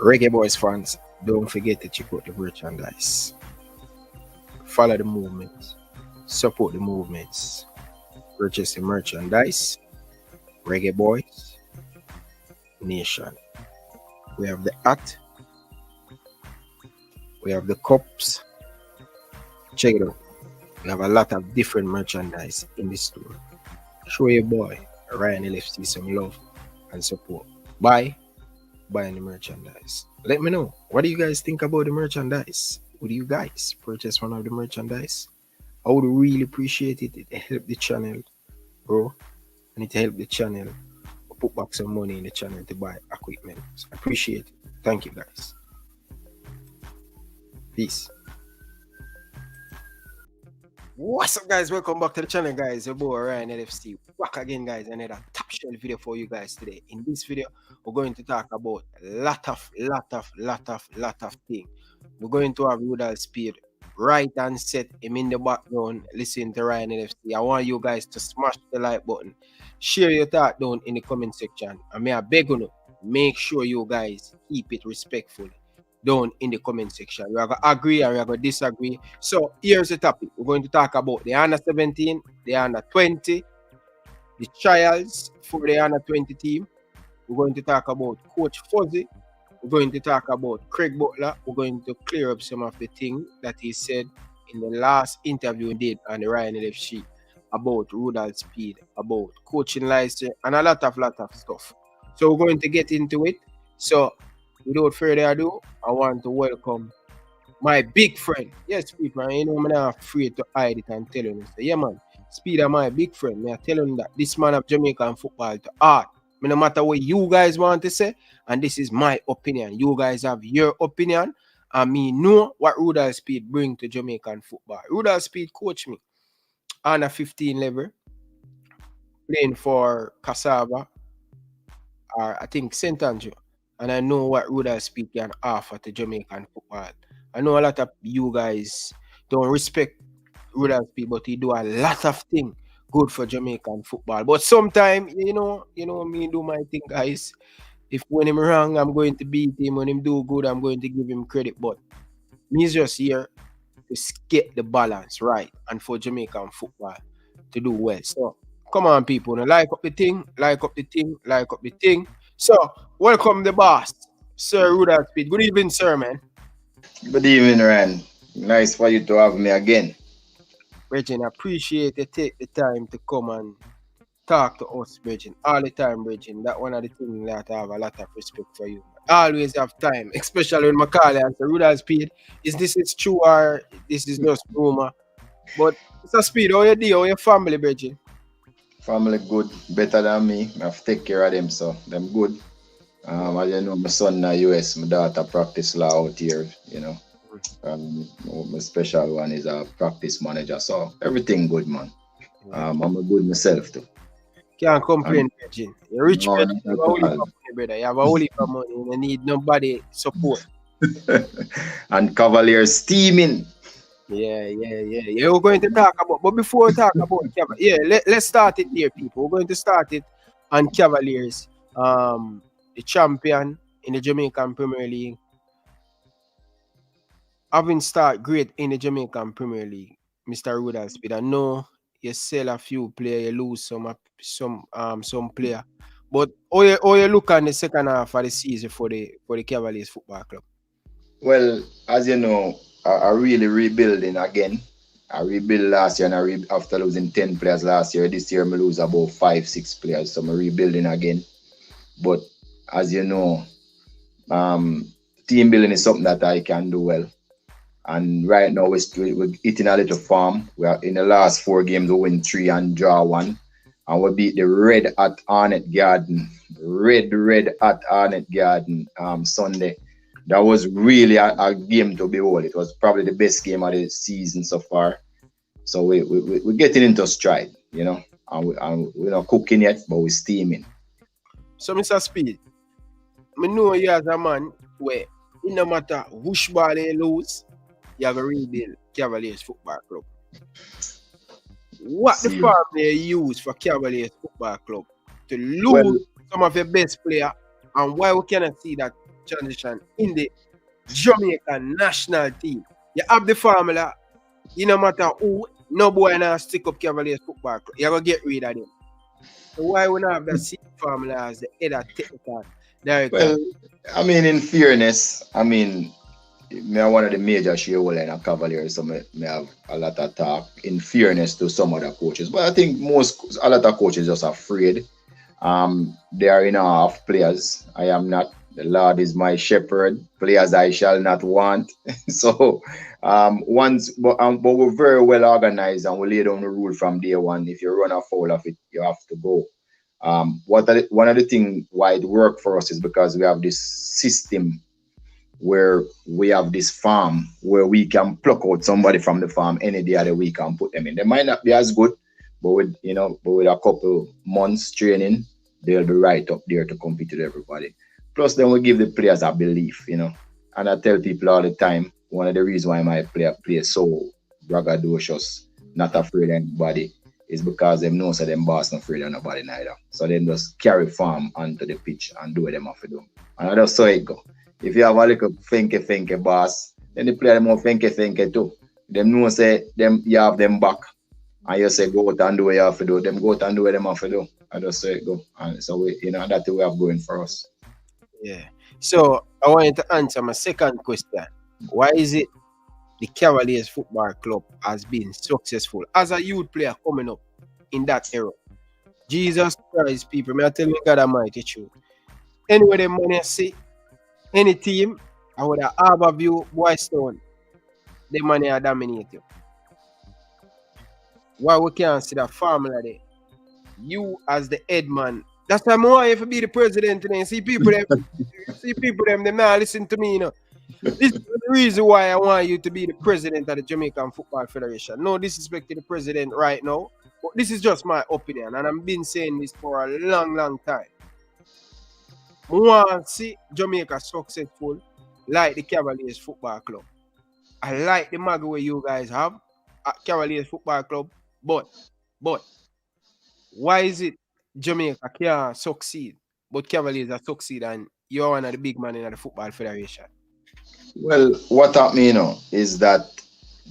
Reggae Boys fans, don't forget to check out the merchandise. Follow the movements. Support the movements. Purchase the merchandise. Reggae Boys Nation. We have the hat. We have the cups. Check it out. We have a lot of different merchandise in the store. Show your boy Ryan LFC some love and support. Buy the merchandise. Let me know. What do you guys think about the merchandise? Would you guys purchase one of the merchandise? I would really appreciate it. It help the channel, bro. And it help the channel put back some money in the channel to buy equipment. So I appreciate it. Thank you guys. Peace. What's up, guys? Welcome back to the channel, guys. Your boy Ryan LFC back again, guys. Another top shelf video for you guys today. In this video, we're going to talk about lot of things. We're going to have Rudolph Speid right and set him in the background. Listen to Ryan LFC. I want you guys to smash the like button, share your thought down in the comment section, and may I beg you, make sure you guys keep it respectful down in the comment section. We are going to agree or we are going to disagree. So here's the topic. We're going to talk about the under 17, the under 20, the trials for the under 20 team. We're going to talk about Coach Fuzzy. We're going to talk about Craig Butler. We're going to clear up some of the things that he said in the last interview he did on the Ryan LFC about Rudolph Speid, about coaching license, and a lot of stuff. So we're going to get into it. So without further ado, I want to welcome my big friend. Yes, people, you know, I'm not afraid to hide it and tell you. So, yeah, man, Speid is my big friend. I tell him that this man of Jamaican football to art. No matter what you guys want to say, and this is my opinion. You guys have your opinion, and me know what Rudolph Speid bring to Jamaican football. Rudolph Speid coach me on a 15 level, playing for Cassava, or I think St. Andrew. And I know what Rudolph Speid can offer to Jamaican football. I know a lot of you guys don't respect Rudolph Speid, but he do a lot of things good for Jamaican football. But sometimes, you know me do my thing, guys. If when him wrong, I'm going to beat him. When him do good, I'm going to give him credit. But me's just here to get the balance right and for Jamaican football to do well. So come on, people, like up the thing, like up the thing, like up the thing. So, welcome the boss, Sir Rudolph Speid. Good evening, sir, man. Good evening, Ryan. Nice for you to have me again. Bridget, I appreciate you take the time to come and talk to us, Bridget. All the time, Bridget. That's one of the things that I have a lot of respect for you. I always have time, especially when I call you and say, Rudolph Speid, is this true or this is just rumor? But, Mr. Speid, how you do? How your family, Bridget? Family good, better than me. I have to take care of them, so them good. As you know, my son in the US, my daughter practice law out here, you know. My special one is a practice manager, so everything good, man. I'm a good myself too. Can't complain, Virgin. You're rich, no, you have a whole heap of money, brother. You have a whole heap of money. You need nobody support. And Cavaliers steaming. Yeah. We're going to talk about, but before we talk about Cavaliers, let's start it here, people. We're going to start it on Cavaliers, the champion in the Jamaican Premier League. Having started great in the Jamaican Premier League, Mr. Rudolph Speid. I know you sell a few players, you lose some player. But how you look on the second half of the season for the Cavaliers Football Club? Well, as you know, I really rebuilding again. I rebuilt last year and after losing 10 players last year. This year I lose about 5-6 players. So I'm rebuilding again. But as you know, team building is something that I can do well. And right now we're eating a little farm. We are in the last 4 games, we win 3 and draw 1. And we beat the Red at Arnett Garden. Red at Arnett Garden Sunday. That was really a game to behold. It was probably the best game of the season so far. So we're getting into stride, you know. And we're not cooking yet, but we're steaming. So, Mr. Speid, I know you as a man where it no matter which ball they lose, you have a rebuild Cavaliers Football Club. What the farm they use for Cavaliers Football Club to lose some of your best player, and why we cannot see that transition in the Jamaican national team. You have the formula, you no matter who, no boy now stick up Cavaliers football club. You're going to get rid of them. So why we not have that same formula as the head of technical director? Well, I mean, in fairness, I mean, me are one of the major shareholders in a Cavaliers, so me have a lot of talk in fairness to some other coaches. But I think a lot of coaches just afraid. They are in awe of players. I am not. The Lord is my shepherd. Players I shall not want. So but we're very well organized and we lay down the rule from day one. If you run afoul of it, you have to go. One of the things why it worked for us is because we have this system where we have this farm where we can pluck out somebody from the farm any day of the week and put them in. They might not be as good, but with a couple months training, they'll be right up there to compete with everybody. Plus, then we give the players a belief, And I tell people all the time, one of the reasons why my player plays so braggadocious, not afraid of anybody, is because them know so them boss not afraid of nobody neither. So they just carry farm onto the pitch and do what them have to do. And that's how it go. If you have a little finky boss, then the player more finky too. Them know say them you have them back. And you say go out and do what you have to do. Them go out and do what them have to do. And just say it go. And so that's the way of going for us. Yeah. So I want you to answer my second question. Why is it the Cavaliers Football Club has been successful as a youth player coming up in that era? Jesus Christ, people, may I tell you God Almighty truth. Anyway, the money I see, any team, I would have Harborview, Boystone, the money are dominate you. Why we can't see that formula there? You as the head man. That's why I want you to be the president today. See people them not listen to me, This is the reason why I want you to be the president of the Jamaican Football Federation. No disrespect to the president right now, but this is just my opinion, and I've been saying this for a long time. I want to see Jamaica successful like the Cavaliers Football Club. I like the mag way you guys have at Cavaliers Football Club, but why is it Jamaica can't succeed, but Cavaliers are succeed and you're one of the big men in the Football Federation? Well, what I mean, is that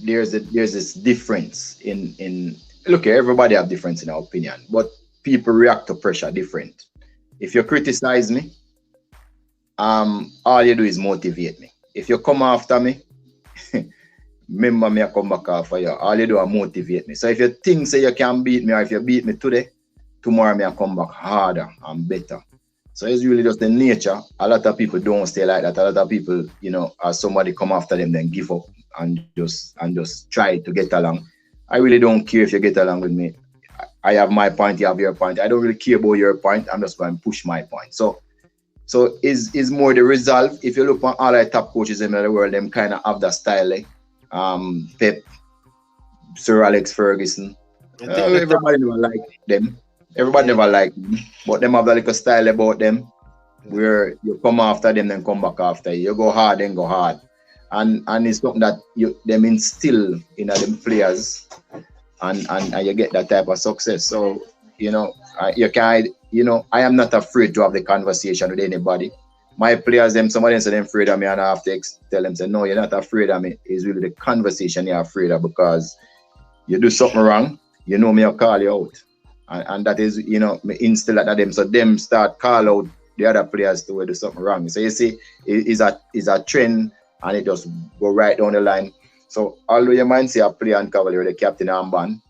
there's this difference in look, everybody have difference in our opinion, but people react to pressure different. If you criticize me, all you do is motivate me. If you come after me, remember me, I come back after you. All you do is motivate me. So if you think say you can beat me, or if you beat me today, tomorrow me I come back harder and better. So it's really just the nature. A lot of people don't stay like that. A lot of people, as somebody come after them, then give up and just try to get along. I really don't care if you get along with me. I have my point, you have your point. I don't really care about your point. I'm just going to push my point. So is more the resolve. If you look at all the top coaches in the world, them kind of have that style. Pep, Sir Alex Ferguson. Everybody never like them. Everybody never like them, but them have that little style about them where you come after them, then come back after you. You go hard, then go hard. And it's something that them instill in them players and you get that type of success. So, you can, I am not afraid to have the conversation with anybody. My players, some of them say they're afraid of me, and I have to tell them, say, no, you're not afraid of me. It's really the conversation you're afraid of, because you do something wrong, me, I'll call you out. And that is, me instill that at them. So them start call out the other players to do something wrong. So you see, it's a trend, and it just go right down the line. So although you might see a player and Cavalier, the captain armband,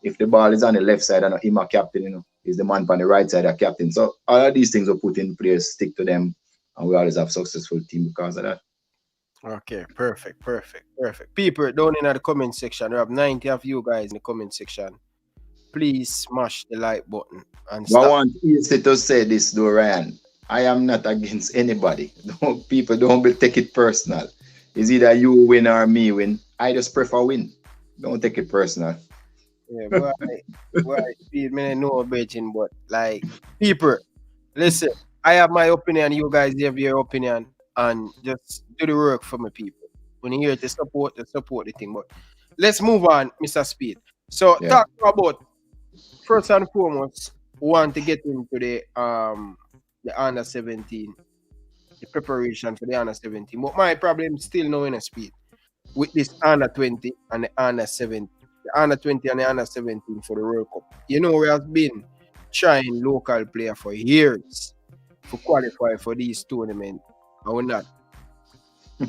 if the ball is on the left side and him a captain, is the man on the right side a captain. So all of these things will put in place, stick to them, and we always have successful team because of that. Okay, perfect. People down in the comment section, we have 90 of you guys in the comment section. Please smash the like button and stop. I want easy to say this though, Ryan. I am not against anybody. People don't take it personal. It's either you win or me win. I just prefer win. Don't take it personal. Yeah, boy, I know betting, but like, people, listen, I have my opinion, you guys have your opinion, and just do the work for me, people. When you hear to support the thing. But let's move on, Mr. Speid. So talk about, first and foremost, want to get into the under 17 the preparation for the under 17. But my problem still now in a speed with this under 20 and the under 17. The under 20 and the under 17 for the World Cup. You know, we have been trying local player for years to qualify for these tournaments. And we're not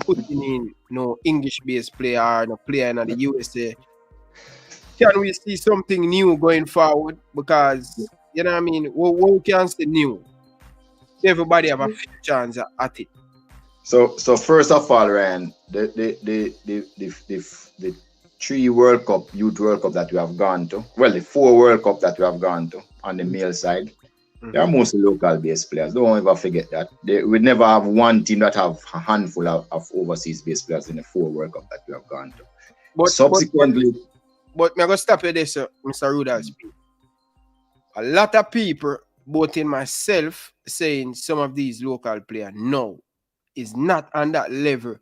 putting in no English-based player or no player in the USA. Can we see something new going forward? Because, you know what I mean, what can see new? Everybody have a fair chance at it. So first of all, Ryan, the 3 World Cup, Youth World Cup that we have gone to, well, the 4 World Cup that we have gone to on the male side, they are mostly local-based players. Don't ever forget that. We never have one team that have a handful of overseas-based players in the 4 World Cup that we have gone to. But subsequently... But I'm going to stop you there, sir, Mr. Rudolph Speid. A lot of people, both in myself, saying some of these local players, no, is not on that level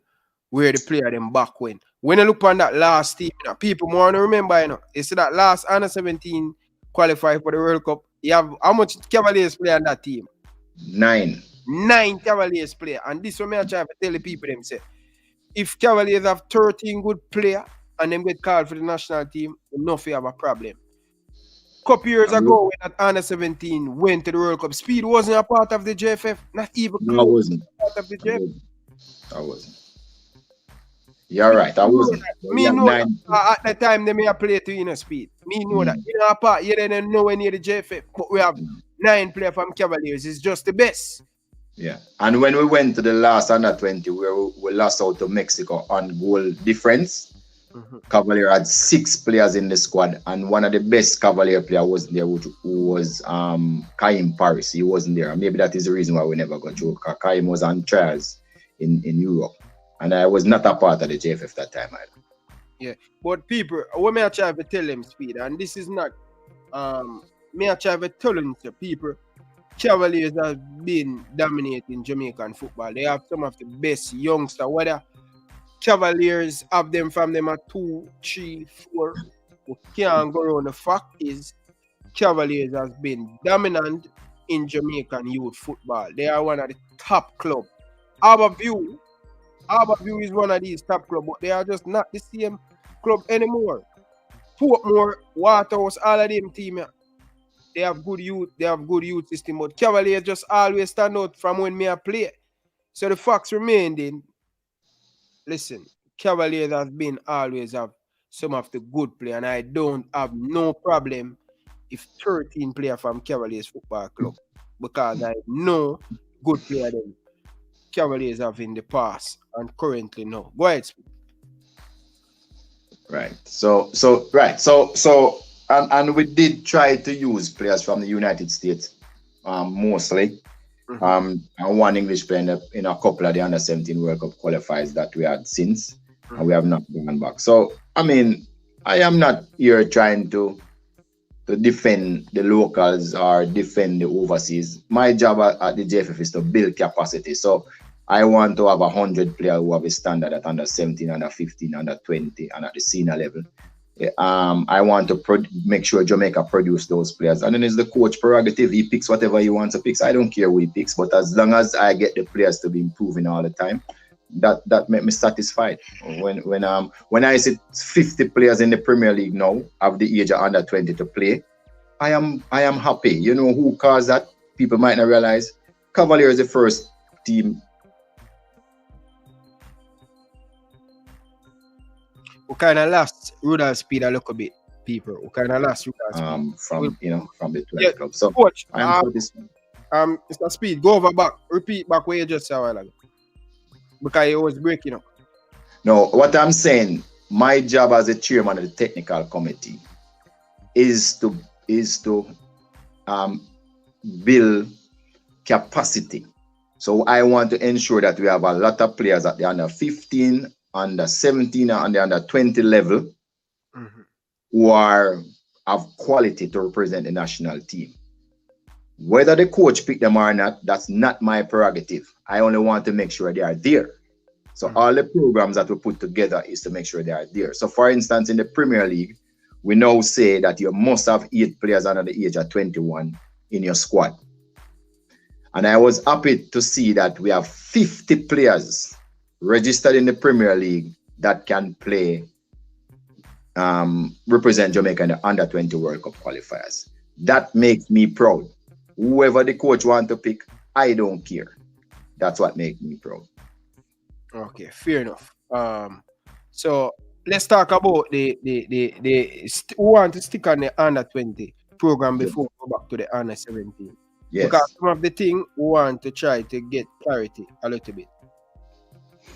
where the player them back when. When I look on that last team, you know, people more to remember, you know, it's that last under 17 qualified for the World Cup. You have how much Cavaliers play on that team? 9. 9 Cavaliers play. And this one I try to tell the people them say, if Cavaliers have 13 good players and them get called for the national team, enough you have a problem. Couple years ago, when that under 17 went to the World Cup, Speid wasn't a part of the JFF, not even close. No, I wasn't. Part of the JFF. I wasn't. You're right. I wasn't. Me know that, at the time they may play to Speid. Me know that. You know, apart, you didn't know any of the JFF, but we have 9 players from Cavaliers. It's just the best. Yeah. And when we went to the last under 20, we lost out to Mexico on goal difference. Cavalier had 6 players in the squad, and one of the best Cavalier players wasn't there, who was Kaim Paris. He wasn't there. Maybe that is the reason why we never got through. Kaim was on trials in Europe, and I was not a part of the JFF that time either. Yeah, but people, what may I try to tell them, Speid, and this is not, may I try to tell them to people, Cavaliers have been dominating Jamaican football. They have some of the best youngsters, whether Cavaliers have them from them at 2, 3, 4. We can't go around. The fact is, Cavaliers has been dominant in Jamaican youth football. They are one of the top clubs. Harbourview is one of these top clubs, but they are just not the same club anymore. Portmore, Waterhouse, all of them teams, they have good youth system, but Cavaliers just always stand out from when me I play. So the facts remain in. Listen, Cavaliers have been always have some of the good players, and I don't have no problem if 13 players from Cavaliers Football Club, because I know good players them Cavaliers have in the past and currently no. Go ahead. Right. So we did try to use players from the United States, mostly. And one English player in a couple of the under 17 World Cup qualifiers that we had since, and we have not gone back. So I mean, I am not here trying to defend the locals or defend the overseas. My job at the JFF is to build capacity. So I want to have 100 players who have a standard at under 17, under 15, under 20, and at the senior level. I want to make sure Jamaica produce those players, and then it's the coach prerogative. He picks whatever he wants to pick. I don't care who he picks, but as long as I get the players to be improving all the time, that make me satisfied. When I see 50 players in the Premier League now of the age of under 20 to play, I am happy. You know who caused that? People might not realize. Cavaliers is the first team. We kind of lost Rudolph Speid a little bit, people. We kind of lost Rudolph Speid. From the 12 club. So coach, Mr. Speid, go over back. Repeat back what you just said a while ago. Because it was breaking up. No, what I'm saying, my job as a chairman of the technical committee is to build capacity. So I want to ensure that we have a lot of players at the under 15, under 17, and the under 20 level who have quality to represent the national team. Whether the coach pick them or not, that's not my prerogative. I only want to make sure they are there. So all the programs that we put together is to make sure they are there. So for instance, in the Premier League, we now say that you must have 8 players under the age of 21 in your squad. And I was happy to see that we have 50 players registered in the Premier League that can play, represent Jamaica in the Under-20 World Cup qualifiers. That makes me proud. Whoever the coach wants to pick, I don't care. That's what makes me proud. Okay, fair enough. So let's talk about the who want to stick on the Under-20 program before we go back to the Under-17. Yes. Because some of the thing we want to try to get clarity a little bit.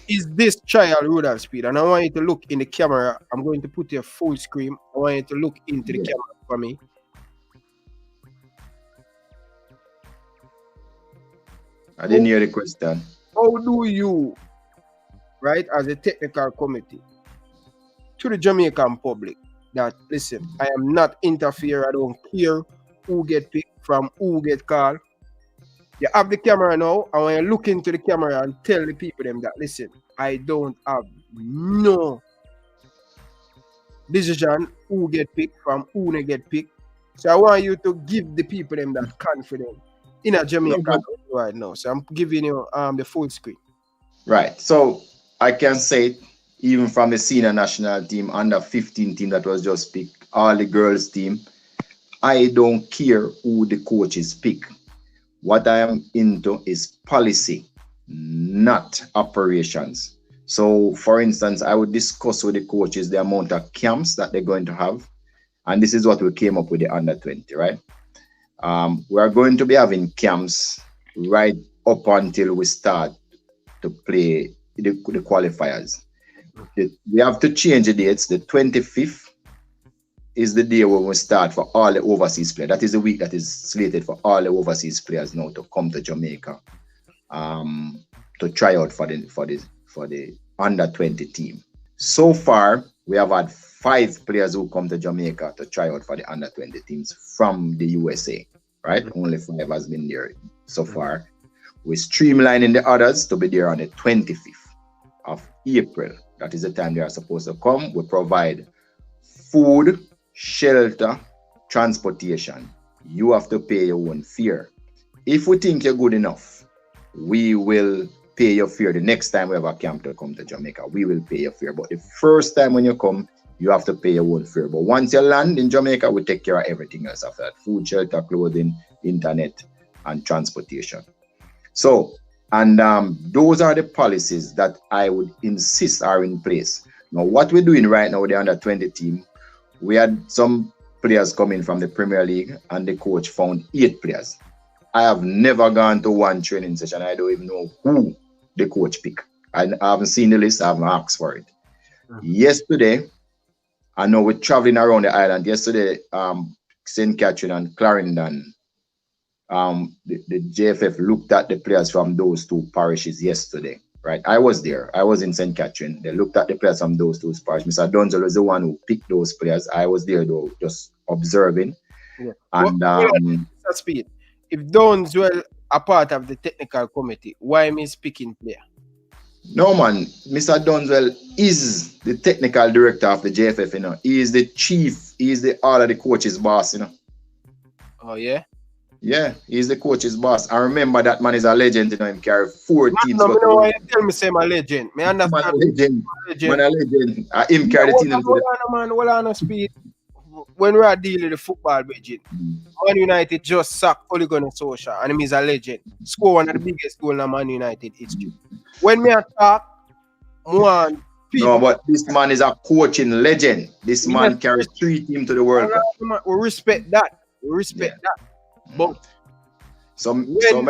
Is this trial Rudolph Speid? And I want you to look in the camera. I'm going to put your full screen. I want you to look into the camera for me. I didn't hear the question. How do you, right, as a technical committee, to the Jamaican public that, listen, I am not interfere. I don't care who get picked from who get called. You have the camera now. I want you to look into the camera and tell the people them that, listen, I don't have no decision who get picked from who they get picked. So I want you to give the people them that confidence in a Jamaica right now. So I'm giving you the full screen. Right. So I can say it, even from the senior national team, under 15 team that was just picked, all the girls team, I don't care who the coaches pick. What I am into is policy, not operations. So, for instance, I would discuss with the coaches the amount of camps that they're going to have. And this is what we came up with the Under-20, right? We are going to be having camps right up until we start to play the qualifiers. We have to change the dates. The 25th is the day when we start for all the overseas players. That is the week that is slated for all the overseas players now to come to Jamaica to try out for the Under-20 team. So far, we have had 5 players who come to Jamaica to try out for the Under-20 teams from the USA, right? Only 5 has been there so far. We're streamlining the others to be there on the 25th of April. That is the time they are supposed to come. We provide food, shelter, transportation. You have to pay your own fare. If we think you're good enough, we will pay your fare the next time we have a camp to come to Jamaica. We will pay your fare. But the first time when you come, you have to pay your own fare. But once you land in Jamaica, we take care of everything else after that. Food, shelter, clothing, internet, and transportation. So, and those are the policies that I would insist are in place. Now, what we're doing right now with the Under-20 team, we had some players coming from the Premier League and the coach found 8 players. I have never gone to one training session. I don't even know who the coach picked. I haven't seen the list. I haven't asked for it. Yesterday, I know we're traveling around the island. Yesterday, St. Catherine and Clarendon, the JFF looked at the players from those 2 parishes yesterday. Right, I was there. I was in St. Catherine. They looked at the players from those 2 parishes. Mr. Donzel was the one who picked those players. I was there though, just observing. Yeah. And Mr. Speid, if Donzel are part of the technical committee, why is picking player? No man, Mr. Donzel is the technical director of the JFF. You know, he is the chief. He is the all of the coaches' boss. You know. Oh yeah. Yeah, he's the coach's boss. I remember that man is a legend, you know, him carry 4 teams. No, no, why you tell me say I'm a legend. Me understand. Man a legend. Man a legend. Him carry the team. Hold on, Speid. When we are dealing with the football legend, Man United just sacked Ole Gunnar Solskjaer and him is a legend. Score one of the biggest goals in Man United history. When me attack, one people. No, but this man is a coaching legend. This man carries 3 teams to the World Cup. We respect that. We respect that. But so when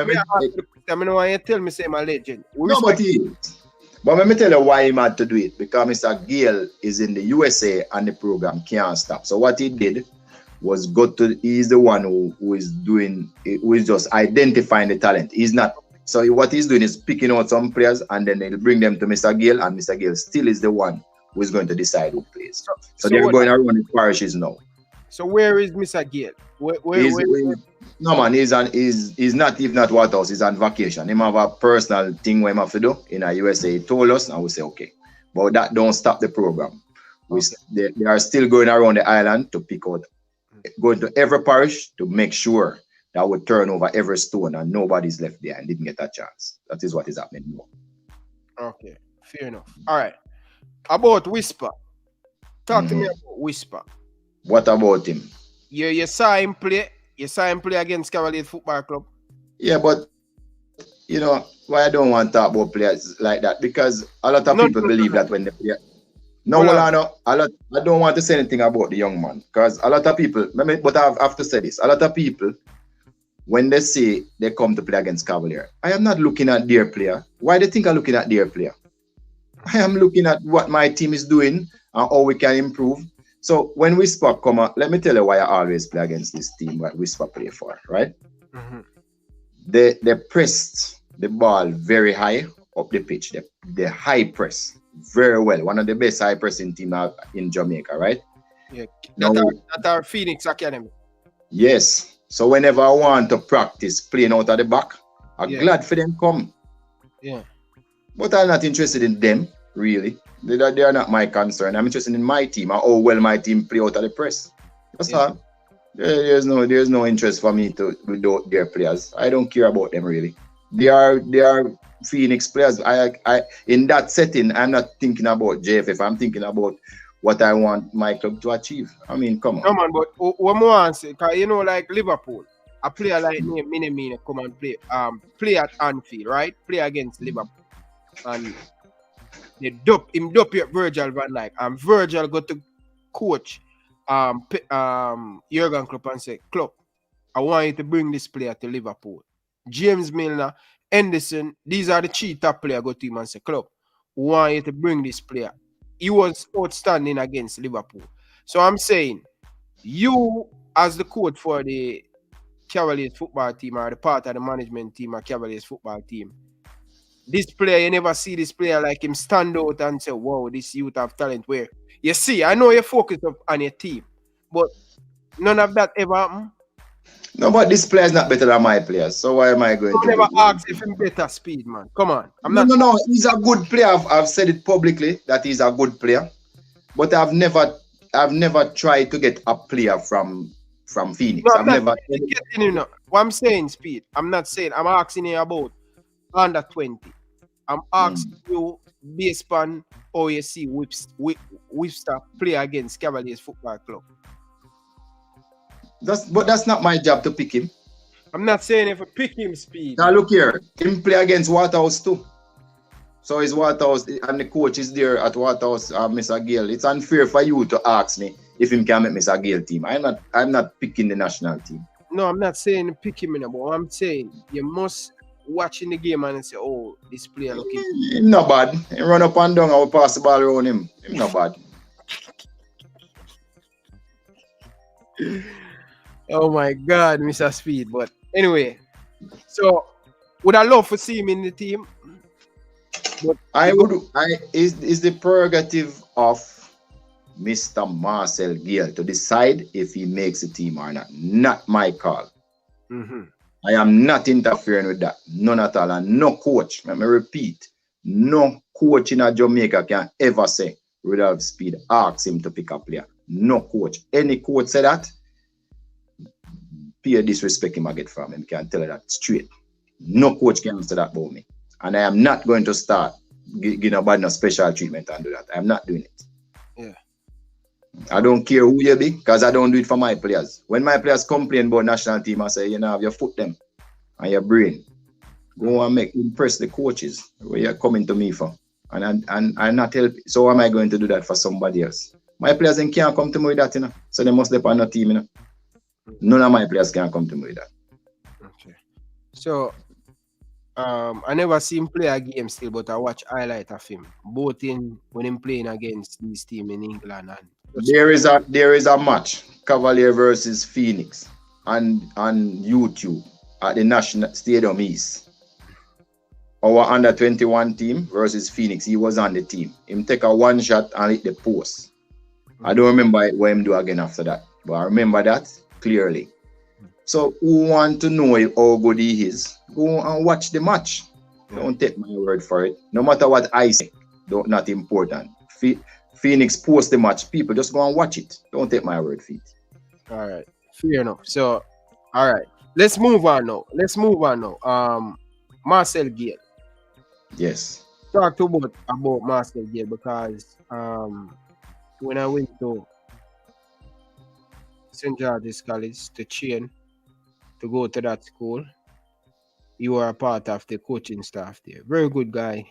I mean, why you tell me say I'm a legend? No, but he is. But let me tell you why he had to do it. Because Mr. Gale is in the USA and the program can't stop. So what he did was he's the one who is just identifying the talent. He's not. So what he's doing is picking out some players and then he'll bring them to Mr. Gale, and Mr. Gale still is the one who is going to decide who plays. So they're going around the parishes now. So where is Mr. Gale? Where? No man, he's not even at Waterhouse. He's on vacation. He have a personal thing where he have to do in the USA. He told us, and we say okay, but that don't stop the program. They are still going around the island to pick out, going to every parish to make sure that would turn over every stone and nobody's left there and didn't get a chance. That is what is happening now. Okay, fair enough. All right. About Whisper. Talk to me about Whisper. What about him? You saw him play. You saw him play against Cavaliers Football Club. Yeah, but you know why I don't want to talk about players like that, because a lot of people believe that when they play. No, I don't want to say anything about the young man, because a lot of people, but I have to say this. A lot of people, when they say they come to play against Cavaliers, I am not looking at their player. Why do you think I'm looking at their player? I am looking at what my team is doing and how we can improve. So when Whisper come out, let me tell you why I always play against this team what Whisper play for, right? Mm-hmm. They pressed the ball very high up the pitch. They high press very well. One of the best high pressing team in Jamaica, right? Yeah, that our Phoenix Academy. Yes. So whenever I want to practice playing out of the back, I'm glad for them come. Yeah. But I'm not interested in them, really. They are not my concern. I'm interested in my team and how well my team play out of the press. That's all. There's no interest for me with their players. I don't care about them really. They are Phoenix players. I in that setting, I'm not thinking about JFF. I'm thinking about what I want my club to achieve. I mean, come on. No man, but what more I say, cause you know, like Liverpool, a player like me, Mine come and play at Anfield, right? Play against Liverpool, and they dope here Virgil van Dijk, and Virgil got to coach Jurgen Klopp and say, Klopp, I want you to bring this player to Liverpool. James Milner, Henderson, these are the three top players. Go to him and say, Klopp, I want you to bring this player. He was outstanding against Liverpool. So I'm saying, you as the coach for the Cavaliers football team, or the part of the management team of Cavaliers football team, this player, you never see this player like him stand out and say, wow, this youth have talent. Where you see, I know you focus on your team, but none of that ever happened. No, but this player is not better than my players. So why am I going to never ask if he's better Speed, man? Come on. No. He's a good player. I've said it publicly that he's a good player. But I've never tried to get a player from Phoenix. No, what I'm saying, Speed, I'm asking you about under 20. I'm asking you based on how you see Webster play against Cavaliers Football Club. But that's not my job to pick him. I'm not saying if I pick him, Speed. Now look here, him play against Waterhouse too. So is Waterhouse and the coach is there at Waterhouse, Mr. Gale. It's unfair for you to ask me if him can make Mr. Gale team. I'm not picking the national team. No, I'm not saying pick him in, but I'm saying you must watch in the game and say, oh, this player looking. Him not bad. He run up and down, I will pass the ball around him. Him not bad. Oh my God, Mr. Speed. But anyway, so would I love to see him in the team? But is the prerogative of Mr. Marcel Gale to decide if he makes the team or not. Not my call. Mm-hmm. I am not interfering with that. None at all. And no coach, let me repeat, no coach in Jamaica can ever say Rudolph Speid asks him to pick a player. No coach. Any coach say that, pure disrespect him I get from him. Can tell you that straight. No coach can answer that about me. And I am not going to start giving a bad no special treatment and do that. I am not doing it. Yeah. I don't care who you be, because I don't do it for my players. When my players complain about national team, I say, you know, have your foot them and your brain. Go and impress the coaches where you're coming to me for. And not help. So why am I going to do that for somebody else? My players then can't come to me with that, you know. So they must depend on the team, you know. None of my players can come to me with that. Okay. So I never see him play a game still, but I watch highlight of him, both when him playing against this team in England. And there is a match, Cavalier versus Phoenix, on YouTube at the National Stadium East. Our under 21 team versus Phoenix. He was on the team. Him take a one shot and hit the post. I don't remember what him do again after that, but I remember that clearly. So who want to know how good he is, go and watch the match. Don't take my word for it. No matter what I say, not important. Phoenix post the match. People just go and watch it. Don't take my word for it. All right. Fair enough. So, all right. let's move on now. Marcel Gale. Yes. Talk to about Marcel Gale because when I went to St. George's College to train to go to that school, you were a part of the coaching staff there. Very good guy.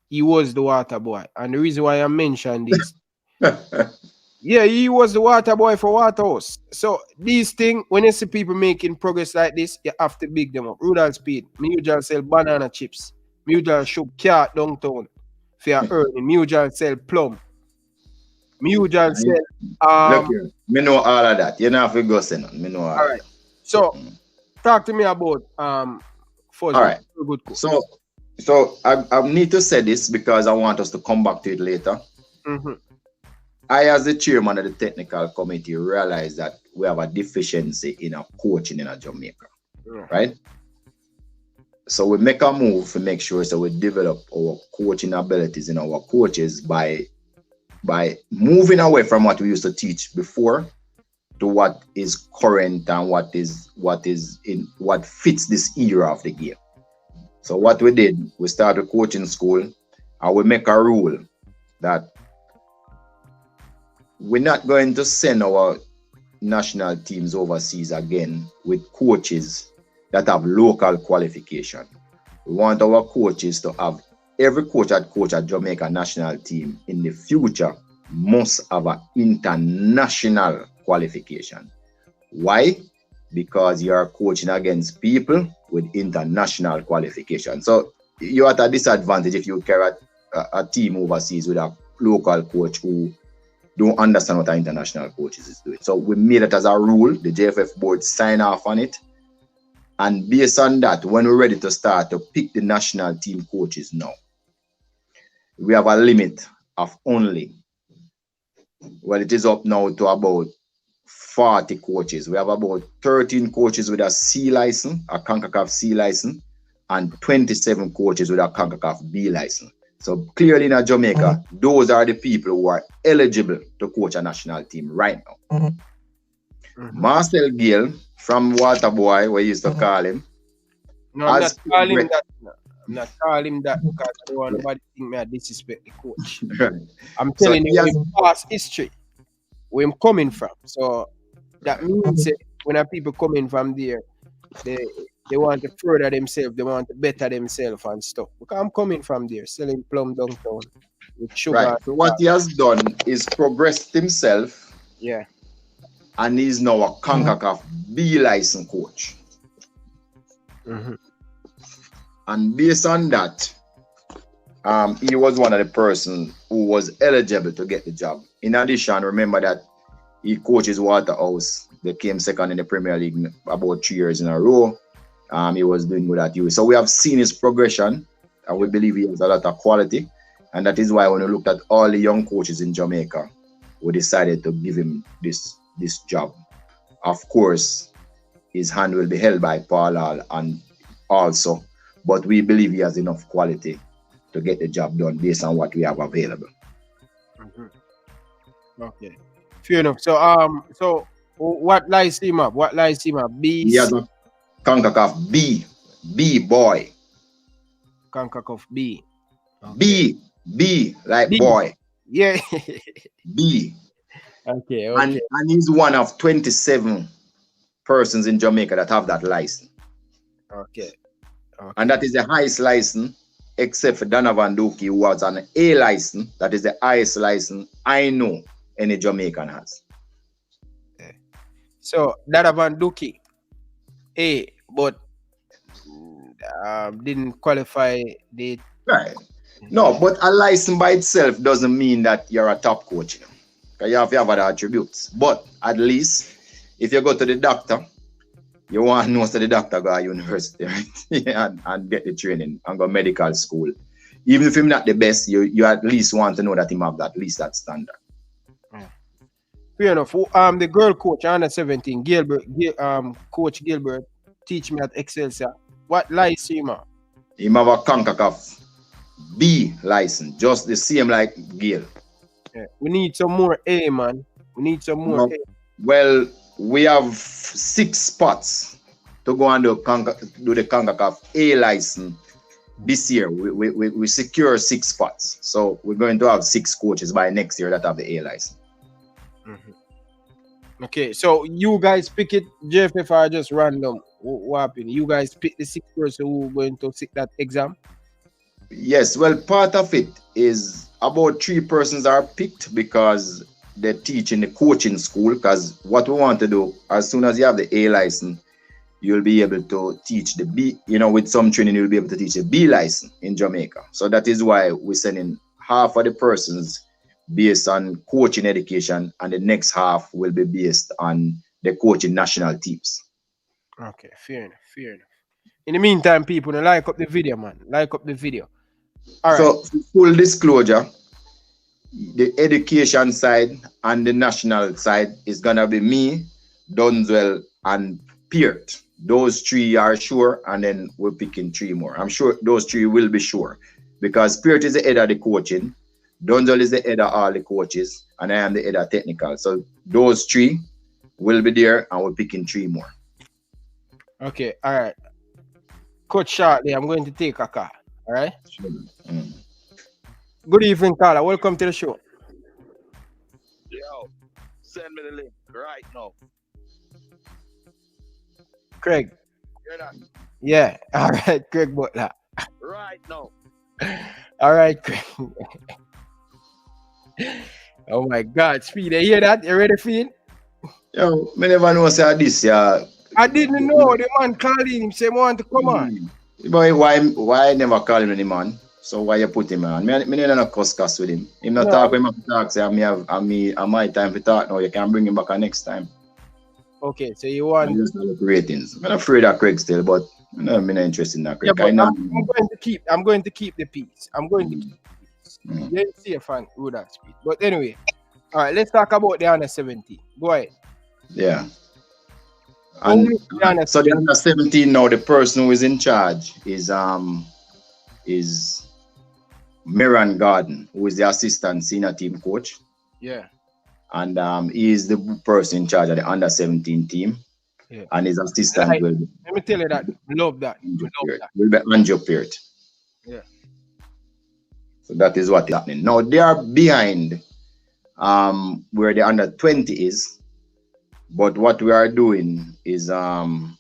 He was the water boy. And the reason why I mentioned this, yeah, he was the water boy for Waterhouse. So these things, when you see people making progress like this, you have to big them up. Rudolph Speid, me usually sell banana chips. Me usually shop cat downtown for your earning. Me usually sell plum. Me usually sell Look here, me know all of that. You know have to go say none. Me know all right. So talk to me about Fuzzy. All right. Good coach. So I need to say this because I want us to come back to it later. Mm-hmm. I, as the chairman of the technical committee, realize that we have a deficiency in our coaching in Jamaica, right? So we make a move to make sure so we develop our coaching abilities in our coaches by moving away from what we used to teach before to what is current and what fits this era of the game. So what we did, we started coaching school and we make a rule that we're not going to send our national teams overseas again with coaches that have local qualification. We want our coaches to have, every coach that coach at Jamaica national team in the future must have an international qualification. Why? Because you are coaching against people with international qualification. So you're at a disadvantage if you carry a team overseas with a local coach who don't understand what our international coaches is doing. So we made it as a rule. The JFF board sign off on it. And based on that, when we're ready to start to pick the national team coaches now, we have a limit of only, well, it is up now to about 40 coaches. We have about 13 coaches with a C license, a CONCACAF C license, and 27 coaches with a CONCACAF B license. So clearly in Jamaica, those are the people who are eligible to coach a national team right now. Marcel Gale from Waterboy, we used to call him. No, I'm not calling him that. I'm not calling him that because I don't want nobody to think me I disrespect the coach. I'm telling you his past history, where I'm coming from. So that means that when people coming from there, they want to further themselves, they want to better themselves and stuff. Because I'm coming from there, selling plum downtown with sugar. Right. So what he has done is progressed himself. Yeah. And he's now a CONCACAF B license coach. And based on that, he was one of the persons who was eligible to get the job. In addition, remember that he coaches Waterhouse. They came second in the Premier League about 3 years in a row. He was doing good at you. So we have seen his progression, and we believe he has a lot of quality. And that is why when we looked at all the young coaches in Jamaica, we decided to give him this job. Of course, his hand will be held by Paul Hall and also, but we believe he has enough quality to get the job done based on what we have available. Okay, fair enough. So what lies him up? What lies him up? B. He has a CONCACAF B boy. CONCACAF B. Okay. B like B. Boy. Yeah. B. Okay. And he's one of 27 persons in Jamaica that have that license. Okay. And that is the highest license, except for Donovan Duki, who has an A license. That is the highest license I know any Jamaican has. Okay. So Donovan Duki, A, but didn't qualify the. Right. No, but a license by itself doesn't mean that you're a top coach. You know? Because you have to have other attributes. But at least if you go to the doctor, you want to know so the doctor go to university, right? and get the training and go medical school. Even if he's not the best, you at least want to know that he have at least that standard. Fair enough. The girl coach under 17, Coach Gilbert, teach me at Excelsior. What license him? He have a CONCACAF B license, just the same like Gale. Yeah. We need some more A, man. We need some more A. Well, we have 6 spots to go and do the CONCACAF A license this year. We secure 6 spots. So we're going to have 6 coaches by next year that have the A license. Okay, so you guys pick it, JFF, just random. What happened? You guys pick the 6 person who going to sit that exam? Yes, well, part of it is about 3 persons are picked because they teach in the coaching school. Because what we want to do, as soon as you have the A license, you'll be able to teach the B, with some training, you'll be able to teach the B license in Jamaica. So that is why we're sending half of the persons based on coaching education, and the next half will be based on the coaching national teams. Okay, fair enough. In the meantime, people, like up the video, man. Like up the video. All right. So, full disclosure, the education side and the national side is going to be me, Dunzwell, and Peart. Those 3 are sure, and then we're picking 3 more. I'm sure those 3 will be sure because Peart is the head of the coaching, Dunzwell is the head of all the coaches, and I am the head of technical. So those 3 will be there, and we're picking 3 more. Okay, all right. Coach, shortly, I'm going to take a call. All right. Good evening, caller. Welcome to the show. Yo, send me the link right now. Craig. Hear that? Yeah. All right, Craig Butler. Right now. All right, Craig. Oh my God, Speed, you hear that? You ready for it? Yo, me never know say this, yeah. I didn't know the man calling him, say want to come on. Boy, why I never call him any man? So why you put him on? Me never cuss with him. Him not talk with him talk, say I my time to talk now. You can bring him back next time. Okay, so you want just look ratings. I'm not afraid of Craig still, but I'm not interested in that Craig. Yeah, I'm going to keep the peace. I'm going to keep the peace. You didn't see a fan Rudolph Speid. But anyway, all right, let's talk about the under 17. Go ahead. Yeah. And so the under 17 now, the person who is in charge is Miran Garden, who is the assistant senior team coach. Yeah. And he is the person in charge of the under 17 team. Yeah. And his assistant will be. Let me tell you that. Love that. Will be Andrew Peart. Yeah. So that is what is happening. Now they are behind where the under 20 is. But what we are doing is we're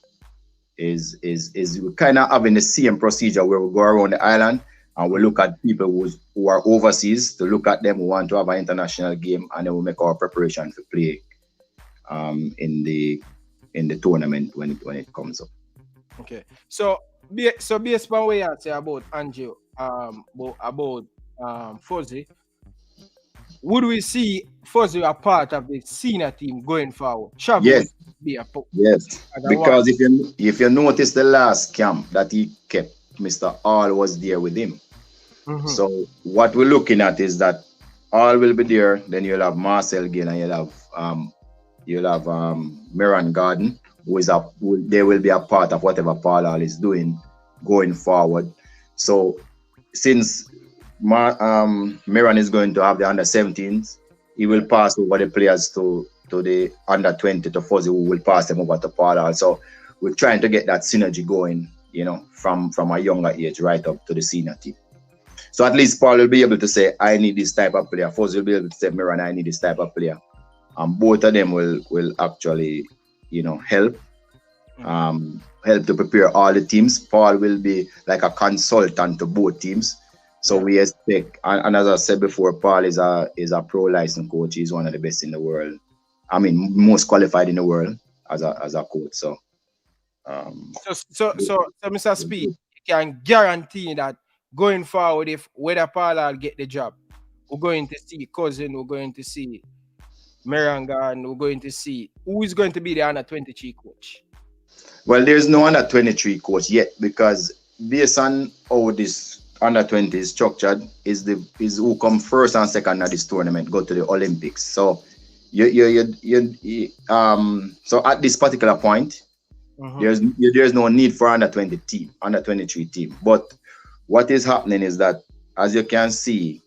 kind of having the same procedure where we go around the island and we look at people who are overseas to look at them who want to have an international game, and then we make our preparation to play in the tournament when it comes up. Okay. So based on what you say about Andrew, about Fuzzy, would we see Fuzzy a part of the senior team going forward? Yes. Yes. Because if you notice the last camp that he kept, Mr. All was there with him. Mm-hmm. So what we're looking at is that All will be there. Then you'll have Marcel again, and you'll have Miran Garden, they will be a part of whatever Paul All is doing going forward. So since Miran is going to have the under 17s, he will pass over the players to the under 20 to Fuzzy, who will pass them over to Paul All. So we're trying to get that synergy going, from a younger age right up to the senior team. So at least Paul will be able to say, I need this type of player. Fuzzy will be able to say, Miran, I need this type of player. And both of them will actually, help to prepare all the teams. Paul will be like a consultant to both teams. So we expect, and as I said before, Paul is a pro licensed coach. He's one of the best in the world. I mean, most qualified in the world as a coach. So Mr. Speid, you can guarantee that going forward, if whether Paul will get the job, we're going to see Cousin, we're going to see Merangan, we're going to see who is going to be the under 23 coach. Well, there's no under 23 coach yet, because based on how this under 20 is structured, is who come first and second at this tournament go to the Olympics. So so at this particular point, there's no need for under 23 team. But what is happening is that, as you can see,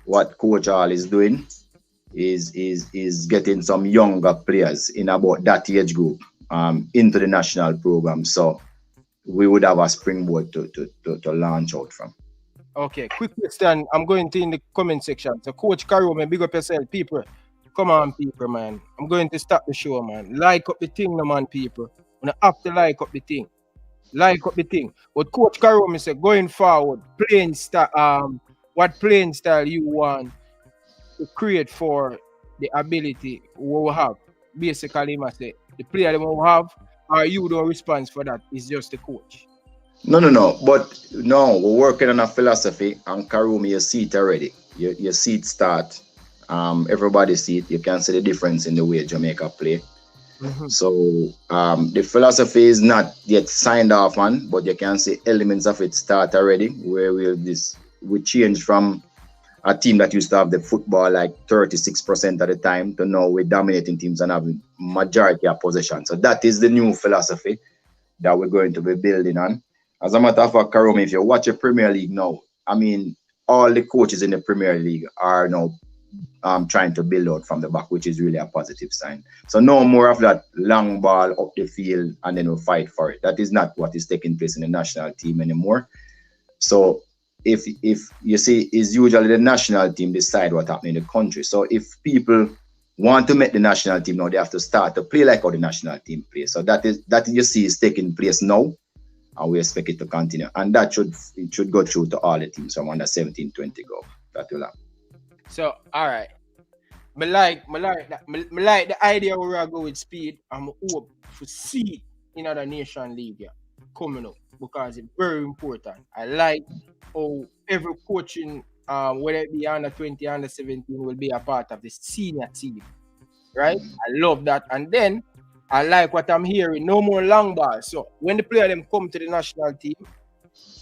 what Coach All is doing is getting some younger players in about that age group, into the national program. So we would have a springboard to launch out from. Okay, quick question. I'm going to in the comment section. So, Coach Karome, big up yourself, people. Come on, people, man. I'm going to start the show, man. Like up the thing, no man, people. You have to like up the thing. Like up the thing. But Coach Karome said, going forward, playing style. What playing style you want to create for the ability we have? Basically, I say the player that we have, or you don't respond for that. It's just the coach. No. But no, we're working on a philosophy, and Karumi, you see it already. You see it start. Everybody see it. You can see the difference in the way Jamaica play. Mm-hmm. So the philosophy is not yet signed off on, but you can see elements of it start already. Where we change from a team that used to have the football like 36% of the time to now we're dominating teams and having majority of possession. So that is the new philosophy that we're going to be building on. As a matter of fact, Karome, if you watch the Premier League now, I mean, all the coaches in the Premier League are now trying to build out from the back, which is really a positive sign. So no more of that long ball up the field and then we'll fight for it. That is not what is taking place in the national team anymore. So if you see, it's usually the national team decide what happens in the country. So if people want to make the national team now, they have to start to play like how the national team plays. So that you see is taking place now, and we expect it to continue. And that should go through to all the teams from under 17, 20 go. That will happen. So, all right. I like the idea where I go with Speid. I'm hope to see in other nation league coming up because it's very important. I like how every coaching, whether it be under 20, under 17, will be a part of the senior team. Right? I love that. And then I like what I'm hearing. No more long ball. So when the player them come to the national team,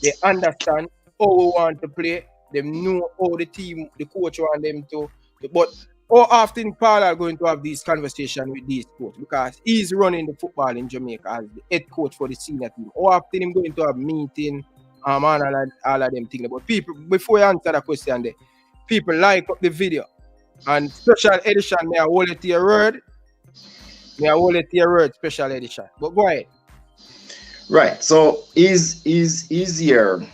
they understand how we want to play. They know how the team, the coach want them to. But how often Paul are going to have these conversations with these coaches? Because he's running the football in Jamaica as the head coach for the senior team. How often him going to have meeting and all of them things. But people, before you answer that question there, people like up the video. And special edition, may I hold it to your word? May I hold it to your word, special edition. But go ahead. Right. So is here,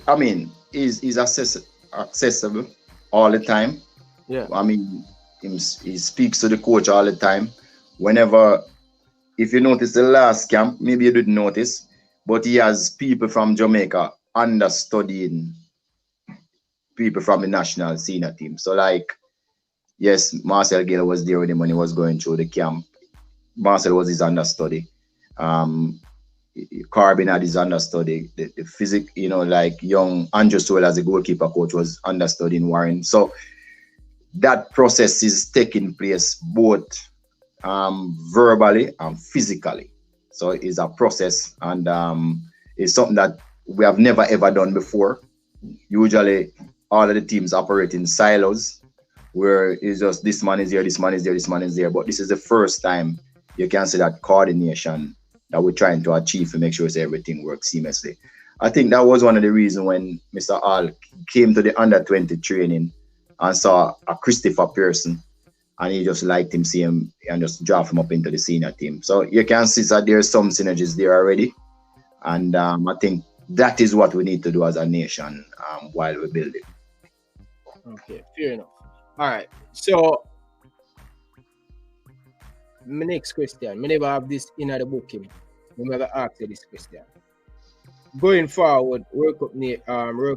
I mean, is accessible all the time. Yeah. I mean, he speaks to the coach all the time. Whenever, if you notice the last camp, maybe you didn't notice, but he has people from Jamaica understudying people from the national senior team. So like, yes, Marcel Gill was there with him when he was going through the camp. Marcel was his understudy. Carbin had his understudy. The physic, like young Andrew Sewell as a goalkeeper coach was understudying Warren. So that process is taking place both verbally and physically. So it's a process, and it's something that we have never ever done before. Usually all of the teams operate in silos where it's just this man is here, this man is there, this man is there. But this is the first time you can see that coordination that we're trying to achieve to make sure that everything works seamlessly. I think that was one of the reasons when Mr. Hall came to the under-20 training and saw a Christopher Pearson, and he just liked him, see him, and just drop him up into the senior team. So you can see that there's some synergies there already. And I think that is what we need to do as a nation while we build it. Okay, fair enough. All right. So, my next question. I never have this in the book. I never asked you this question. Going forward, World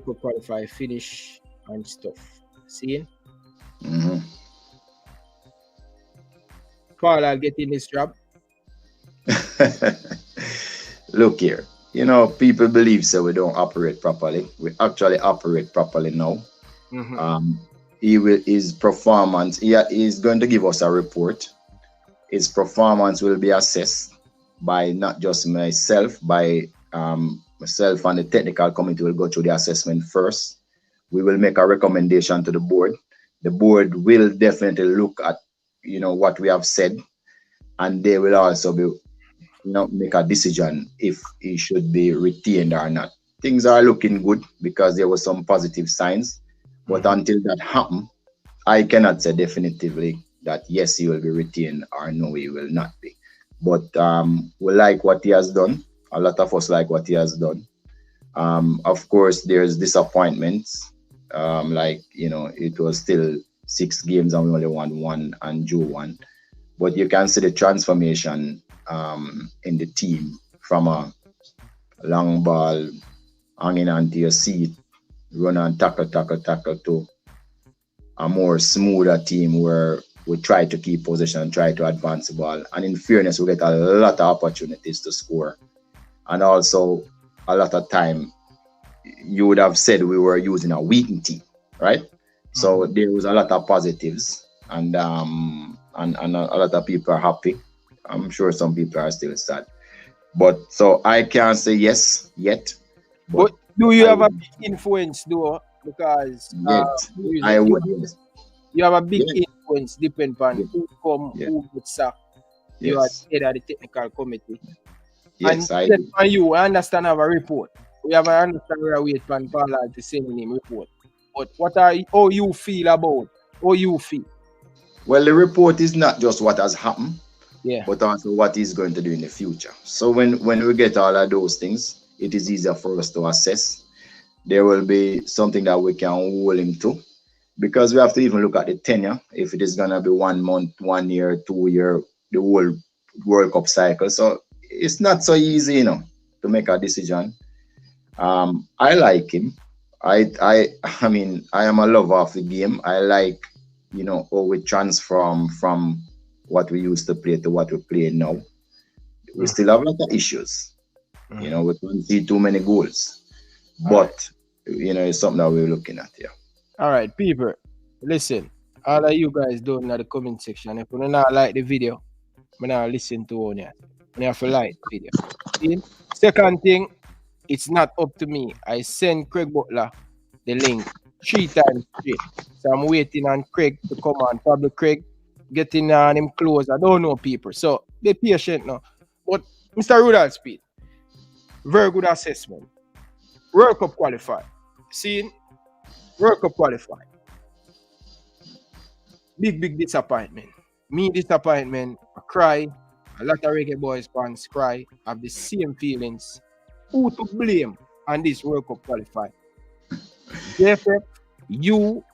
Cup qualify, finish, and stuff. See? Mm-hmm. Paul, I'll get in this job. Look here. People believe so we don't operate properly. We actually operate properly now. Mm-hmm. His performance, he's going to give us a report. His performance will be assessed by not just myself, by myself and the technical committee will go through the assessment first. We will make a recommendation to the board. The board will definitely look at, what we have said, and they will also be, make a decision if he should be retained or not. Things are looking good because there were some positive signs, but until that happens, I cannot say definitively that yes, he will be retained or no, he will not be. But we like what he has done. A lot of us like what he has done. Of course, there's disappointments. Like, it was still 6 games and we only won 1 and drew 1. But you can see the transformation in the team from a long ball, hanging onto your seat, run and tackle to a more smoother team where we try to keep possession, try to advance the ball. And in fairness, we get a lot of opportunities to score. And also, a lot of time, you would have said we were using a weakened team, right? So there was a lot of positives, and a lot of people are happy. I'm sure some people are still sad. But so I can't say yes yet. But do you have a big influence though? Because I would. You have a big influence depending on who come, who gets sacked. You are head of the technical committee. Yes, and I do. I understand have a report. We have an understand where we wait for Butler to send him report. But how you feel about how you feel? Well, the report is not just what has happened, yeah, but also what he's going to do in the future. So when we get all of those things, it is easier for us to assess. There will be something that we can hold him to, because we have to even look at the tenure. If it is going to be 1 month, 1 year, 2 year, the whole World Cup cycle. So it's not so easy, to make a decision. I like him. I mean, I am a lover of the game. I like, how we transform from what we used to play to what we play now. We still have a lot of issues. We don't see too many goals. But, it's something that we're looking at here. All right, people, listen. All of you guys do in the comment section. If you don't like the video, I'm not listen to one yet. You have to like the video. Second thing, it's not up to me. I send Craig Butler the link 3 times straight. So I'm waiting on Craig to come on. Probably Craig getting on him close. I don't know people. So be patient now. But Mr. Rudolph Speid, very good assessment. World Cup qualified. See, World Cup qualified. Big disappointment. Me disappointment. I cry. A lot of Reggae Boyz fans cry. Have the same feelings. Who to blame on this World Cup qualified? JFF, you,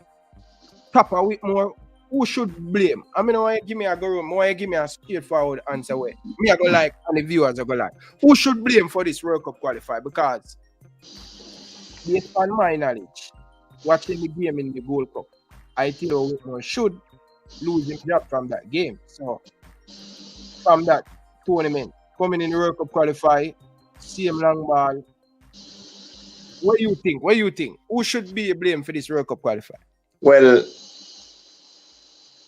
Papa Whitmore, who should blame? I mean, I want you give me a go room. I want you give me a straightforward answer way. Me, I go like, and the viewers are go like, who should blame for this World Cup qualified? Because based on my knowledge, watching the game in the Gold Cup, I think Whitmore should lose his job from that game. So, from that tournament, coming in the World Cup qualify, same long ball. What do you think? Who should be blamed for this World Cup qualifier? Well,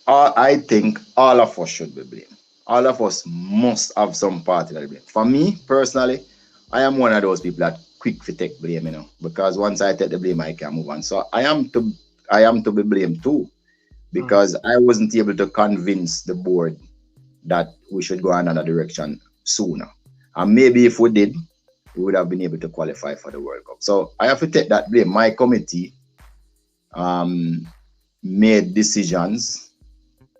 I think all of us should be blamed. All of us must have some part in the blame. For me, personally, I am one of those people that quick to take blame, because once I take the blame, I can move on. So I am to be blamed too, because I wasn't able to convince the board that we should go in another direction sooner. And maybe if we did, we would have been able to qualify for the World Cup. So I have to take that blame. My committee made decisions,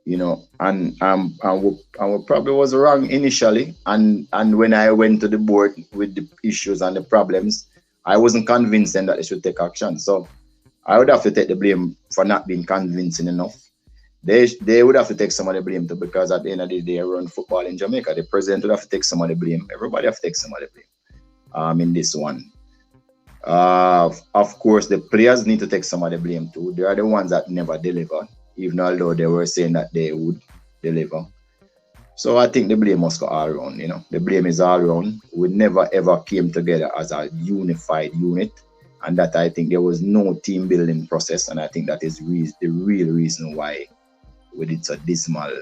and we probably was wrong initially. And when I went to the board with the issues and the problems, I wasn't convinced then that they should take action. So I would have to take the blame for not being convincing enough. They would have to take some of the blame too, because at the end of the day, run football in Jamaica. The president would have to take some of the blame. Everybody have to take some of the blame in this one. Of course, the players need to take some of the blame too. They are the ones that never deliver, even although they were saying that they would deliver. So I think the blame must go all around. The blame is all around. We never ever came together as a unified unit, and that I think there was no team building process, and I think that is the real reason why we did so dismal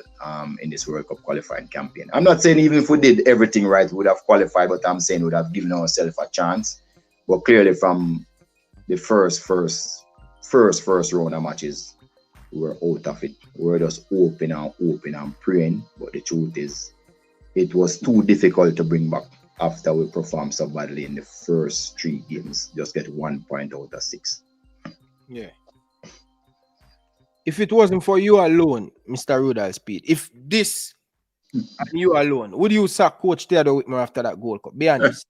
in this World Cup qualifying campaign. I'm not saying even if we did everything right, we would have qualified, but I'm saying we would have given ourselves a chance. But clearly from the first round of matches, we were out of it. We were just hoping and praying. But the truth is, it was too difficult to bring back after we performed so badly in the first 3 games. Just get 1 point out of 6. Yeah. If it wasn't for you alone, Mr. Rudolph Speid, if this and you alone, would you sack Coach Theodore Whitmore after that Gold Cup? Be honest.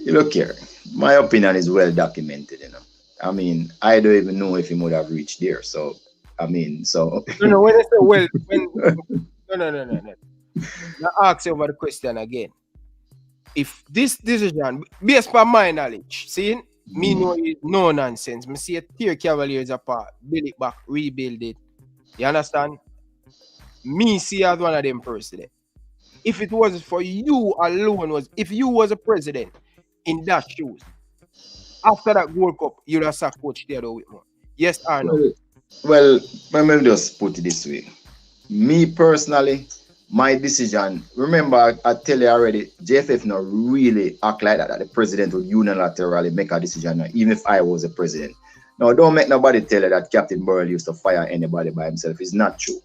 Look here, my opinion is well documented, you know. I mean, I don't even know if he would have reached there. So, I mean, so. No, when I say well, no. Now ask you over the question again. If this decision, based on my knowledge, see, me know it's no nonsense. Me see a tear Cavaliers apart, build it back, rebuild it. You understand? Me see as one of them person. If it was for you alone, if you was a president in that shoes, after that World Cup, you'd have sacked Coach Theodore Whitmore. Yes or no? Well, let me just put it this way. Me personally, my decision, remember I tell you already, JFF not really act like that the president would unilaterally make a decision, even if I was a president. Now, don't make nobody tell you that Captain Burrell used to fire anybody by himself. It's not true.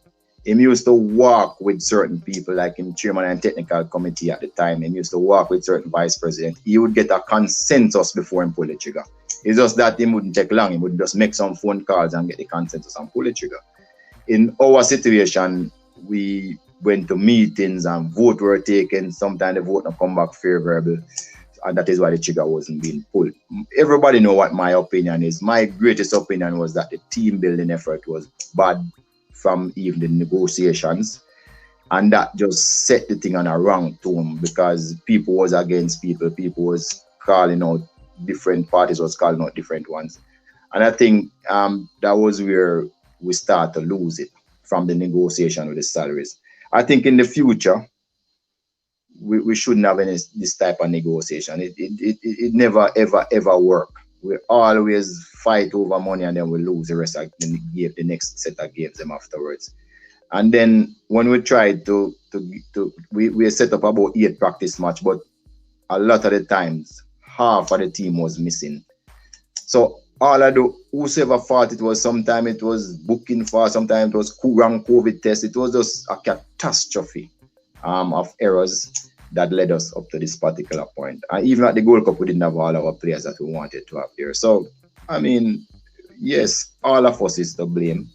He used to work with certain people, like him chairman and technical committee at the time. He used to work with certain vice president. He would get a consensus before he pull the trigger. It's just that it wouldn't take long. He would just make some phone calls and get the consensus and pull the trigger. In our situation, we went to meetings and vote were taken. Sometimes the vote not come back favorable. And that is why the trigger wasn't being pulled. Everybody know what my opinion is. My greatest opinion was that the team building effort was bad from even the negotiations, and that just set the thing on a wrong tone because people was against people was calling out different parties, was calling out different ones, and I think that was where we start to lose it from the negotiation with the salaries. I think in the future we shouldn't have any this type of negotiation. It never ever work. We always fight over money and then we lose the rest of the next set of games them afterwards. And then when we tried we set up about 8 practice match, but a lot of the times half of the team was missing. So all I do, whoever thought it was, sometime it was booking for, sometimes it was wrong COVID test. It was just a catastrophe of errors that led us up to this particular point. And even at the Gold Cup, we didn't have all our players that we wanted to have there. So, I mean, yes, all of us is to blame.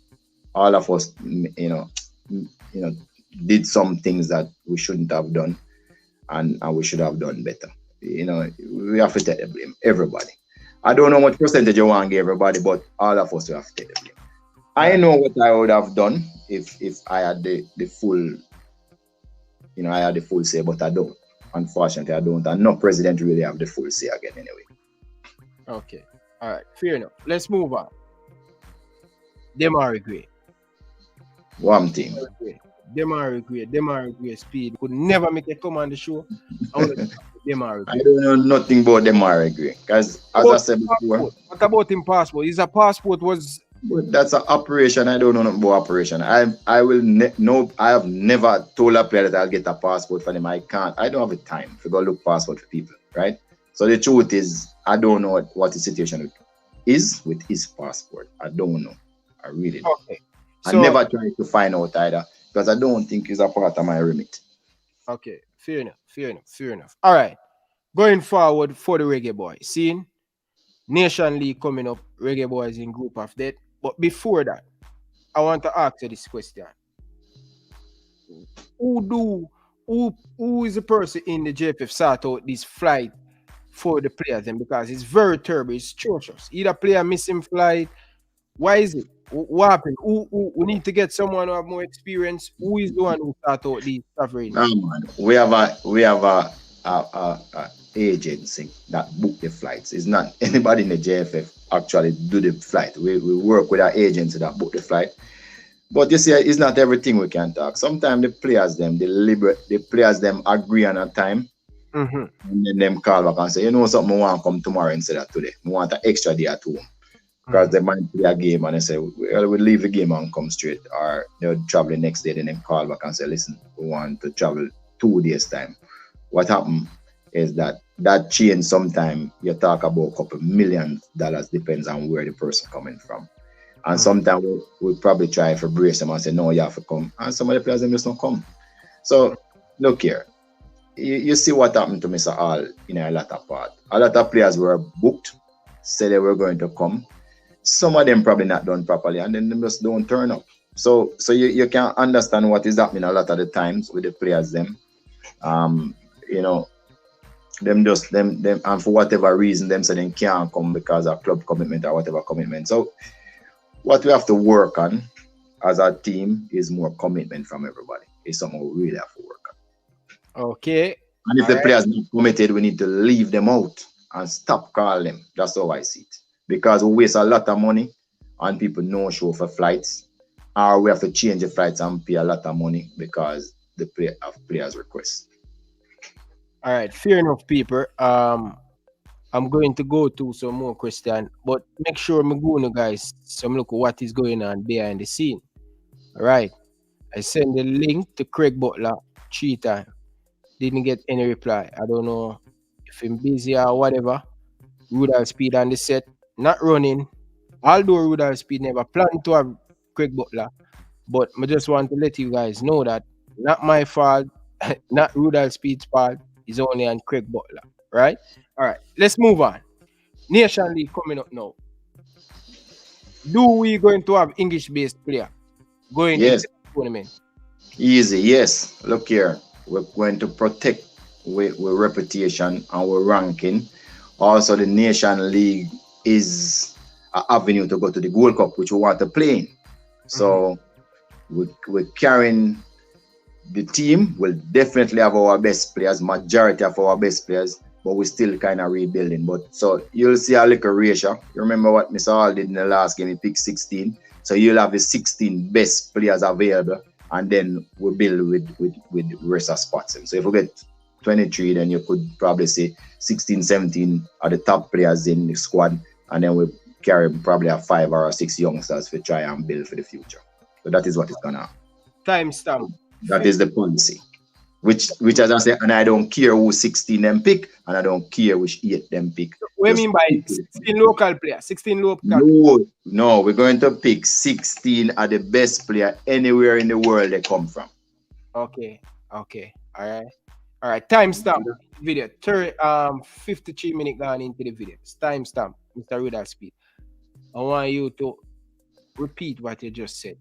All of us, you know, did some things that we shouldn't have done, and we should have done better. You know, we have to take the blame. Everybody. I don't know what percentage you want to give everybody, but all of us have to take the blame. I know what I would have done if I had the full. You know, I had the full say, but I don't. Unfortunately, I don't. And no president really have the full say again anyway. Okay. All right. Fair enough. Let's move on. Them are great. One thing. Them are great. Speed. Could never make a come on the show. Them are great. I don't know nothing about them are great. Because as I said before. What about him passport? His passport was... But that's an operation. I don't know nothing about operation. I have never told a player that I'll get a passport for them. I can't. I don't have the time to go look passport for people, right? So the truth is, I don't know what the situation is with his passport. I don't know. I really don't. Okay. So, I never tried to find out either because I don't think it's a part of my remit. Okay, fair enough. All right, going forward for the Reggae Boys. Seeing Nation League coming up, Reggae Boys in group of death. But before that, I want to ask you this question. Who is the person in the JFF sort out this flight for the players then? Because it's very terrible, it's atrocious. Either player missing flight. Why is it? What happened? We need to get someone who have more experience. Who is the one who sort out these stuff right now? We have a agency that book the flights. It's not anybody in the JFF actually do the flight. We work with our agency that book the flight. But you see, it's not everything we can talk. Sometimes the players them agree on a time. And then them call back and say, you know something, I want to come tomorrow instead of today. We want an extra day at home. Because they might play a game and they say, well, we'll leave the game and come straight. Or they'll travel the next day, then they call back and say, listen, we want to travel 2 days time. What happened is that change sometime. You talk about a couple $1 million, depends on where the person coming from. And sometimes we probably try to brace them and say, no, you have to come. And some of the players, they just don't come. So, look here. You see what happened to Mr. Hall in a lot of part. A lot of players were booked, said they were going to come. Some of them probably not done properly, and then they just don't turn up. So you can understand what is happening a lot of the times with the players them. You know, them and for whatever reason them say they can't come because of club commitment or whatever commitment. So what we have to work on as a team is more commitment from everybody. It's something we really have to work on. Okay. And if the players not committed, we need to leave them out and stop calling them. That's how I see it. Because we waste a lot of money and people no show for flights, or we have to change the flights and pay a lot of money because the players request. All right, fair enough, people. I'm going to go to some more question, but make sure I'm going, guys, some look at what is going on behind the scene. All right, I send the link to Craig Butler 3 times. Didn't get any reply. I don't know if I'm busy or whatever. Rudolph Speid on the set, not running. Although Rudolph Speid never planned to have Craig Butler, but I just want to let you guys know that not my fault, not Rudolph Speid's fault. It's only on Craig Butler, right? All right, let's move on. Nation League coming up now. Do we going to have English-based player going Yes. into the tournament? Easy, yes. Look here. We're going to protect our reputation, our ranking. Also, the Nation League is an avenue to go to the Gold Cup, which we want to play in. So we're carrying the team. We'll definitely have our best players, majority of our best players, but we're still kind of rebuilding. But so you'll see a little ratio. You remember what Mr. Hall did in the last game? He picked 16. So you'll have the 16 best players available, and then we'll build with the rest of spots. So if we get 23, then you could probably say 16, 17 are the top players in the squad, and then we'll carry probably a 5 or 6 youngsters to try and build for the future. So that is what is gonna happen. Timestamp. That is the policy. Which as I say, and I don't care who 16 them pick, and I don't care which 8 them pick. What do you mean by 16 local players? 16 local. No, we're going to pick 16 are the best player anywhere in the world they come from. Okay. All right. Timestamp video. 53 minutes gone into the video. Timestamp, Mr. Rudolph Speid. I want you to repeat what you just said.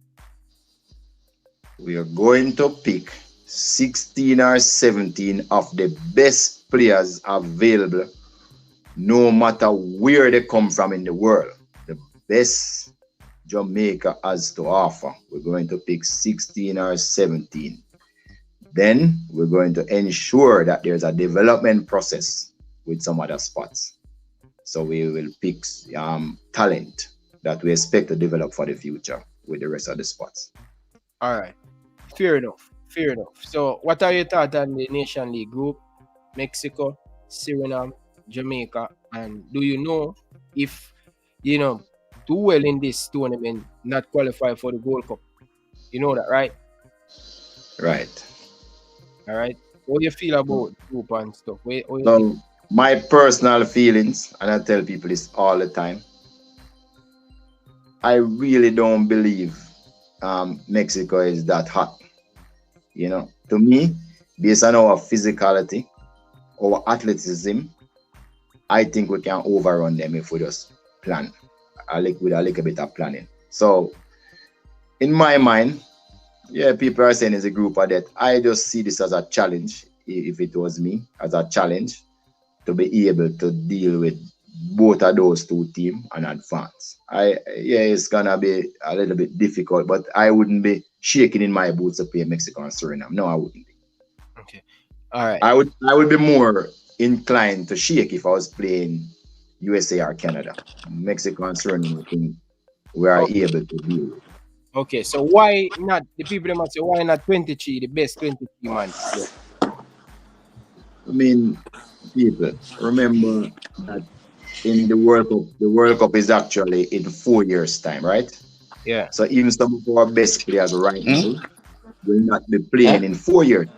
We are going to pick 16 or 17 of the best players available, no matter where they come from in the world. The best Jamaica has to offer. We're going to pick 16 or 17. Then we're going to ensure that there's a development process with some other spots. So we will pick talent that we expect to develop for the future with the rest of the spots. All right. Fair enough. So what are your thoughts on the Nation League group? Mexico, Suriname, Jamaica, and do you know if, do well in this tournament, not qualify for the Gold Cup? You know that, right? Right. All right. What do you feel about group and stuff? My personal feelings, and I tell people this all the time, I really don't believe Mexico is that hot. To me, based on our physicality, our athleticism, I think we can overrun them if we just plan with a little bit of planning. So, in my mind, people are saying it's a group of death. I just see this as a challenge, if it was me, as a challenge to be able to deal with both of those two teams and advance. It's gonna be a little bit difficult, but I wouldn't be shaking in my boots to play Mexico and Suriname. No, I wouldn't be. Okay. All right. I would be more inclined to shake if I was playing USA or Canada. Mexico and Suriname, I think we are able to deal with. Okay, so why not? The people that must say, why not 23, the best 23 man? I mean, people, remember that in the World Cup is actually in 4 years' time, right? Yeah. So even some of our best players right now will not be playing in 4 years.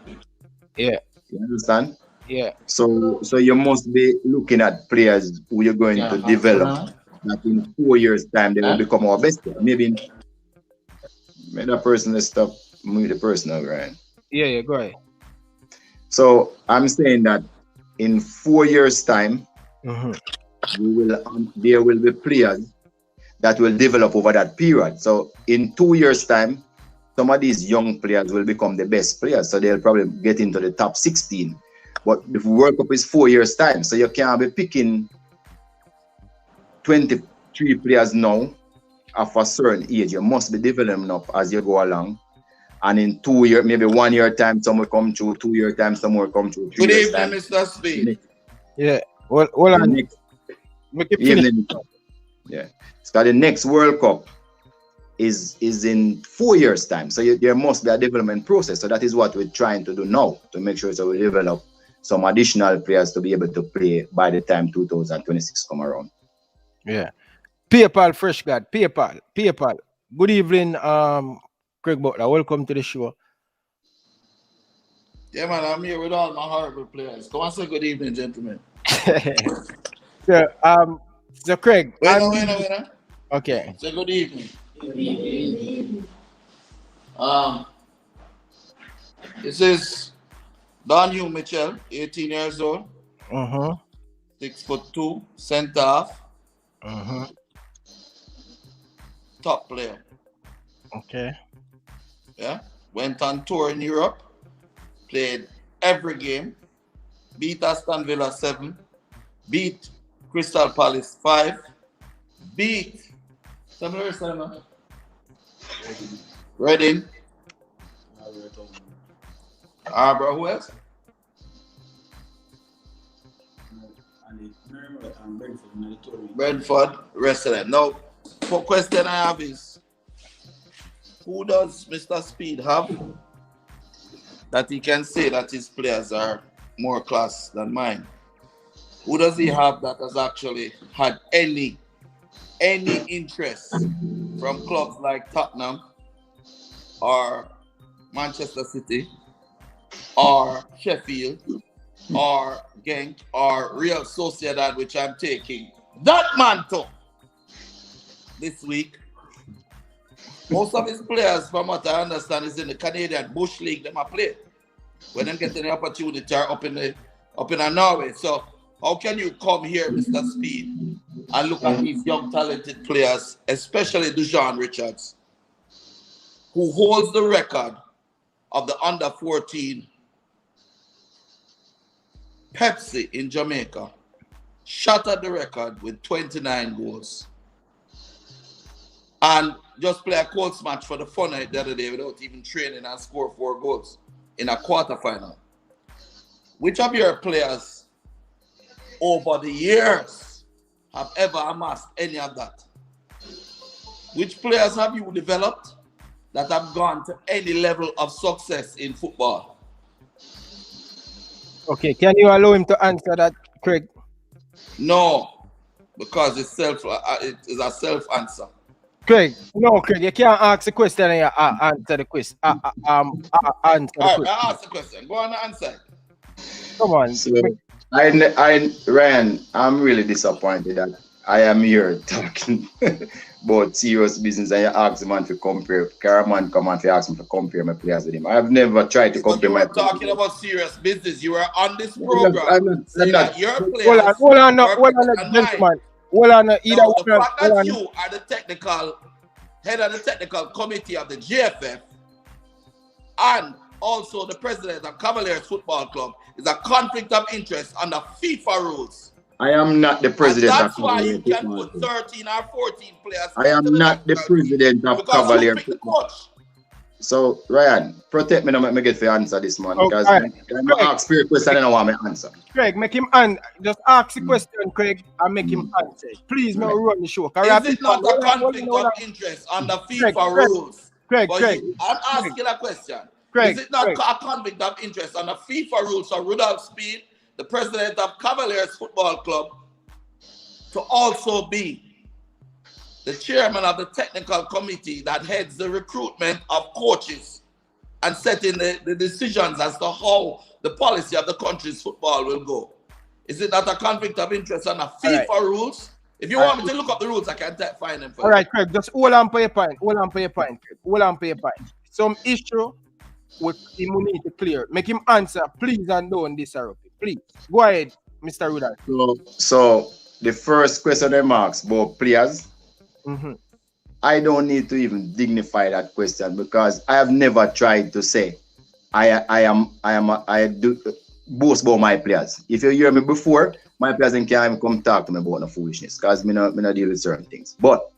Yeah. You understand? Yeah. So you must be looking at players who you're going to develop that in 4 years' time they will become our best player. Maybe that person is stop with the personal, right? Yeah, go ahead. So I'm saying that in 4 years' time, there will be players that will develop over that period. So in 2 years' time, some of these young players will become the best players. So they'll probably get into the top 16. But the World Cup is 4 years' time. So you can't be picking 23 players now of a certain age. You must be developing up as you go along. And in 2 years, maybe 1 year time, some will come through. 2 year time, some will come through. Good evening, Mr. Speid. Yeah. Well, hold on. Make it finish. Yeah. So the next World Cup is in 4 years' time. So there must be a development process. So that is what we're trying to do now to make sure that we develop some additional players to be able to play by the time 2026 come around. Yeah. PayPal, Fresh God. PayPal. Good evening, Craig Butler. Welcome to the show. Yeah, man, I'm here with all my horrible players. Come on, say good evening, gentlemen. So Craig. Wait. Okay. Say good evening. This is Don Hugh Mitchell, 18 years old. 6'2", centre half. Top player. Okay. Yeah. Went on tour in Europe. Played every game. Beat Aston Villa 7. Beat Crystal Palace 5. Beat Reading. Bro, who else? Brentford, rest of them. Now, for question I have is, who does Mr. Speid have that he can say that his players are more class than mine? Who does he have that has actually had any interest from clubs like Tottenham or Manchester City or Sheffield or Genk or Real Sociedad, which I'm taking that man to this week? Most of his players, from what I understand, is in the Canadian Bush League. Them a play when them getting the opportunity are up in Norway. So how can you come here, Mr. Speid, and look at these young talented players, especially Dujon Richards, who holds the record of the under-14 Pepsi in Jamaica, shattered the record with 29 goals, and just play a Colts match for the fun of it the other day without even training and score 4 goals in a quarterfinal. Which of your players over the years have ever amassed any of that? Which players have you developed that have gone to any level of success in football? Okay, can you allow him to answer that, Craig? No, because it is a self answer. Craig, no, Craig, you can't ask the question and you answer the question. Answer the question. I ask the question. Go on and answer. Come on. So, Ryan, I'm really disappointed that I am here talking about serious business and you ask the man to compare. Caraman come and ask him to compare my players with him. I've never tried to compare my players. You were talking about serious business. You were on this program. I'm not. Your players Hold on, gentlemen. Hold on, either one. The fact that you are the head of the technical committee of the GFF and also the president of Cavaliers Football Club is a conflict of interest under FIFA rules. I am not the president. And that's why you can put 13 or 14 players. I am not the president of Cavaliers Football. So, Ryan, protect me now, make me get the answer this man. Because I'm ask for a question and I want me answer. Craig, make him just ask the question, Craig, and make him answer. Please, no run the show. Is it not a conflict of interest under FIFA rules? Craig, I'm asking a question. Is it not a conflict of interest under FIFA rules for Rudolph Speid, the president of Cavaliers Football Club, to also be the chairman of the technical committee that heads the recruitment of coaches and setting the decisions as to how the policy of the country's football will go? Is it not a conflict of interest under FIFA rules? If you want me to look up the rules, I can find them for you. All right, Craig, just hold on for your point. Some issue with him we need to clear. Make him answer, please, and don't disrupt it. Please. Go ahead, Mr. Rudolph. So the first question they asked about players. Mm-hmm. I don't need to even dignify that question because I have never tried to say I do boast about my players. If you hear me before, my players can't even come talk to me about no foolishness because me not deal with certain things. But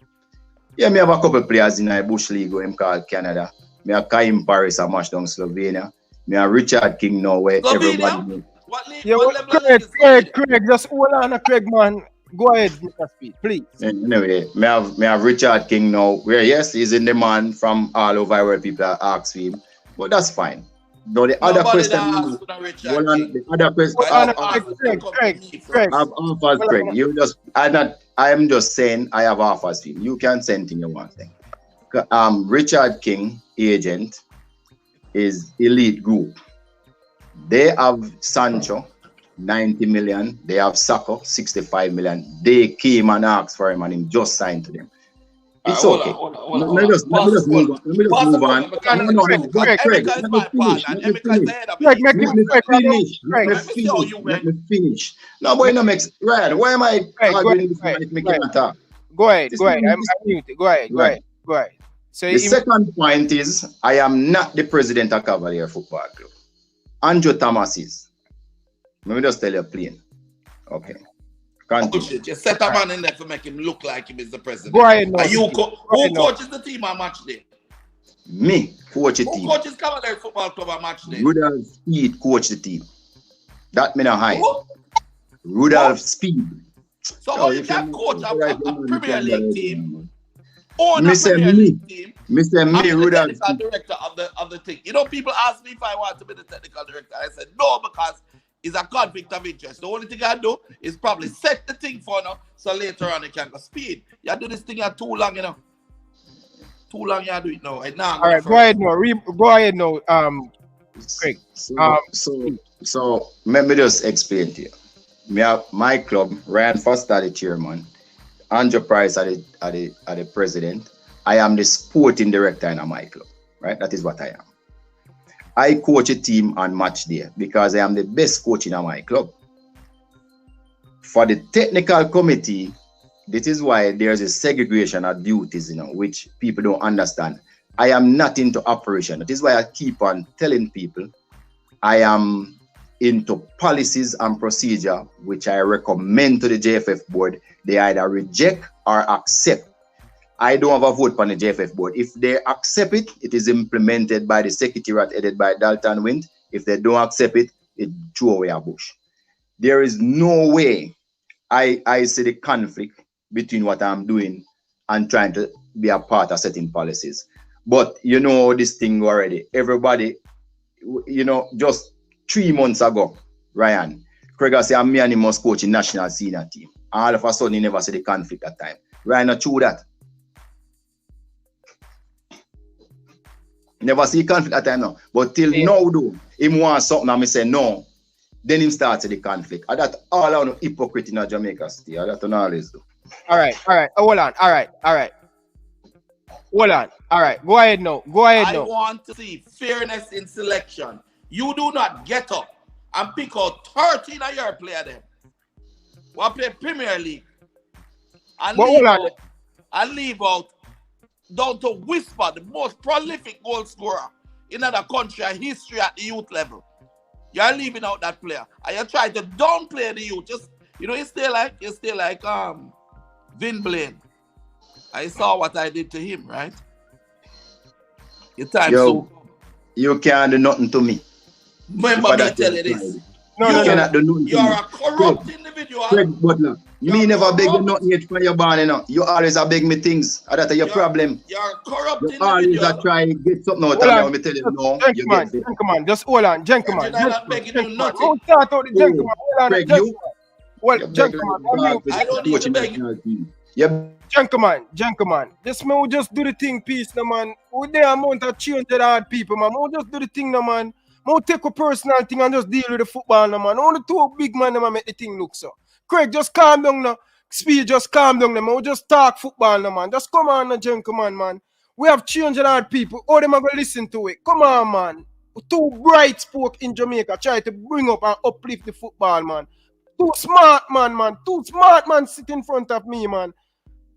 yeah, me have a couple of players in the Bush League who him called Canada. Me have Kaim Paris a match down Slovenia. Me have Richard King now where everybody knows. What league? Yeah, What level of league is Craig, just hold on, Craig, man. Go ahead, Mr. Speed, please. Anyway, me have Richard King now, where yes, he's in demand from all over where people are asking him, but that's fine. Now the other question, the other question, Craig. I have offers, Craig. You just, I am just saying I have offers for him. You can send anything you want. Richard King agent is elite group. They have Sancho, 90 million. They have Saka, 65 million. They came and asked for him and him just signed to them. It's okay. Let me just move on. Let me finish. No, boy, no makes right. Why am I arguing before I make me talk? Go ahead. I'm muted. Go ahead. So the second point is I am not the president of Cavalier Football Club. Andrew Thomas is. Let me just tell you plain. Okay. Continue. You set a man in there to make him look like him is the president. Go ahead. No. Who coaches the team on match day? Me coach the team. Who coaches Cavalier Football Club on match day? Rudolph Speid coach the team. That me not hide. Rudolph Speid. So you can coach a Premier League team. Own a Premier League team. Mr. Me, Rudolph. The technical director of the thing. You know, people ask me if I want to be the technical director. I said no because it's a conflict of interest. The only thing I do is probably set the thing for now, so later on it can go. Speed. You do this thing too long, you know. Too long you do it now. Right now. All right, go ahead now. Craig. So let me just explain to you. Me have my club, Ryan Foster the chairman, Andrew Price are the president. I am the sporting director in my club. Right? That is what I am. I coach a team on match day because I am the best coach in my club. For the technical committee, this is why there's a segregation of duties, which people don't understand. I am not into operation. That is why I keep on telling people I am into policies and procedure, which I recommend to the JFF board. They either reject or accept. I don't have a vote on the JFF board. If they accept it, it is implemented by the secretariat headed by Dalton Wind. If they don't accept it, it throw away a bush. There is no way I see the conflict between what I'm doing and trying to be a part of setting policies. But you know this thing already. Everybody, just 3 months ago, Ryan, Craig said, I'm me and he must coach in national senior team. All of a sudden, he never see the conflict that time. Ryan, not true that. Never see conflict at time now. But till now, though, him want something and I say no. Then him starts the conflict. And that all on hypocrite in Jamaica state. That don't always do. All right. Hold on. All right. Go ahead now. I want to see fairness in selection. You do not get up and pick out 13 of your players them. We'll play Premier League. And leave out down to Whisper, the most prolific goal scorer in another country and history at the youth level. You're leaving out that player. And you try to downplay the youth. Just you stay like Vin Blaine. I saw what I did to him, right? Your time so you can't do nothing to me. Remember me tell you this. You cannot do nothing. You're a corrupt individual. Craig Butler. Me never beg you nothing yet for your born, You always beg me things. That's your problem. You're a corrupt you individual. Always try to get something out of me. Tell you no. Gentlemen, just hold on. Gentlemen. I'm not begging you nothing. Don't start out the gentleman. Hold on. Craig, Gentlemen. I don't need to beg you. Gentlemen. This man will just do the thing, peace, no man. With the amount of change that hard people, man. We'll just do the thing, no man. We'll take a personal thing and just deal with the football, no man. Only two big man, no man, make the thing look so. Craig, just calm down now. Speed, just calm down, man. We'll just talk football, no man. Just come on, gentlemen, man. We have changed hard people. All them are going to listen to it. Come on, man. Too bright spoke in Jamaica. Try to bring up and uplift the football, man. Too smart man. Too smart man sit in front of me, man.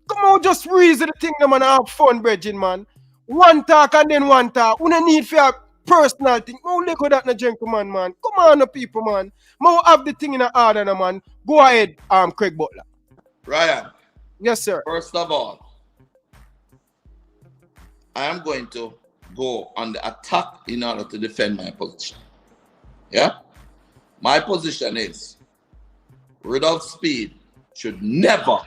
Come on, just reason the thing, man, and have fun, brethren, man. One talk and then one talk. We don't need for a personal thing. Oh, look at that, no gentleman, man. Come on, no people, man. More have the thing in the order, no, man. Go ahead, Craig Butler. Ryan. Yes, sir. First of all, I am going to go on the attack in order to defend my position. Yeah? My position is Rudolph Speid should never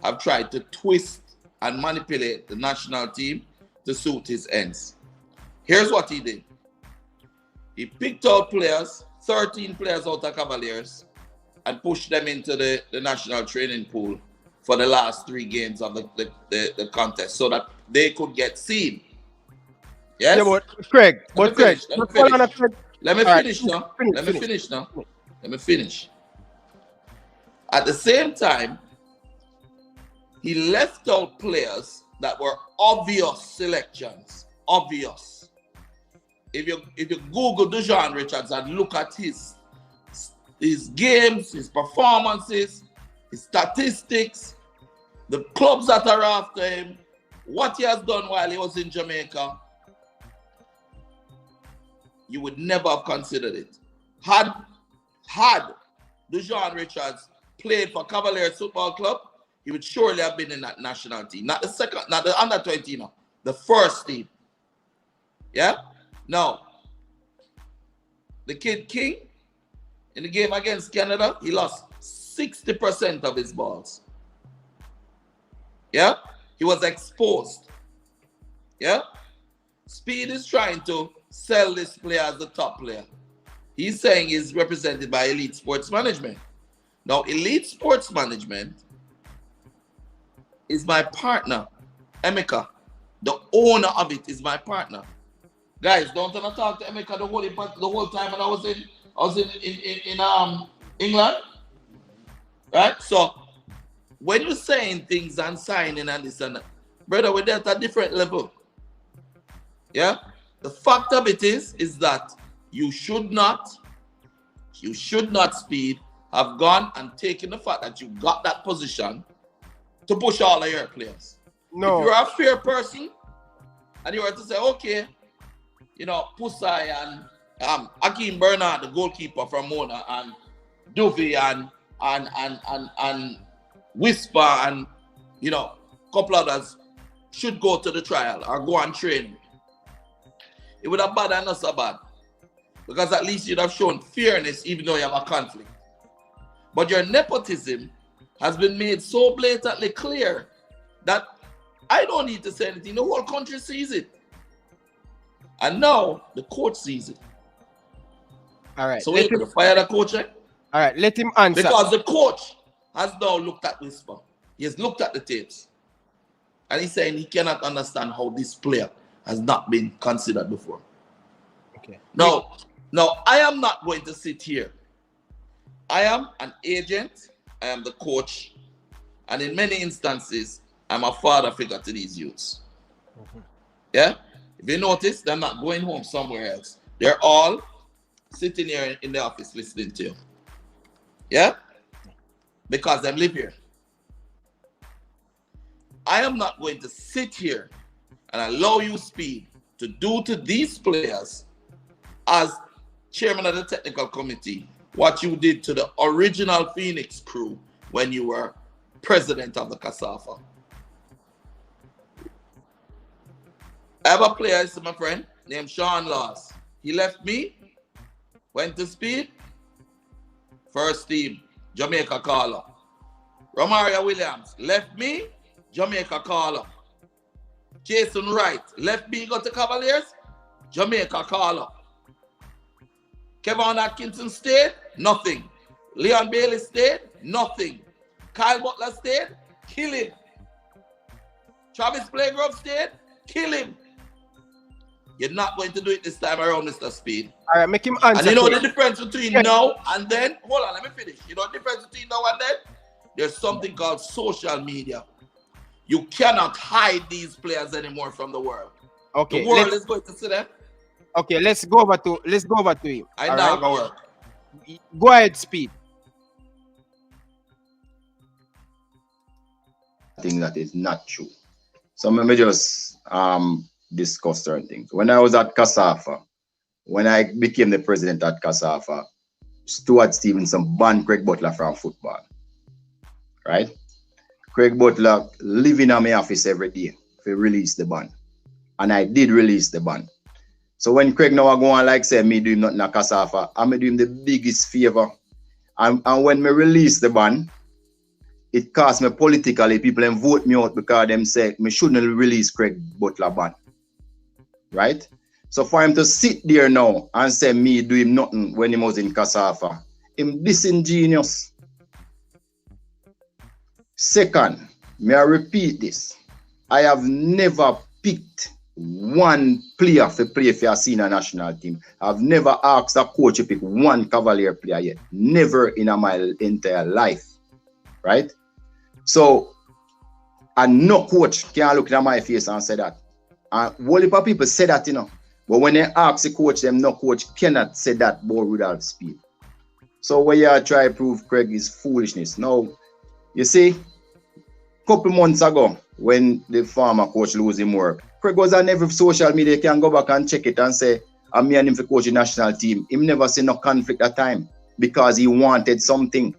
have tried to twist and manipulate the national team to suit his ends. Here's what he did. He picked out players, 13 players out of Cavaliers, and pushed them into the national training pool for the last 3 games of the contest so that they could get seen. Yes? Yeah, but Craig, Let me finish. At the same time, he left out players that were obvious selections. Obvious. If you Google Dejan Richards and look at his games, his performances, his statistics, the clubs that are after him, what he has done while he was in Jamaica, you would never have considered it. Had Dejan Richards played for Cavaliers Football Club, he would surely have been in that national team. Not the second, not the under 20, no. The first team. Yeah? Now, the kid King, in the game against Canada, he lost 60% of his balls. Yeah? He was exposed. Yeah? Speid is trying to sell this player as the top player. He's saying he's represented by Elite Sports Management. Now, Elite Sports Management is my partner, Emeka. The owner of it is my partner. Guys, don't I talk to Emeka the whole time when I was in England, right? So when you're saying things and signing and this and that, brother, we're at a different level. Yeah. The fact of it is that you should not, Speid, have gone and taken the fact that you got that position to push all of your players. No. If you're a fair person and you were to say, okay, you know, Pusai and Akeem Bernard, the goalkeeper from Mona, and Duvey and Whisper and, you know, a couple others should go to the trial or go and train. It would have bad and not so bad. Because at least you'd have shown fairness even though you have a conflict. But your nepotism has been made so blatantly clear that I don't need to say anything. The whole country sees it. And now the coach sees it. All right. So we're going to fire the coach, eh? All right, let him answer. Because the coach has now looked at Whisper. He has looked at the tapes. And he's saying he cannot understand how this player has not been considered before. Okay. Now, I am not going to sit here. I am an agent. I am the coach. And in many instances, I'm a father figure to these youths. Mm-hmm. Yeah? If you notice, they're not going home somewhere else. They're all sitting here in the office listening to you. Yeah? Because they live here. I am not going to sit here and allow you, Speid, to do to these players as chairman of the technical committee what you did to the original Phoenix crew when you were president of the CASAFA. I have a player, my friend, named Sean Laws. He left me, went to Speid, first team, Jamaica caller. Romario Williams left me, Jamaica caller. Jason Wright left me, got to Cavaliers, Jamaica caller. Kevin Atkinson stayed, nothing. Leon Bailey stayed, nothing. Kyle Butler stayed, kill him. Travis Playgrove stayed, kill him. You're not going to do it this time around, Mr. Speid. All right, make him answer. And you know the difference between now and then? Hold on, let me finish. You know the difference between now and then? There's something called social media. You cannot hide these players anymore from the world. Okay. The world is going to see them. Okay, let's go over to him. I now go work. Go ahead, Speid. thing that is not true. So let me just discuss certain things. When I was at Kasafa, when I became the president at Kasafa, Stuart Stevenson banned Craig Butler from football. Right? Craig Butler living in my office every day to release the ban. And I did release the ban. So when Craig now go on like say me do him nothing at Kasafa, I'm do him the biggest favor. And when me release the ban, it cost me politically. People then vote me out because them say me shouldn't release Craig Butler ban. Right? So for him to sit there now and say me do him nothing when he was in Kasafa, him disingenuous. Second, may I repeat this? I have never picked one player to play for a senior national team. I've never asked a coach to pick one Cavalier player yet. Never in my entire life. Right? So, and no coach can look at my face and say that. And whole heap of people say that, you know. But when they ask the coach, them no coach cannot say that about Rudolph Speid. So what you try to prove, Craig, is foolishness. Now, you see, couple months ago, when the former coach lose him work, Craig was on every social media, can go back and check it and say, I'm me and him for coach the national team. Him never see no conflict at time because he wanted something,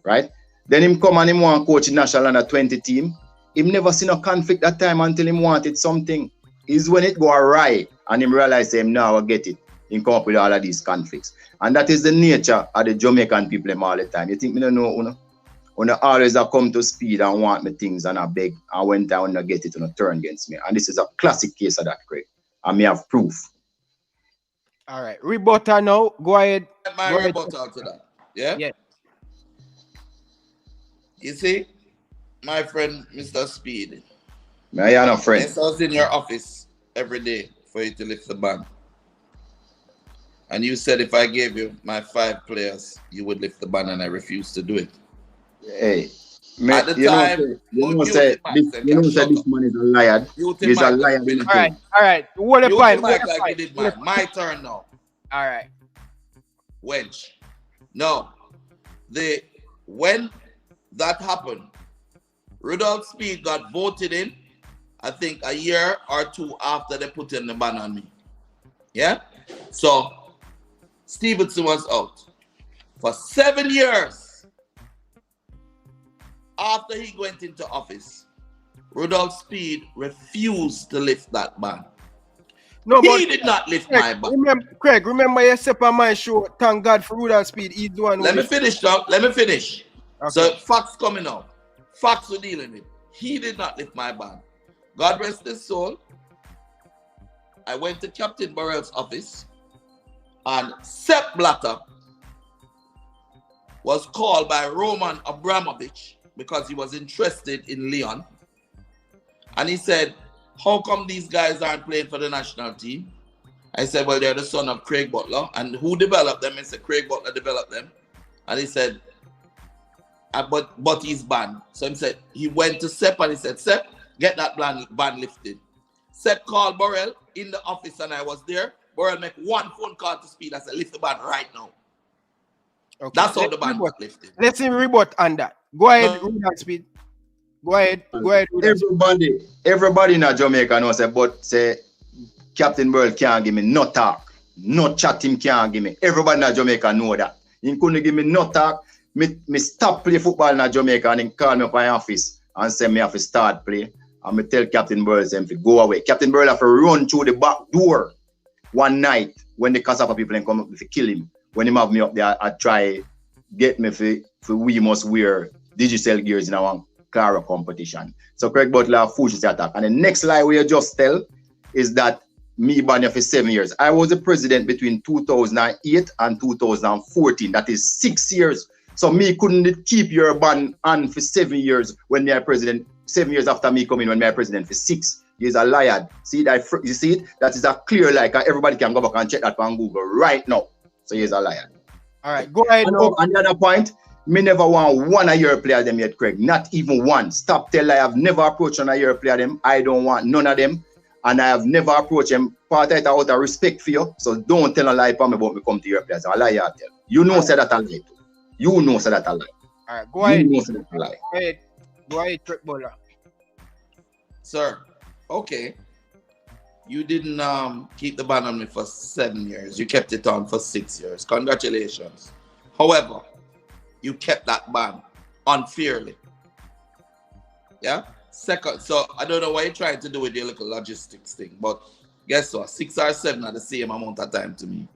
right? Then him come and him want coach the national under 20 team. Him never see no conflict at time until him wanted something. Is when it go awry and him realize him now I get it. Him come up with all of these conflicts. And that is the nature of the Jamaican people all the time. You think me don't know, you know? When I always come to Speid and want me things and I beg, and when I want to get it, turn against me. And this is a classic case of that, Craig. And me have proof. All right. Rebuttal now. Go ahead. My rebuttal to that. Yeah? Yeah. You see, my friend, Mr. Speid. I am a friend. I was in your office every day for you to lift the ban. And you said if I gave you my 5 players, you would lift the ban, and I refused to do it. Hey, at the time, you know say this man is a liar. He's a liar. All right. What a point. Like you did mine. My turn now. All right. Wench. No. When that happened, Rudolph Speid got voted in, I think a year or 2 after they put in the ban on me. Yeah? So, Stevenson was out. For 7 years, after he went into office, Rudolph Speid refused to lift that ban. No, he did not lift my ban. Craig, remember you said on my show, thank God for Rudolph Speid. He's the one. Let me finish, dog. Let me finish. Okay. So facts coming out. Facts we're dealing with. He did not lift my ban. God rest his soul. I went to Captain Burrell's office, and Sepp Blatter was called by Roman Abramovich because he was interested in Leon. And he said, how come these guys aren't playing for the national team? I said, well, they're the son of Craig Butler. And who developed them? I said, Craig Butler developed them. And he said, but he's banned. So he said, he went to Sepp and he said, Sepp, get that ban lifted. Sepp called Burrell in the office and I was there. Burrell make one phone call to Speid. I said, lift the ban right now. Okay. That's how the ban got lifted. Let's see rebut on that. Go ahead, Rudolph Speid. Go ahead. Everybody in Jamaica knows but say Captain Burrell can't give me no talk. No chat him can't give me. Everybody in Jamaica know that. He couldn't give me no talk. Me stop play football in Jamaica and he call me up my office and say me have to start play. And me tell Captain Burrell to go away. Captain Burrell have to run through the back door one night when the Kasafa people come up to kill him. When he have me up there, I try get me for we must wear digital gears in our Clara competition. So Craig Butler foolishness attack. And the next lie we just tell is that me ban you for 7 years. I was the president between 2008 and 2014. That is 6 years. So me couldn't keep your ban on for 7 years when me are president. 7 years after me coming when me are president for 6. He's a liar. See that? You see it? That is a clear lie. Everybody can go back and check that on Google right now. So he's a liar. All right, go ahead. And the other point, me never want one of your player them yet, Craig. Not even one. Stop tell I have never approached one of your player them. I don't want none of them. And I have never approached them. Part of it out of respect for you. So don't tell a lie for me about me come to your players. A lie you tell. You know say that a lie too. You know say that a lie. All right, go ahead. You know say that a lie. Go ahead, Craig Butler. sir, okay, you didn't keep the ban on me for 7 years. You kept it on for 6 years. Congratulations. However, you kept that ban unfairly. Yeah? Second, so I don't know what you're trying to do with your little logistics thing, but guess what? 6 or 7 are the same amount of time to me.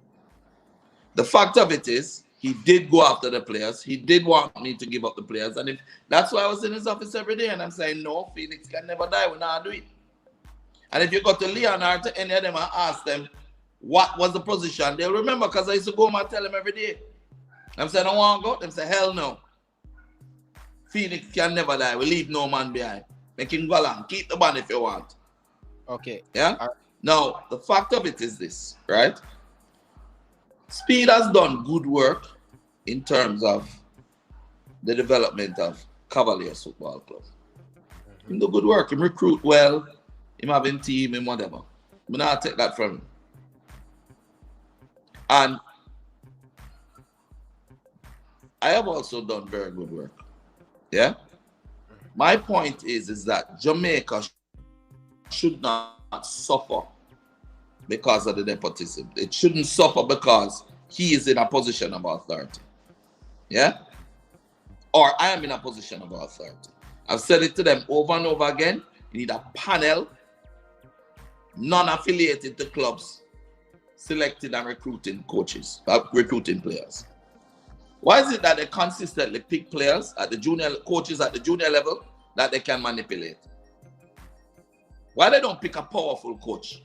The fact of it is, he did go after the players. He did want me to give up the players. And if that's why I was in his office every day and I'm saying, no, Phoenix can never die. We're not doing it. And if you go to Leon or to any of them and ask them what was the position, they'll remember because I used to go home and tell them every day. I'm saying, I don't want to go. Them say, hell no. Phoenix can never die. We leave no man behind. Make him go along. Keep the band if you want. Okay. Yeah? Now, the fact of it is this, right? Speid has done good work in terms of the development of Cavaliers Football Club. He do good work. He recruit well. Him having team and whatever. But now I take that from him. And I have also done very good work. Yeah? My point is that Jamaica should not suffer because of the nepotism. It shouldn't suffer because he is in a position of authority. Yeah? Or I am in a position of authority. I've said it to them over and over again. You need a panel, non-affiliated to clubs, selecting and recruiting coaches, recruiting players. Why is it that they consistently pick players at the junior, coaches at the junior level that they can manipulate? Why they don't pick a powerful coach?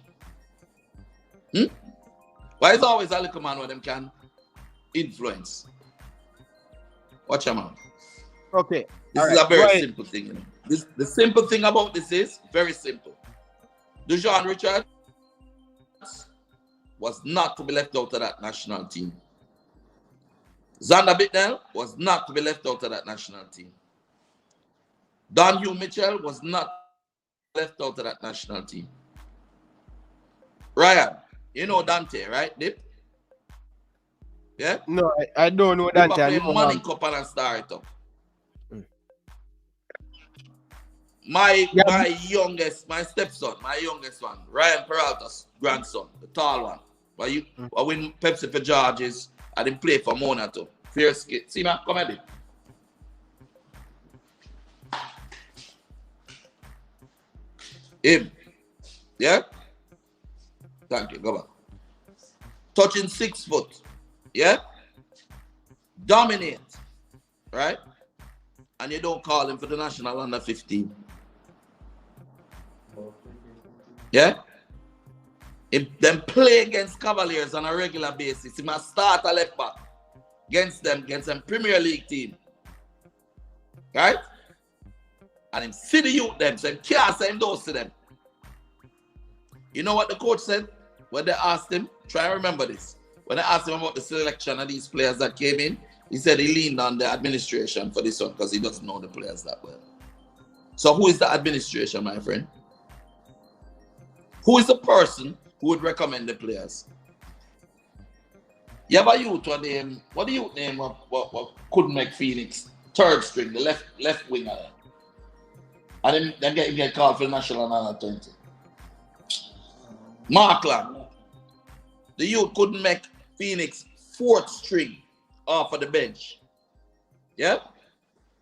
Why is always a little man where them can influence? Watch your mouth. Okay. This is a very simple thing. You know? The simple thing about this is very simple. JOIN Richards was not to be left out of that national team. Xander Bittnell was not to be left out of that national team. Don Hugh Mitchell was not left out of that national team. Ryan, you know Dante, right, Dip? Yeah? No, I don't know Dante. I play Money Cup and start it up. My youngest, my stepson, my youngest one, Ryan Peralta's grandson, the tall one. But I win Pepsi for Georges. I didn't play for Mona too. Fair skit. See, man, come at it. Him. Yeah? Thank you. Go back. Touching 6 foot. Yeah? Dominate. Right? And you don't call him for the national under 15. Yeah? If them play against Cavaliers on a regular basis, he must start a left back against them Premier League team. Right? And him see the youth them, so him can't send those to them. You know what the coach said when they asked him? Try and remember this. When they asked him about the selection of these players that came in, he said he leaned on the administration for this one because he doesn't know the players that well. So who is the administration, my friend? Who is the person who would recommend the players? You have a youth one name. What do you name what couldn't make Phoenix? Third string, the left winger. And then they get called for the national under 20. Markland. The youth couldn't make Phoenix 4th string off of the bench. Yeah?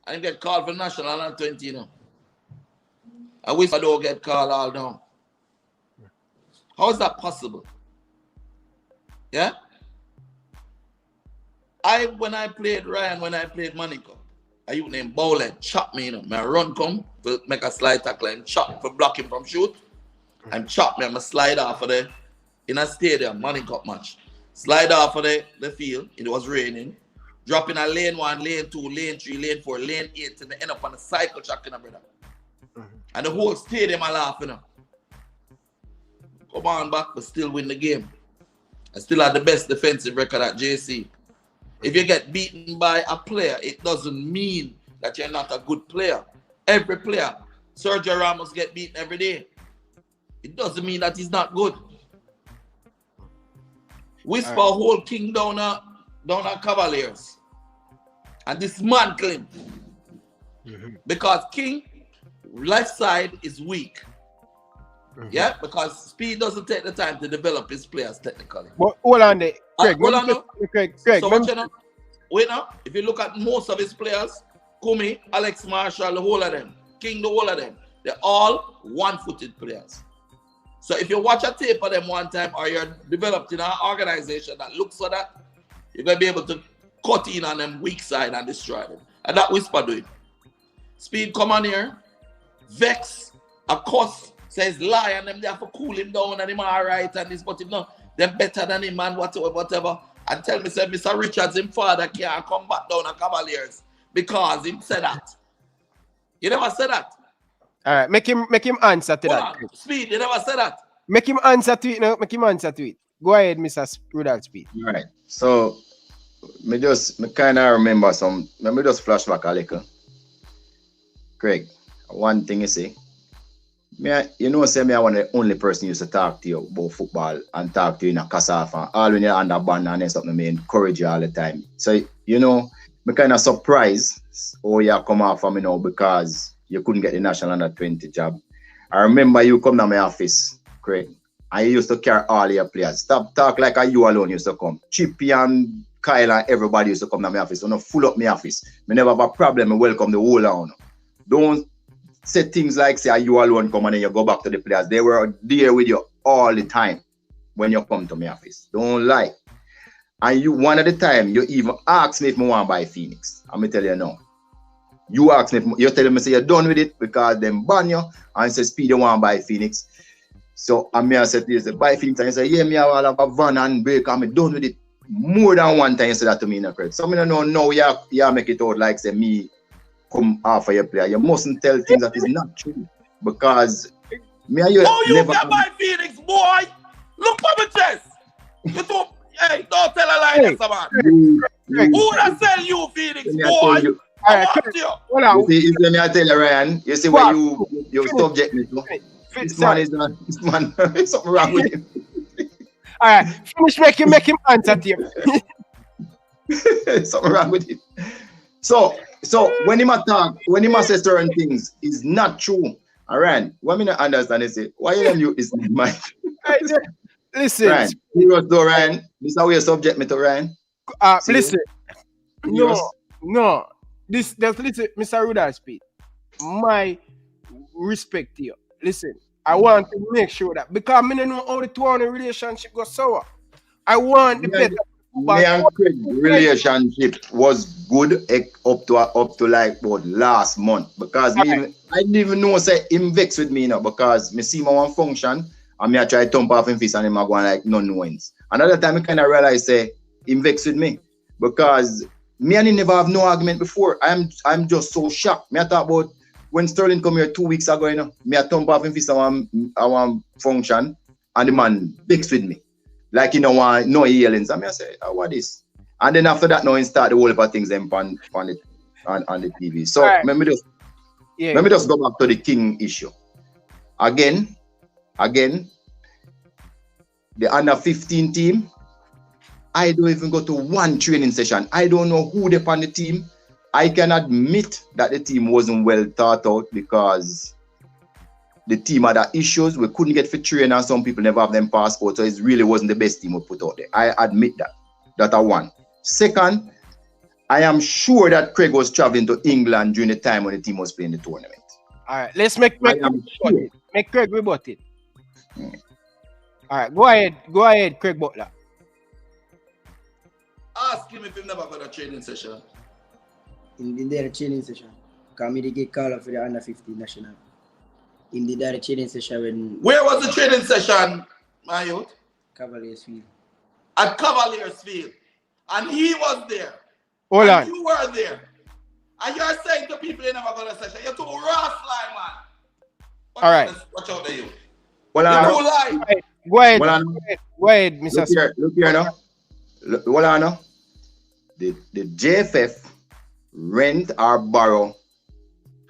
And get called for the national under 20, you know. I wish I don't get called all down. How is that possible? Yeah? When I played Money Cup, a youth named Bowler chopped me, you know. I run come to make a slide tackle and chop for blocking from shoot. And chop me, I'm a slide off of in a stadium, Money Cup match. Slide off of the field, it was raining. Drop in a lane 1, lane 2, lane 3, lane 4, lane 8, and they end up on a cycle track, you know, brother. And the whole stadium are laughing, you know. Come on back, but still win the game. I still have the best defensive record at JC. If you get beaten by a player, it doesn't mean that you're not a good player. Every player, Sergio Ramos get beaten every day. It doesn't mean that he's not good. Whisper a whole king down at Cavaliers and dismantle him. Because King left side is weak. Yeah, because Speed doesn't take the time to develop his players technically. But hold on there, Craig. Hold on now. Craig. So what you know? Wait now. If you look at most of his players, Kumi, Alex Marshall, the whole of them, King, the whole of them, they're all one-footed players. So if you watch a tape of them one time, or you're developed in an organization that looks for that, you're gonna be able to cut in on them weak side and destroy them. And that Whisper do it. Speed come on here, vex, a cuss, says lie, and them they have to cool him down and him alright and this, but him no, them better than him and whatever. And tell me, say Mr. Richards, him father can't come back down at Cavaliers because him said that. You never said that. All right, make him answer to that. Speed, you never said that. Make him answer to it now. Make him answer to it. Go ahead, Mr. Rudolph Speid. All right. So, me kind of remember some. Let me just flash back a little. Craig, one thing you say. You know, say me I want the only person used to talk to you about football and talk to you in a Kasafa. All when you're under band and something, me encourage you all the time. So, you know, me kind of surprised how you come off of me now because you couldn't get the national under 20 job. I remember you come to my office, Craig, and you used to carry all your players. Stop talk like you alone used to come. Chippy and Kyle and everybody used to come to my office. So no full up my office. Me never have a problem. I welcome the whole on. Don't say things like say you alone come and then you go back to the players. They were there with you all the time when you come to my office. Don't lie. And you one at the time you even ask me if I want to buy Phoenix. I'm gonna tell you no. You ask me if you tell me say you're done with it because them ban you and say Speed you want to buy Phoenix. So I said to you, say buy Phoenix and you say, yeah, me I will have a van and break and I'm done with it. More than one time you say that to me in a credit. So I don't know now you make it out like say me come after your player. You mustn't tell things that is not true. Because me and you never can buy Phoenix, boy! Look for my chest! You don't, hey, don't tell a lie, hey, man. Who would I sell you, Phoenix, boy? You see, let me tell you, Ryan. You see where you subject me to. This man is not. This man, there's something wrong with him. All right, finish make him answer to you. Something wrong with him. So when he talk, when he say certain things, it's not true. All right, what me not understand is it. Why you is my? Listen, Ryan, serious though, Ryan. This is how you subject me to, Ryan. Listen, no. Listen, Mr. Rudolph Speid. My respect to you. Listen, I want to make sure that because I don't know how the two-on relationship goes sour. I want the better. Me and Craig relationship was good up to like about last month because I didn't even know say him vex with me now because me see my one function and me I try to thump off him face and him I going like none wins. Another time I kind of realize say him vex with me because me and him never have no argument before. I'm just so shocked. Me I talk about when Sterling come here 2 weeks ago, you know, me I thump off him face our function and the man vex with me. Like, you know, no yellings. And I say, oh, what is? And then after that, now he start the whole heap of things on the TV. So let me just go back to the King issue. Again, the under 15 team, I don't even go to one training session. I don't know who they on the team. I can admit that the team wasn't well thought out because the team had issues. We couldn't get for train and some people never have them passports. So it really wasn't the best team we put out there. I admit that. That are one. Second, I am sure that Craig was traveling to England during the time when the team was playing the tournament. All right, let's make Craig rebut it. All right, go ahead, Craig Butler. Ask him if he never got a training session. In the training session. Because me get called up for the under 15 national. In the training session when... Where was the training session, my youth? Cavaliers field. At Cavaliers field. And he was there. Hold on. You were there. And you're saying to people you never got a session. You're too rough, lie, man. All right. Watch out there, you. Well, you're too lie. Go ahead, Mr. Look here now. Hold on now. The JFF rent or borrow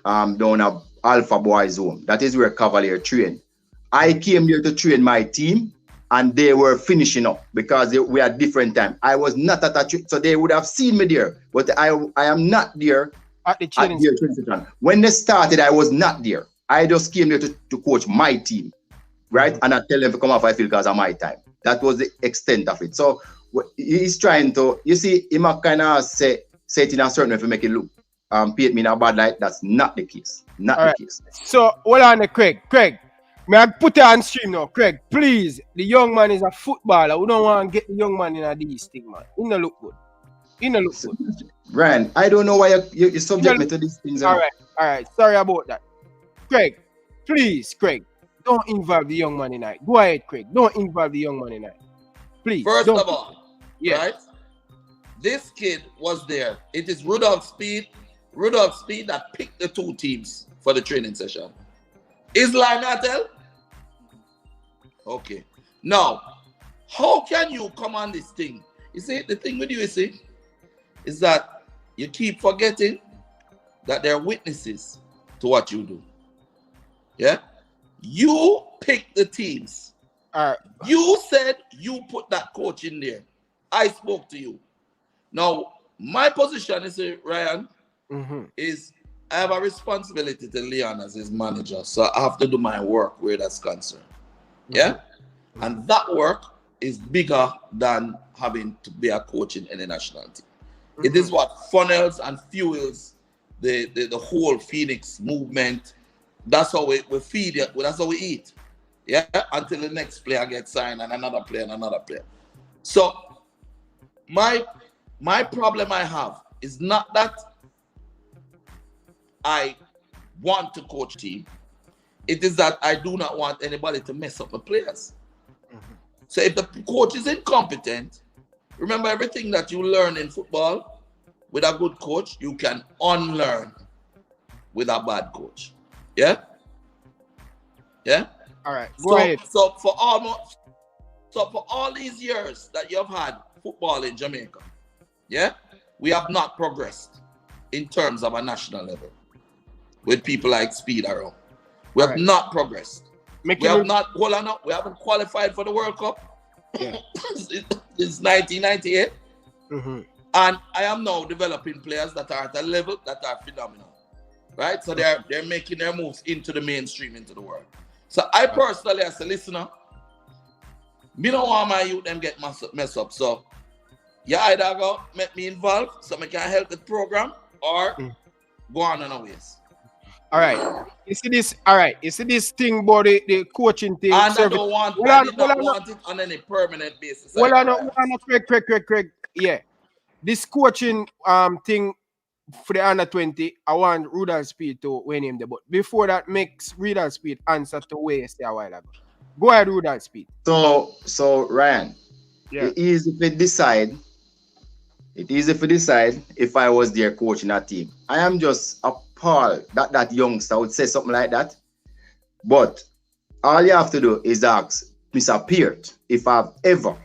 down a Alpha Boys home. That is where Cavalier train. I came there to train my team and they were finishing up because we had different time. I was not at a so they would have seen me there, but I am not there at the training session. When they started, I was not there. I just came there to coach my team. right? And I tell them to come off I feel because of my time. That was the extent of it. So he's trying to, you see, he might kind of say it in a certain way to make it look, paint me in a bad light. That's not the case. Not All the right. case. So, hold on, Craig. May I put it on stream now? Craig, please. The young man is a footballer. We don't want to get the young man in a these thing, man. He don't look good. Ryan, I don't know why you subject me to these things. All right. Sorry about that. Craig, please, Craig, don't involve the young man in it. Go ahead, Craig. Don't involve the young man in it. Please. First of all, yeah. Right? This kid was there. It is Rudolph Speid that picked the two teams for the training session. Is Lionel? Okay. Now, how can you come on this thing? You see, the thing with you, is that you keep forgetting that there are witnesses to what you do. Yeah? You pick the teams. You said you put that coach in there. I spoke to you. Now, my position is, Ryan, is I have a responsibility to Leon as his manager. So I have to do my work where that's concerned. Yeah? And that work is bigger than having to be a coach in any national team. It is what funnels and fuels the whole Phoenix movement. That's how we feed it. That's how we eat. Yeah? Until the next player gets signed and another player and another player. So my problem I have is not that I want to coach team. It is that I do not want anybody to mess up the players. So if the coach is incompetent, remember everything that you learn in football with a good coach, you can unlearn with a bad coach. Yeah? Yeah? All right. Go ahead. So for all these years that you've had football in Jamaica, yeah, we have not progressed in terms of a national level with people like Speid around. We have not progressed. We haven't qualified for the World Cup. Yeah. It's 1998. And I am now developing players that are at a level that are phenomenal. Right? So they're making their moves into the mainstream, into the world. So I personally, as a listener, me don't want my youth them get mess up. So you either go make me involved so I can help the program or go on our ways. All right. You see this? All right. You see this thing about the coaching thing? And I don't want it on any permanent basis. Craig. Yeah. This coaching thing for the under 20, I want Rudolph Speid to win him the but before that makes Rudolph Speid answer to where you say a while ago. Go ahead, Rudolph Speid. So Ryan, it is if you decide if I was their coach in that team. I am just appalled that youngster would say something like that. But all you have to do is ask Mr. Peart if I've ever,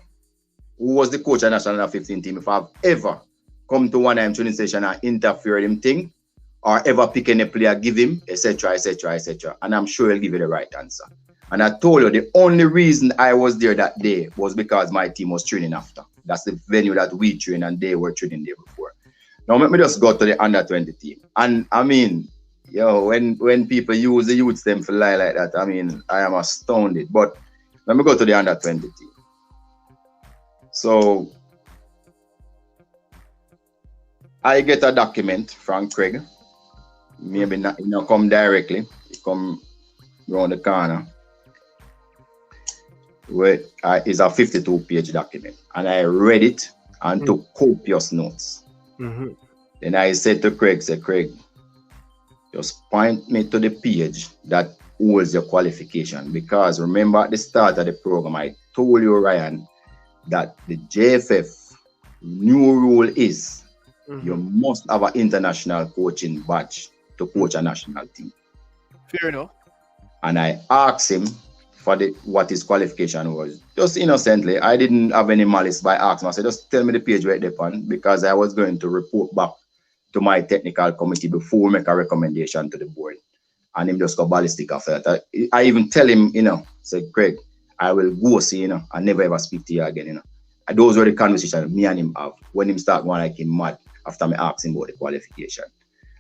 who was the coach of the National 15 team, if I've ever come to one training session and interfere in him thing, or ever pick any player, give him, etc. And I'm sure he'll give you the right answer. And I told you the only reason I was there that day was because my team was training after. That's the venue that we train and they were training there before. Now let me just go to the under 20 team. And I mean, when people use the youths them for lie like that, I mean, I am astounded. But let me go to the under 20 team. So I get a document from Craig. Maybe not, come directly. He come around the corner. Where is a 52-page document, and I read it and took copious notes. Then I said to Craig, Craig, just point me to the page that holds your qualification, because remember at the start of the program I told you, Ryan, that the JFF new rule is you must have an international coaching badge to coach a national team. Fair enough. And I asked him for what his qualification was. Just innocently, I didn't have any malice by asking him. I said, just tell me the page right there, because I was going to report back to my technical committee before we make a recommendation to the board. And him just go ballistic after that. I even tell him, say, Craig, I will go see, and never ever speak to you again, And those were the conversations me and him have when him start going like him mad after me asked him about the qualification.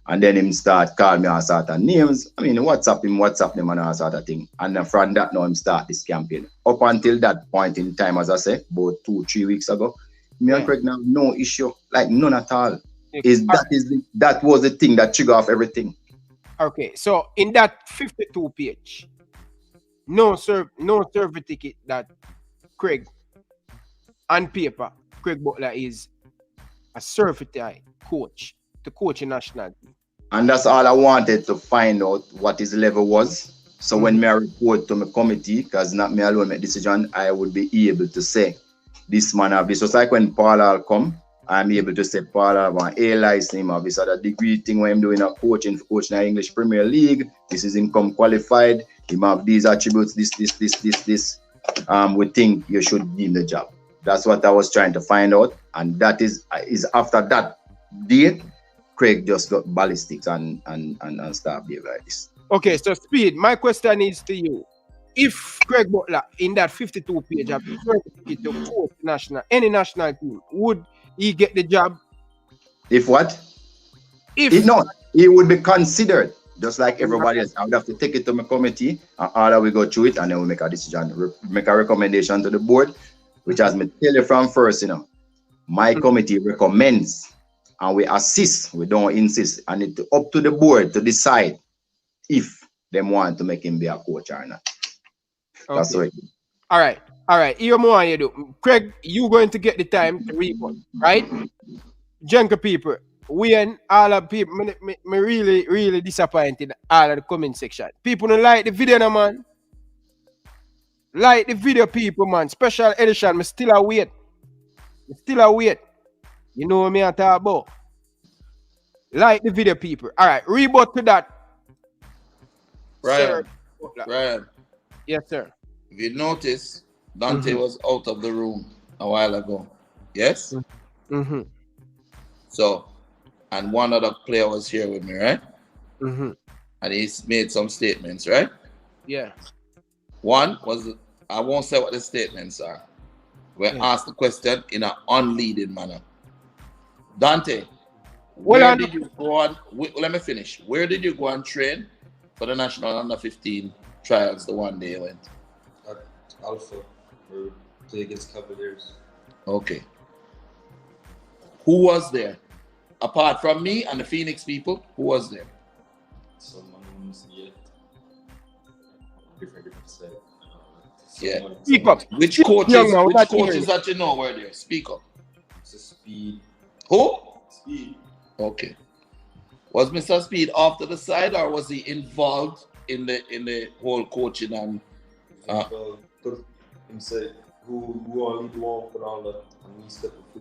And then him start call me all sort of names. I mean, WhatsApp them and all sort of thing. And then from that now him start this campaign. Up until that point in time, as I say, about 2-3 weeks ago, me and Craig now no issue, like none at all. That was the thing that triggered off everything. Okay, so in that 52 page, no certificate that Craig on paper, Craig Butler is a certified coach to coach a national team. And that's all I wanted to find out what his level was. So when me report to my committee, because not me alone make decision, I would be able to say this man have this. Just like when Paul come, I'm able to say Paul have an A license, him have this other degree thing when I'm doing a coaching in the English Premier League. This is income qualified. Him have these attributes, this. We think you should give him the job. That's what I was trying to find out. And that is after that date, Craig just got ballistics and start behaving like this. Okay, so Speid, my question is to you. If Craig Butler in that 52 page have certificate to coach any national team, would he get the job? If what? If not, he would be considered just like everybody else. I would have to take it to my committee and all we go through it and then we make a decision, make a recommendation to the board, which has me tell you from first, my committee recommends and we assist, we don't insist, and it's up to the board to decide if they want to make him be a coach or not. Okay. That's right. All right. Here more you do. Craig, you going to get the time to report, right? Junker people, we and all of people, me really disappointed all of the comment section. People don't like the video, no, man. Like the video, people, man. Special edition, me still await. You know what me I talk about. Like the video, people. All right, rebut to that. Ryan. Sir. Ryan. Yes, sir. If you notice, Dante was out of the room a while ago. Yes? Mm-hmm. So, and one other player was here with me, right? Mm-hmm. And he's made some statements, right? Yeah. One was, I won't say what the statements are. We asked the question in an unleading manner. Dante, where did you go on? Let me finish. Where did you go and train for the national under 15 trials the one day you went? At Alpha, or play against Cavaliers. Okay. Who was there? Apart from me and the Phoenix people, who was there? Some yeah. Different side. Yeah. Speak up. Which coaches that you know were there? Speak up. It's a Speid. Who? Speid. Okay. Was Mr. Speid off to the side or was he involved in the whole coaching and him say who only the one for all that and me step up for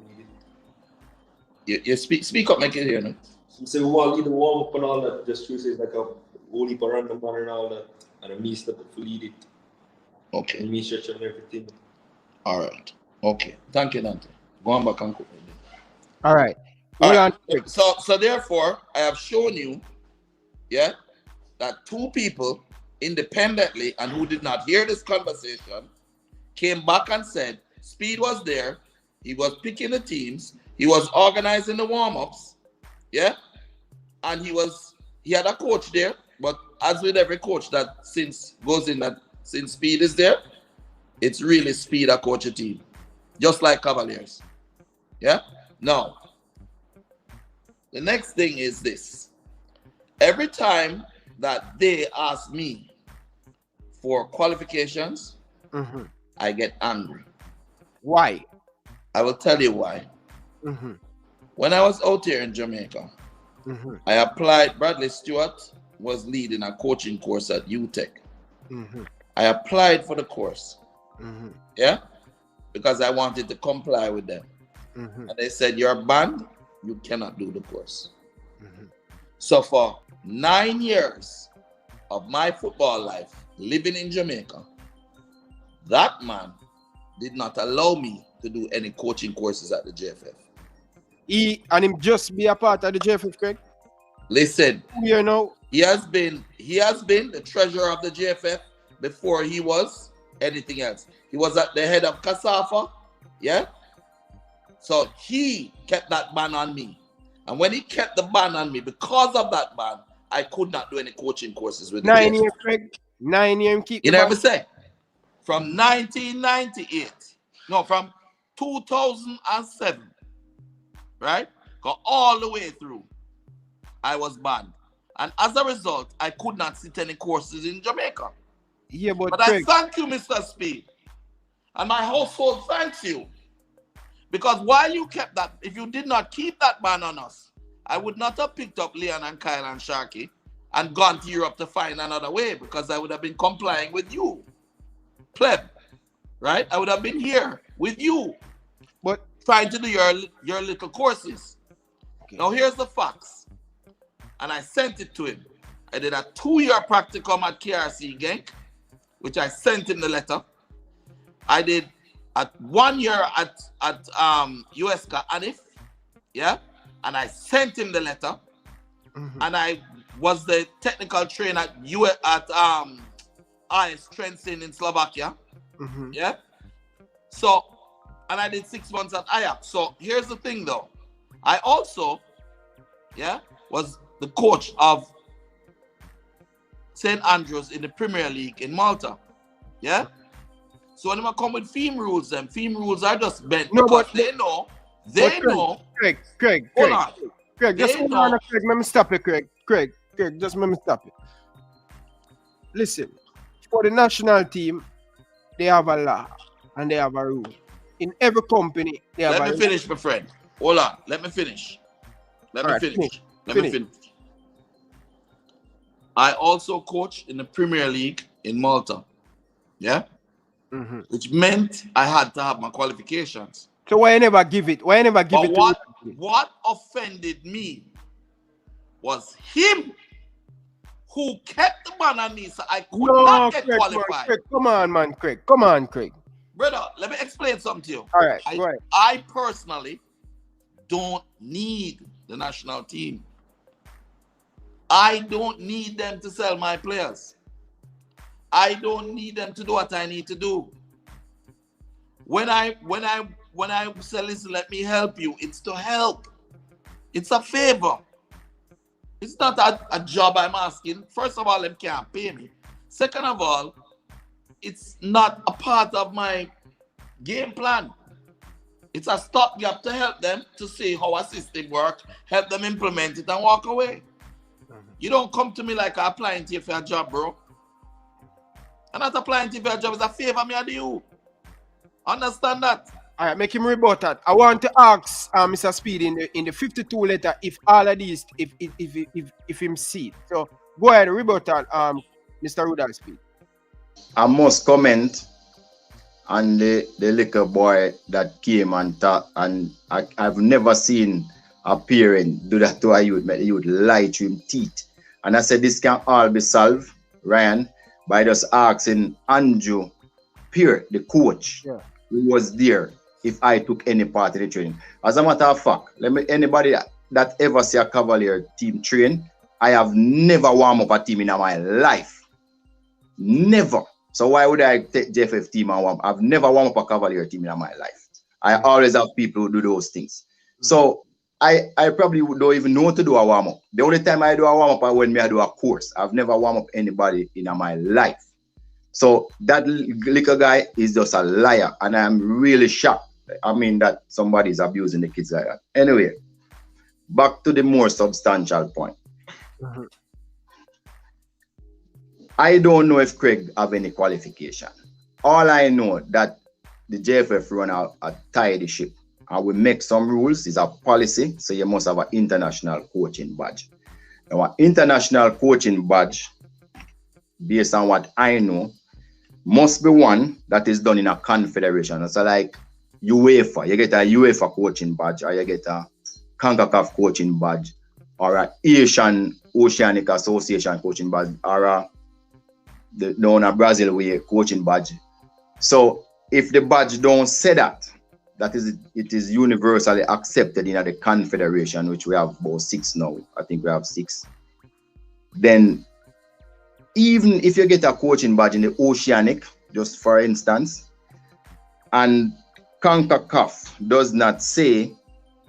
it. You speak up, make it hear no? Him say who only the one for all that just to say like a holy random man and all that and me step up for it. Okay. And me stretch and everything. All right. Okay. Thank you, Dante. Go on back and cook. All right. So therefore, I have shown you, that two people independently and who did not hear this conversation came back and said Speid was there, he was picking the teams, he was organizing the warm-ups, and he had a coach there, but as with every coach that since Speid is there, it's really Speid a coach a team, just like Cavaliers. Now, the next thing is this. Every time that they ask me for qualifications, I get angry. Why? I will tell you why. When I was out here in Jamaica, I applied. Bradley Stewart was leading a coaching course at UTech. I applied for the course, because I wanted to comply with them. And they said, you're banned, you cannot do the course. So for 9 years of my football life living in Jamaica, that man did not allow me to do any coaching courses at the JFF. Him just be a part of the JFF, Craig? Listen, You know, he has been the treasurer of the JFF before he was anything else. He was at the head of CASAFA, So he kept that ban on me. And when he kept the ban on me, because of that ban, I could not do any coaching courses with 9 the years, Craig. 9 years, keep You the never ban. say. From 1998, no, from 2007, right? Go all the way through. I was banned. And as a result, I could not sit any courses in Jamaica. Yeah, but I Craig, thank you, Mr. Speid. And my household thanks you. Because while you kept that, if you did not keep that ban on us, I would not have picked up Leon and Kyle and Sharky and gone to Europe to find another way, because I would have been complying with you. Pleb, right? I would have been here with you, but trying to do your little courses. okay. Now here's the facts. And I sent it to him. I did a 2-year practicum at KRC Genk, which I sent him the letter. I did a 1 year at USK Anif, yeah, and I sent him the letter. And I was the technical trainer at IS Trenčín in Slovakia, yeah. So, and I did 6 months at Ajax. So here's the thing, though. I also, yeah, was the coach of St. Andrews in the Premier League in Malta, yeah. So when I come with theme rules, them theme rules are just bent, No, because but they know. Craig, Hold on. Craig, just They hold know. on, Craig. Let me stop it, Craig, just let me stop it. Listen, for the national team, they have a law and they have a rule. In every company, they have Let a me finish, my friend. Hold on. Let me finish. Let me finish. I also coached in the Premier League in Malta. Yeah? Which meant I had to have my qualifications. So why you never give it? Why you never give But it? what offended me was him who kept the ban on me, so I could not get Craig, qualified. Man, Craig, come on, man, Craig. Come on, Craig. Brother, let me explain something to you. All right, go ahead. I personally don't need the national team. I don't need them to sell my players. I don't need them to do what I need to do. When I say, listen, let me help you, it's to help. It's a favor. It's not a job I'm asking. First of all, them can't pay me. Second of all, it's not a part of my game plan. It's a stopgap to help them to see how a system works, help them implement it and walk away. You don't come to me like I'm applying to you for a job, bro. I'm not applying to you for a job. It's a favor me I do you. Understand that? All right, make him rebut that. I want to ask Mr. Speid in the 52 letter if all of these, if him see it. So go ahead, rebut that, Mr. Rudolph Speid. I must comment on the little boy that came and talk, and I've never seen a parent do that to a youth, make the youth lie to him teeth. And I said this can all be solved, Ryan, by just asking Andrew Peer, the coach, who was there, if I took any part in the training. As a matter of fact, anybody that ever see a Cavalier team train, I have never warmed up a team in my life. Never. So why would I take JFF team and warm? I've never warmed up a Cavalier team in my life. I always have people who do those things. So I probably don't even know to do a warm-up. The only time I do a warm-up is when I do a course. I've never warmed up anybody in my life. So that little guy is just a liar, and I'm really shocked. I mean that somebody's abusing the kids like that. Anyway, back to the more substantial point. I don't know if Craig have any qualification. All I know that the JFF run a tidy ship, and we make some rules. It's a policy, so you must have an international coaching badge. Now, an international coaching badge, based on what I know, must be one that is done in a confederation. So like UEFA, you get a UEFA coaching badge, or you get a CONCACAF coaching badge, or an Asian Oceanic Association coaching badge, or the Brazil way coaching badge. So if the badge don't say that, it is universally accepted in the confederation, which we have about 6 now. I think we have 6. Then even if you get a coaching badge in the Oceanic, just for instance, and CONCACAF does not say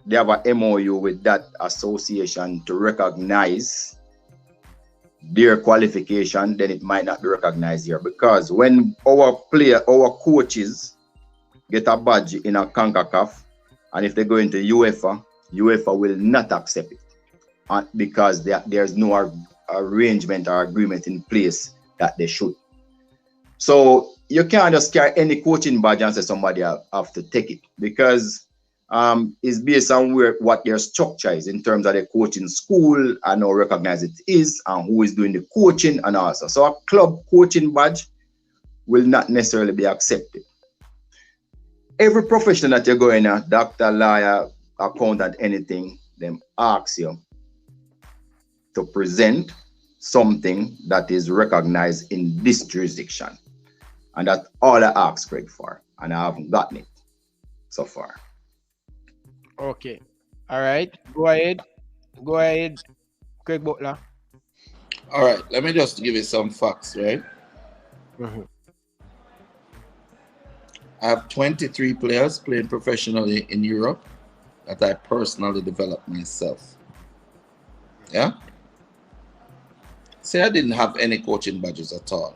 they have a MOU with that association to recognize their qualification, then it might not be recognized here. Because when our coaches get a badge in a CONCACAF, and if they go into UEFA will not accept it because there's no arrangement or agreement in place that they should. So you can't just carry any coaching badge and say somebody have to take it, because it's based on what their structure is in terms of the coaching school and how recognized it is and who is doing the coaching and also. So a club coaching badge will not necessarily be accepted. Every profession that you're going at, doctor, lawyer, accountant, anything, them ask you to present something that is recognized in this jurisdiction. And that's all I asked Craig for, and I haven't gotten it so far. Okay. All right. Go ahead, Craig Butler. All right. Let me just give you some facts, right? Mm-hmm. I have 23 players playing professionally in Europe that I personally developed myself. Yeah? Say I didn't have any coaching badges at all.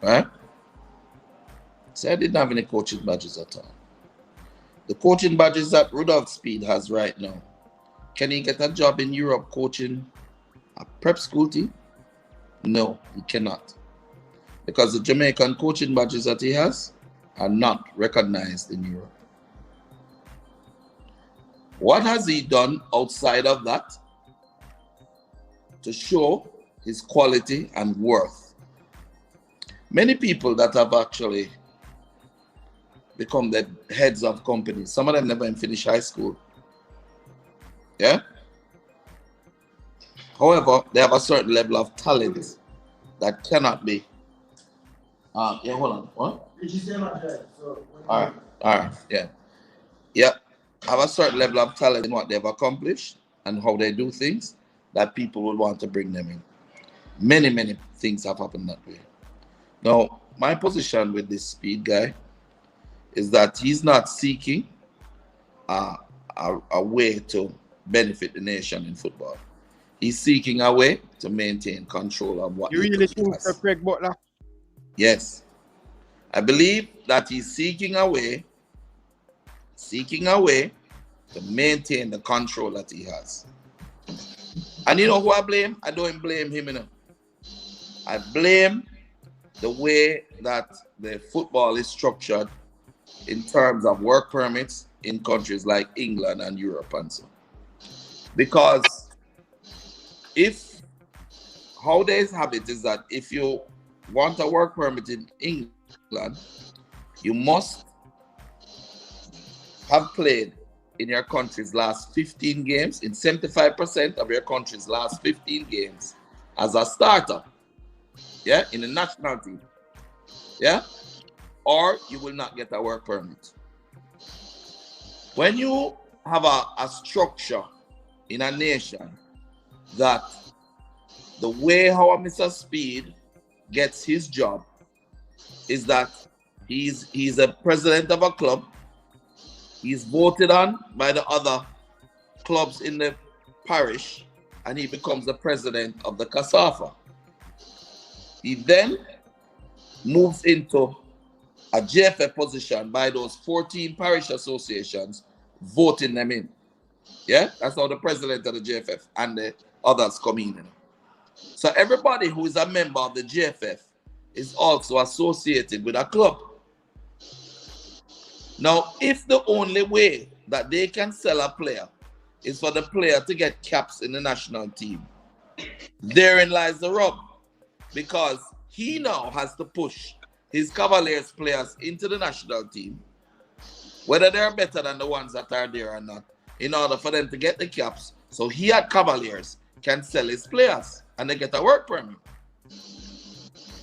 Right? Say I didn't have any coaching badges at all. The coaching badges that Rudolph Speid has right now, can he get a job in Europe coaching a prep school team? No, he cannot. Because the Jamaican coaching badges that he has are not recognized in Europe. What has he done outside of that to show his quality and worth? Many people that have actually become the heads of companies, some of them never even finish high school. Yeah? However, they have a certain level of talent that cannot be. Yeah, hold on. What? All right. Yeah. Yeah. Have a certain level of talent in what they've accomplished and how they do things that people would want to bring them in. Many, many things have happened that way. Now, my position with this Speid guy is that he's not seeking a way to benefit the nation in football. He's seeking a way to maintain control of what you really think so, Craig Butler? Yes. I believe that he's seeking a way to maintain the control that he has. And you know who I blame? I don't blame him enough. I blame the way that the football is structured in terms of work permits in countries like England and Europe and so. Because how they have it is that if you want a work permit in England, you must have played in your country's last 15 games, in 75% of your country's last 15 games as a starter, yeah, in the national team, yeah, or you will not get a work permit. When you have a structure in a nation that the way how Mr. Speid gets his job is that he's a president of a club. He's voted on by the other clubs in the parish, and he becomes the president of the CASAFA. He then moves into a JFF position by those 14 parish associations voting them in. Yeah, that's how the president of the JFF and the others come in. So everybody who is a member of the JFF is also associated with a club. Now, if the only way that they can sell a player is for the player to get caps in the national team, therein lies the rub. Because he now has to push his Cavaliers players into the national team, whether they're better than the ones that are there or not, in order for them to get the caps. So he at Cavaliers can sell his players and they get a work permit.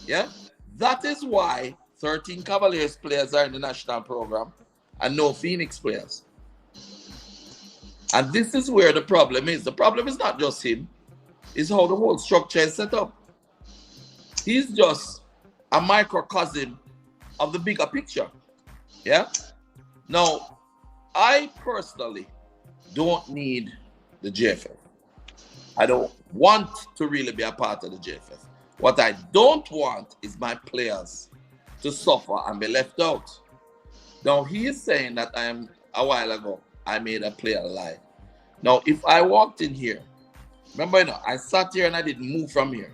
Yeah? That is why 13 Cavaliers players are in the national program and no Phoenix players. And this is where the problem is. The problem is not just him, it's how the whole structure is set up. He's just a microcosm of the bigger picture. Yeah? Now, I personally don't need the JFF. I don't want to really be a part of the JFF. What I don't want is my players to suffer and be left out. Now, he is saying that a while ago, I made a player lie. Now, if I walked in here, remember, I sat here and I didn't move from here.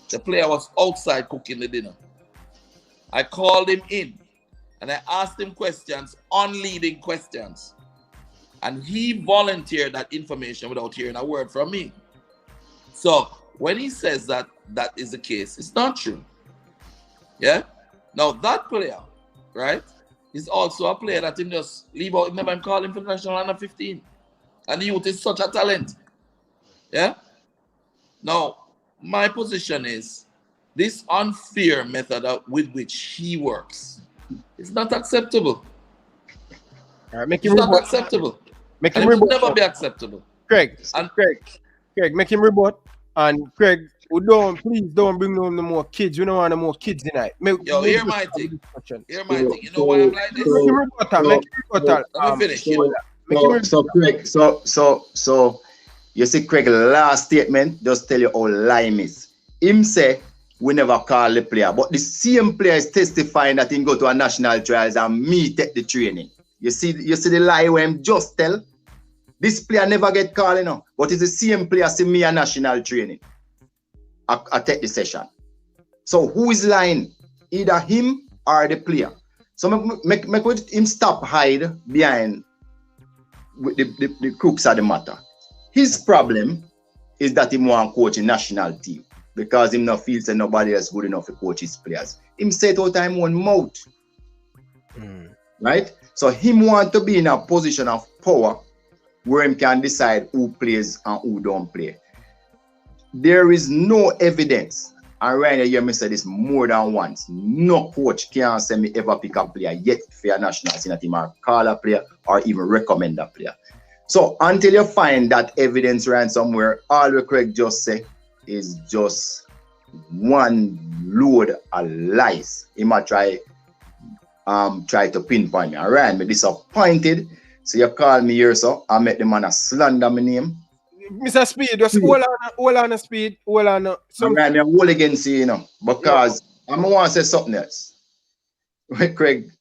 The player was outside cooking the dinner. I called him in and I asked him questions, unleading questions. And he volunteered that information without hearing a word from me. So when he says that that is the case, it's not true. Yeah? Now that player, right, is also a player that him just leave out. Remember, I'm calling for national under 15. And the youth is such a talent. Yeah? Now, my position is this unfair method with which he works is not acceptable. All right, make It's him not rebut. acceptable. Make And him it will rebut. never be acceptable. Craig, And Craig, make him rebut. And Craig, please don't bring no more kids. We don't want no more kids tonight. Yo, hear my thing. Hear my thing. You know why I'm like this? Make him rebut. Make him rebut. Let me finish. So Craig, so you see Craig last statement just tell you how lime is. Him say we never call the player, but the same player is testifying that he go to a national trials and me take the training. You see the lie where him just tell. This player never get called, but it's the same player see me a national training. I take the session. So who is lying? Either him or the player. So make him stop hide behind with the crooks of the matter. His problem is that he want to coach a national team because him not feels that nobody else good enough to coach his players. Him say it all time one mouth. Right? So him want to be in a position of power where him can decide who plays and who don't play. There is no evidence, and Ryan, you hear me say this more than once. No coach can say me ever pick a player yet for a national senior team or call a player or even recommend a player. So until you find that evidence Ryan somewhere, all the Craig just say is just one load of lies. He might try to pinpoint me. Ryan, me disappointed. So you call me here, so I make the man a slander my name. Mr. Speed, just hold on, Speed. Hold on. Ryan, I'm all against you, because I want to say something else. When Craig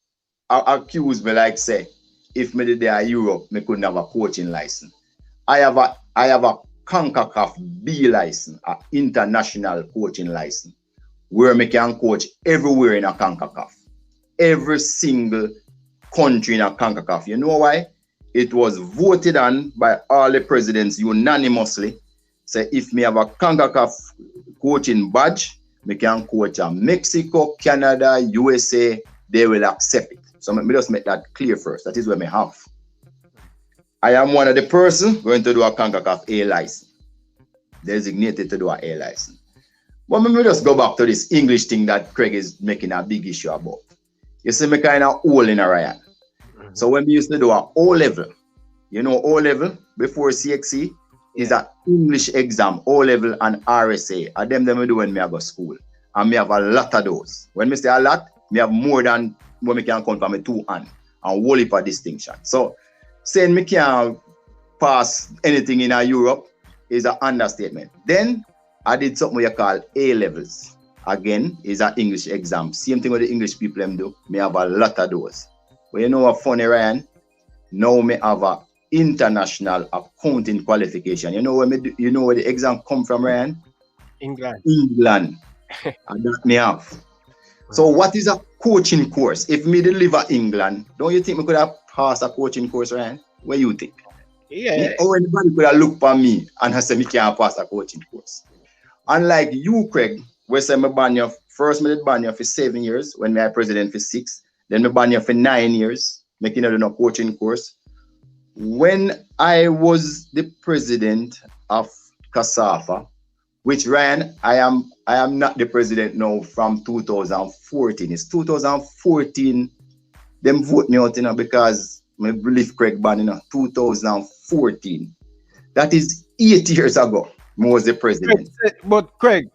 accused me like say, if me did there Europe, me couldn't have a coaching license. I have a CONCACAF B license, an international coaching license, where me can coach everywhere in a CONCACAF. Every single country in a CONCACAF. You know why? It was voted on by all the presidents unanimously. Say if me have a CONCACAF coaching badge, me can coach Mexico, Canada, USA, they will accept it. So let me just make that clear first. That is what I have. I am one of the person going to do a CONCACAF A license. Designated to do a A license. But let me just go back to this English thing that Craig is making a big issue about. You see me kind of old in a Ryan. So when we used to do a O level, O level before CXC is an English exam, O level and RSA. And them we do when me go school. And me have a lot of those. When me say a lot, me have more than what me can count from my 2 hands and whole heap of distinction. So saying me can't pass anything in Europe is an understatement. Then I did something we call A levels. Again, is an English exam. Same thing with the English people them do. Me have a lot of those. But you know what funny, Ryan? Now me have a international accounting qualification. You know where the exam come from, Ryan? England. And that me have. So what is a coaching course? If me deliver England, don't you think me could have passed a coaching course, Ryan? What you think? Yeah. Or anybody could have looked for me and say me can't pass a coaching course. Unlike you, Craig, where say me ban you, first me did ban you for 7 years when me I president for 6. Then me ban you for 9 years, making a coaching course. When I was the president of CASAFA, which Ryan, I am not the president now from 2014. It's 2014. Them vote me out, because I believe Craig ban 2014. That is 8 years ago. I was the president. But Craig,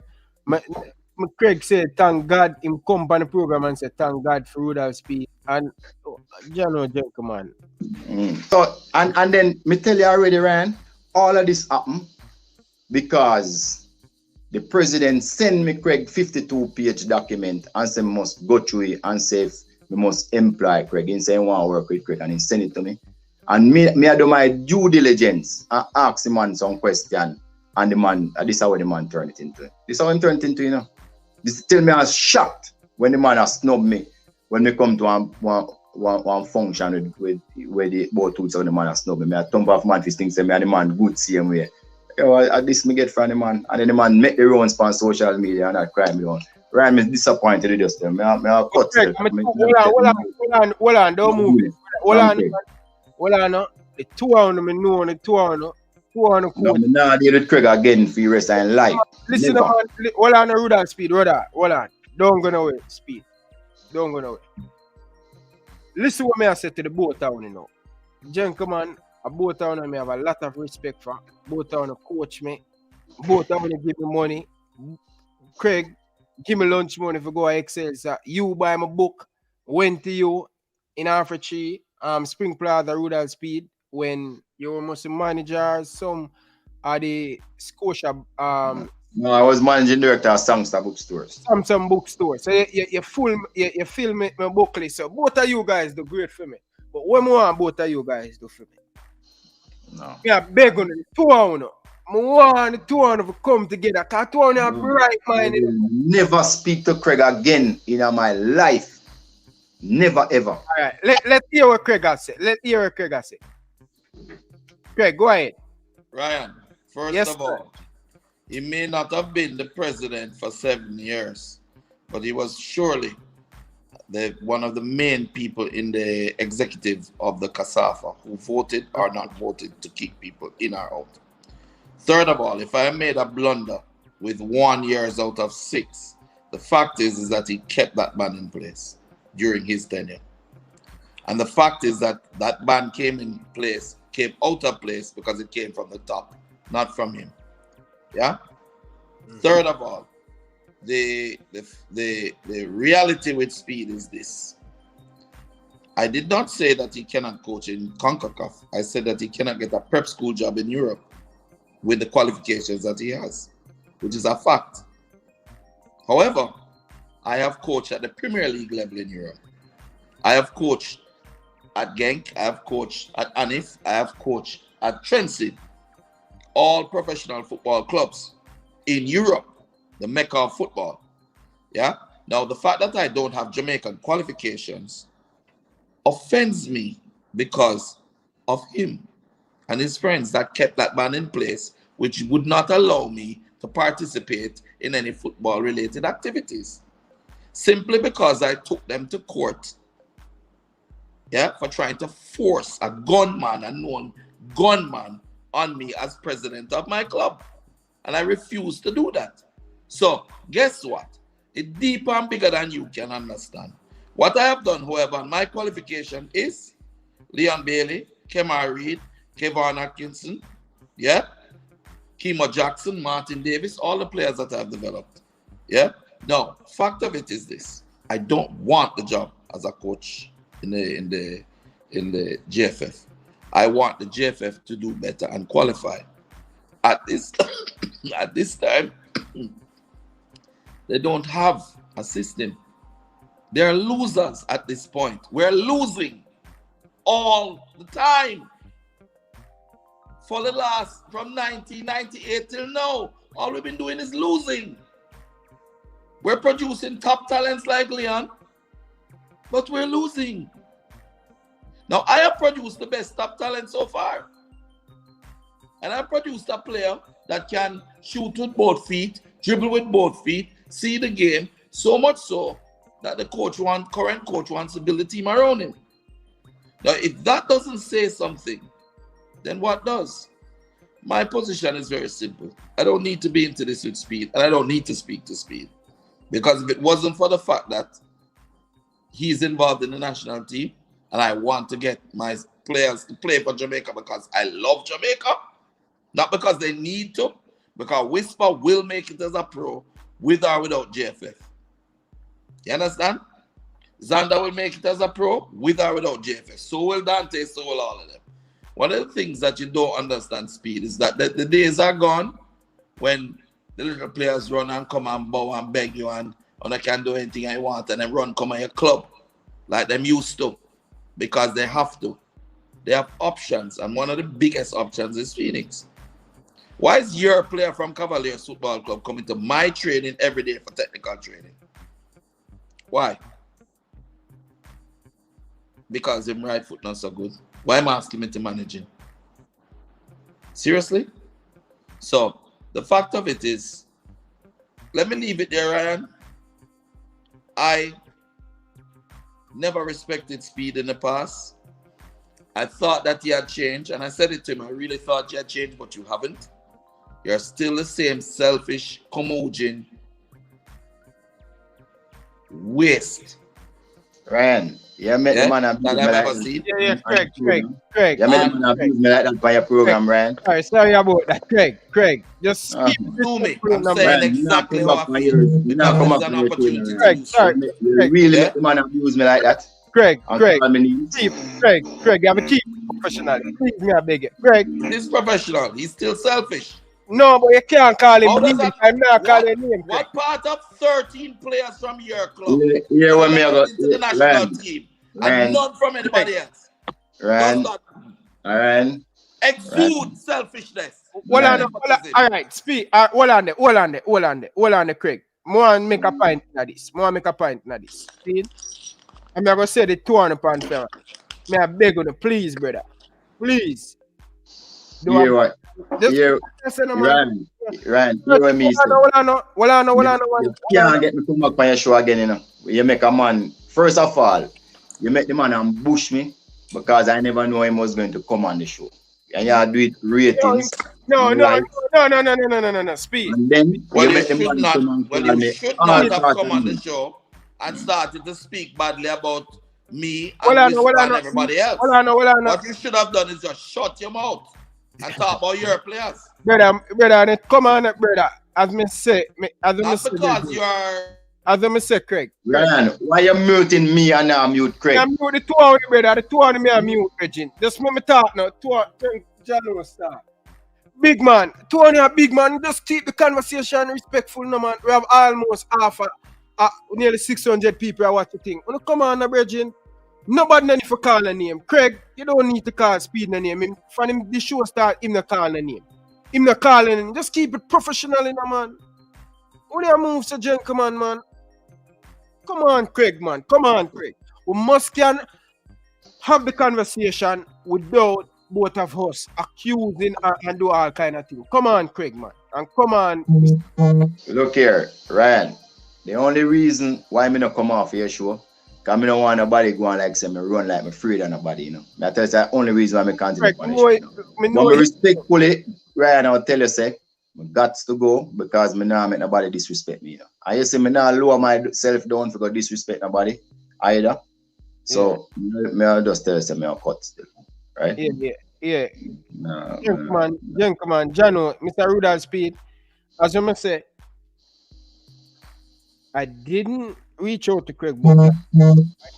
Craig said, thank God him come on the program and said, thank God for Rudolph Speid. And you know, gentleman. So and then me tell you already, Ryan, all of this happened because the president sent me Craig 52-page document and say must go through it and say we must employ Craig. He say he want to work with Craig and he send it to me. And me I do my due diligence and ask the man some question. And the man, this is how the man turned it into. This is how he turned it into, you know. This tell me I was shocked when the man has snubbed me when we come to one function with where the both two of the man has snubbed me. I thump off man for things say me and the man good same way. You know, at this me get from the man. And then the man make the rounds on social media and that cry me down. Ryan, me disappointed with just them. Me I cut. Hold on, don't move. Hold on, the two of them, me know the two of them. No, nah, deal with Craig again for the rest of life. Listen, man, hold on, Rudolph Speid, hold on. Don't go nowhere, Speid. Don't go nowhere. Listen what me I said to the boat town, you know. Gentlemen, a boat town, I have a lot of respect for. Boat town coach me. Boat town give me money. Craig, give me lunch money for go to Excel. So you buy my book, went to you in Africa, Spring Plaza, Rudolph Speid, when you were most manager, some of the Scotia. No, I was managing director of Sangster bookstores. Some bookstores. So you fill me my book list. So both of you guys do great for me. But what more want both of you guys do for me? No. Yeah, beg on the two of you. I want the two of you to come together. Because two of you are bright minded. Never speak to Craig again in my life. Never ever. All right. Let's hear what Craig has said. Craig, go ahead. Ryan, first of all, he may not have been the president for 7 years, but he was surely one of the main people in the executive of the CASAFA who voted or not voted to keep people in or out. Third of all, if I made a blunder with 1 year out of 6, the fact is that he kept that ban in place during his tenure. And the fact is that that ban came out of place because it came from the top, not from him. Yeah. Third of all, the reality with Speid is this. I did not say that he cannot coach in CONCACAF. I said that he cannot get a prep school job in Europe with the qualifications that he has, which is a fact. However, I have coached at the Premier League level in Europe. I have coached at Genk, I have coached at Anif, I have coached at Trency, all professional football clubs in Europe, the mecca of football. Yeah. Now, the fact that I don't have Jamaican qualifications offends me because of him and his friends that kept that ban in place, which would not allow me to participate in any football-related activities, simply because I took them to court. Yeah, for trying to force a gunman, a known gunman, on me as president of my club. And I refuse to do that. So, guess what? It's deeper and bigger than you can understand. What I have done, however, my qualification is Leon Bailey, Kemar Reid, Kevon Atkinson, yeah, Kimo Jackson, Martin Davis, all the players that I've developed. Yeah. Now, fact of it is this: I don't want the job as a coach in the GFF. I want the GFF to do better and qualify. At this time, they don't have a system. They're losers at this point. We're losing all the time. For the last, from 1998 till now, all we've been doing is losing. We're producing top talents like Leon, but we're losing. Now, I have produced the best top talent so far. And I produced a player that can shoot with both feet, dribble with both feet, see the game, so much so that the current coach wants to build a team around him. Now, if that doesn't say something, then what does? My position is very simple. I don't need to be into this with Speid, and I don't need to speak to Speid. Because if it wasn't for the fact that he's involved in the national team, and I want to get my players to play for Jamaica because I love Jamaica, not because they need to, because Whisper will make it as a pro, with or without JFF. You understand? Xander will make it as a pro with or without JFF. So will Dante, so will all of them. One of the things that you don't understand, Speed, is that the days are gone when the little players run and come and bow and beg you and I can do anything I want and then run come at your club like them used to because they have to. They have options, and one of the biggest options is Phoenix. Why is your player from Cavaliers Football Club coming to my training every day for technical training? Why? Because him right foot not so good. Why am I asking him to manage him? Seriously? So, the fact of it is, let me leave it there, Ryan. I never respected Speed in the past. I thought that he had changed, and I said it to him. I really thought you had changed, but you haven't. You're still the same selfish, curmudgeon waste. Ryan, you met the man abuse me like Yeah, Craig. You met the man abuse me like that by your program, Ryan. Sorry about that, Craig. Just keep Do me. I'm saying exactly how I feel. Because an opportunity. Craig, sorry. You really met the man abuse me like that. Craig, You have a keep professional. Please, me, I beg you. Craig. He's professional. He's still selfish. No, but you can't call him name. I'm not calling him. What part of 13 players from your club? Yeah, when me go into the national team and none from anybody else. Ryan. Exude selfishness. All right, speak. Hold on there, Craig. More make a point in this. See? I'm going to say the 200 pound fella. May I beg you, please, brother. Please. Ryan, hear what me say. You can't get me come back on your show again, you know. You make a man, first of all, you make the man ambush me because I never know him was going to come on the show. And you do it ratings. No. Speed. And then you should not have come on the show and started to speak badly about me and everybody else. What you should have done is just shut your mouth and talk about your players. Brother, come on, brother. As me say, Craig. Ryan, why you muting me and now mute Craig? I'm mute the 200, brother. The 200 me are mute, Regine. Just let me talk now. 200, start. Big man, 200 are big man. Just keep the conversation respectful, no man. We have almost nearly 600 people are watching the thing. When you come on, Regine, nobody need to call a name. Craig, you don't need to call Speed a name. From him, the show start, him not call a name. Him not calling him. Just keep it professional, man. When you move to Jen, come on, man. Come on, Craig, man. Come on, Craig. We must can have the conversation without both of us accusing and do all kind of things. Come on, Craig, man. And come on. Look here, Ryan. The only reason why me not come off your show, because I don't want nobody going like say me run like me afraid of nobody, you know. That's the only reason why I continue on the show. But me respectfully, Ryan, I'll tell you, say, I got to go because me not make nobody disrespect me, you know. And you say me not lower myself down for go disrespect nobody either. So me just tell you, say me I'll cut still. Right? Yeah. Gentleman, Jano, Mr. Rudolph Speid, as I say, I didn't reach out to Craig Butler. I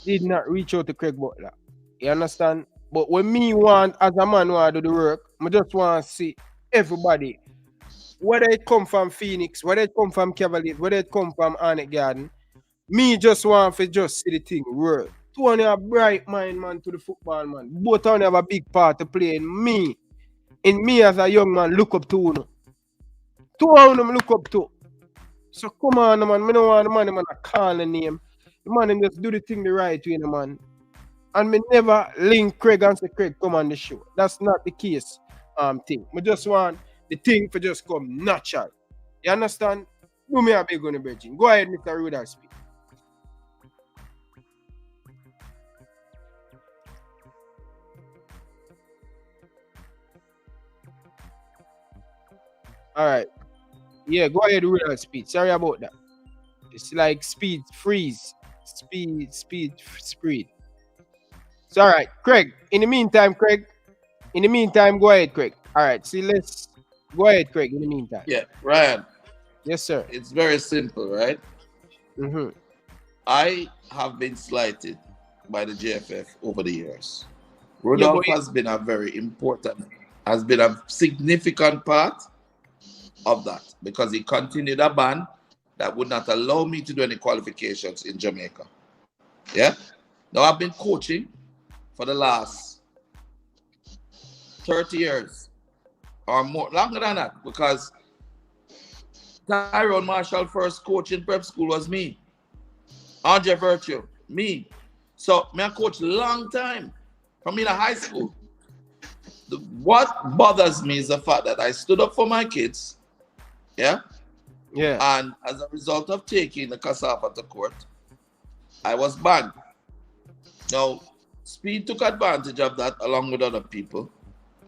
did not reach out to Craig Butler. You understand? But when me want, as a man want to do the work, I just want to see everybody, whether it come from Phoenix, whether it come from Cavaliers, whether it come from Arnett Garden, me just want to just see the thing work. Two of them have bright mind, man, to the football, man. Both of them have a big part to play in me. In me as a young man, look up to you. Two of them look up to. So come on, man. I don't want the man to call the name. The man just do the thing the right way, man. And me never link Craig and say, Craig, come on the show. That's not the case thing. I just want the thing to just come natural. You understand? Do me a big on the bridging. Go ahead, Mr. Rudolph Speid. All right. Yeah, go ahead, Rudolph Speid. Sorry about that. It's like speed freeze. Speed. So, all right, Craig. In the meantime, go ahead, Craig. All right, see, let's go ahead, Craig. In the meantime. Yeah, Ryan. Yes, sir. It's very simple, right? Mm-hmm. I have been slighted by the JFF over the years. Yeah, Rudolph but has been a significant part of that because he continued a ban that would not allow me to do any qualifications in Jamaica. Yeah? Now I've been coaching for the last 30 years or more, longer than that, because Tyrone Marshall first coach in prep school was me. Andre Virtue, me. So me I coach long time from in high school. What bothers me is the fact that I stood up for my kids, yeah? yeah. And as a result of taking the cassava to court, I was banned. Now, Speid took advantage of that along with other people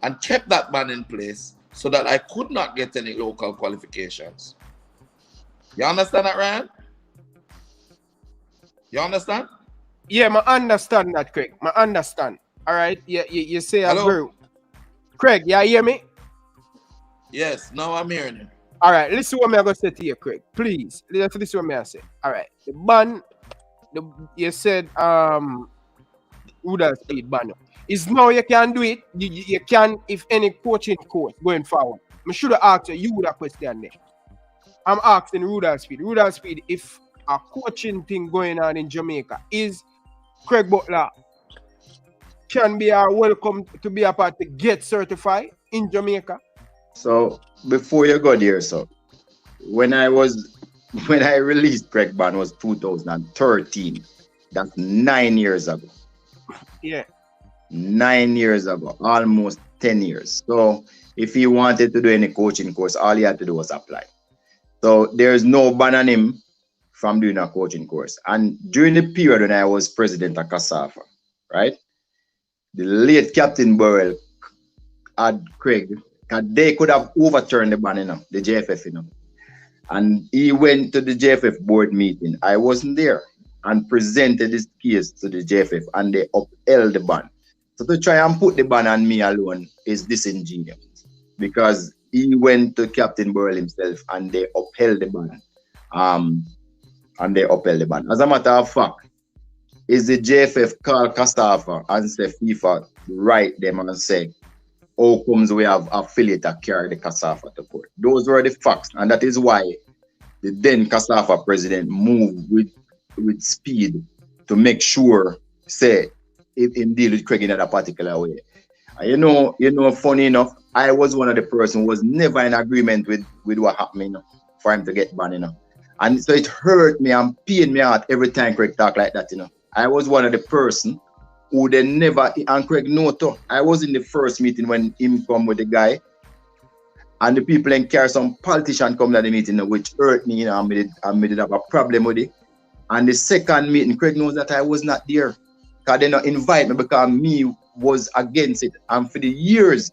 and kept that ban in place so that I could not get any local qualifications. You understand that, Ryan? You understand? Yeah, I understand that, Craig. I understand. All right. Yeah, you say Hello? I agree. Craig, you hear me? Yes, now I'm hearing you. All right. Listen what I'm going to say to you, Craig. Please. Listen what I say. All right. The ban, you said, Rudolph Speid ban. Is now you can do it. You can, if any coaching course going forward. I should have asked you that question there. I'm asking Rudolph Speid. Rudolph Speid, if a coaching thing going on in Jamaica, is Craig Butler can be welcome to be a part to get certified in Jamaica? So before you go there, so when I released Craig ban was 2013. That's 9 years ago. Yeah. 9 years ago, almost 10 years. So if he wanted to do any coaching course, all he had to do was apply. So there's no ban on him from doing a coaching course. And during the period when I was president of CASAFA, right, the late Captain Burrell had Craig, and they could have overturned the ban, the JFF, and he went to the JFF board meeting. I wasn't there, and presented his case to the JFF, and they upheld the ban. So to try and put the ban on me alone is disingenuous, because he went to Captain Burrell himself, and they upheld the ban. As a matter of fact, is the JFF call CASAFA and say FIFA write them and say, how comes we have affiliate that carry the CASAFA to court? Those were the facts, and that is why the then CASAFA president moved with speed to make sure, say, him deal with Craig in a particular way. You know, funny enough, I was one of the person who was never in agreement with what happened, for him to get banned, And so it hurt me and pained me out every time Craig talk like that, I was one of the person who they never, and Craig noto. I was in the first meeting when him come with the guy, and the people in care, some politician come to the meeting, which hurt me, and made it have a problem with it. And the second meeting, Craig knows that I was not there, because they not invite me, because me was against it. And for the years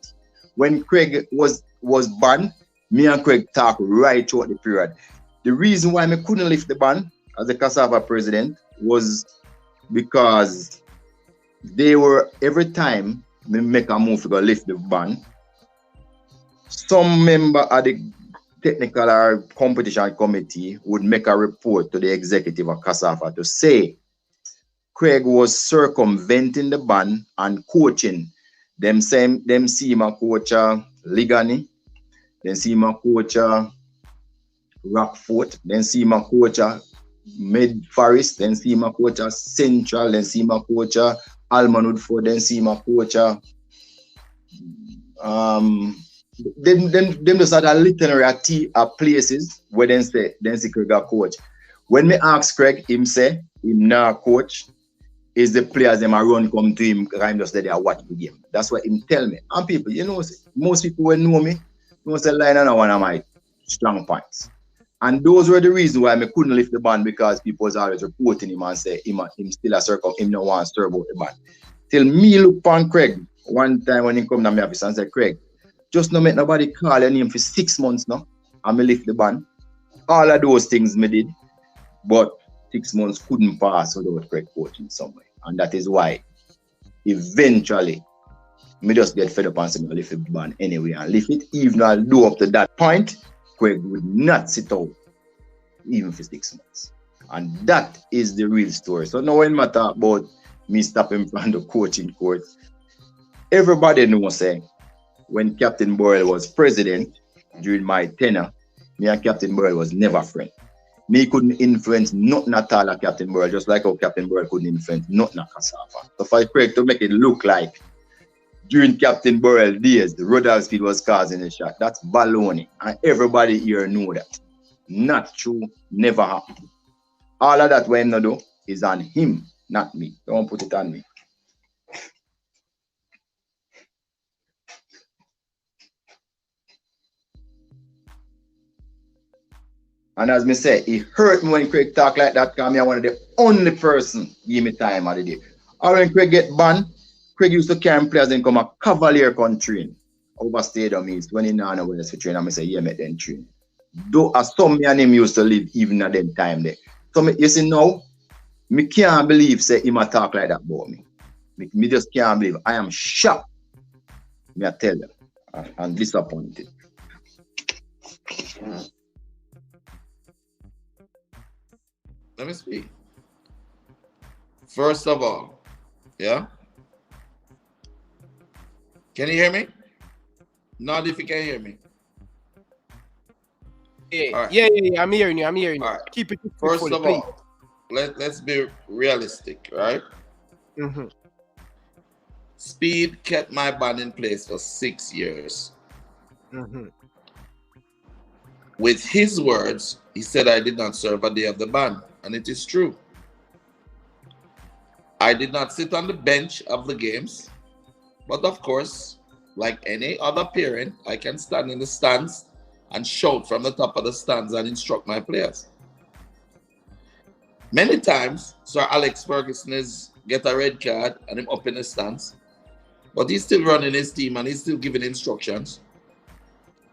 when Craig was banned, me and Craig talk right throughout the period. The reason why I couldn't lift the ban as the CASAFA president was because they were, every time they make a move to go lift the ban, some member of the technical or competition committee would make a report to the executive of CASAFA to say Craig was circumventing the ban and coaching. Them see my coach Ligani, then see my coach Rockfort, then see my coach Mid Forest, then see my coach Central, then see my coach Alman Woodford, then see my coach them just had a literary places where then see Craig a coach. When me ask Craig, him say him now coach, is the players them a run come to him, I'm just there watch the game. That's what him tell me. And people, most people will know me, say line and one of my strong points. And those were the reasons why I couldn't lift the ban, because people was always reporting him and say him still a circle, him no want to stir about the ban. Till me look upon Craig one time when he come to my office and say, Craig, just no make nobody call your name for 6 months now, and me lift the ban. All of those things me did, but 6 months couldn't pass without Craig coaching somewhere. And that is why eventually me just get fed up and say me lift the ban anyway and lift it, even I'll do up to that point. Craig would not sit out even for 6 months. And that is the real story. So now when I talk about me stopping from the coaching court, everybody knows say when Captain Burrell was president during my tenure, me and Captain Burrell was never friends. Me couldn't influence nothing at all at Captain Burrell, just like how Captain Burrell couldn't influence nothing at Cassava. So for Craig to make it look like during Captain Burrell days, the Rudolph Speid was causing the shot, that's baloney. And everybody here know that. Not true, never happened. All of that when I do is on him, not me. Don't put it on me. And as me say, it hurt me when Craig talk like that because I'm one of the only person give me time of the day. Or when Craig get banned, Craig used to carry players and come a Cavalier country over Stadium East when he know where to train. And I say, yeah, make them train. Though as some me and him used to live even at them time there. So me, you see now, me can't believe say him a talk like that about me. Me just can't believe. I am shocked. Me I tell you. And disappointed. Let me speak. First of all, yeah? Can you hear me? Not if you can hear me. Yeah, right. yeah. I'm hearing you. All right. Keep it. First of all, let's be realistic, right? Mm-hmm. Speid kept my ban in place for 6 years. Mm-hmm. With his words, he said I did not serve a day of the ban, and it is true. I did not sit on the bench of the games, but of course, like any other parent, I can stand in the stands and shout from the top of the stands and instruct my players. Many times, Sir Alex Ferguson is get a red card and him up in the stands, but he's still running his team and he's still giving instructions,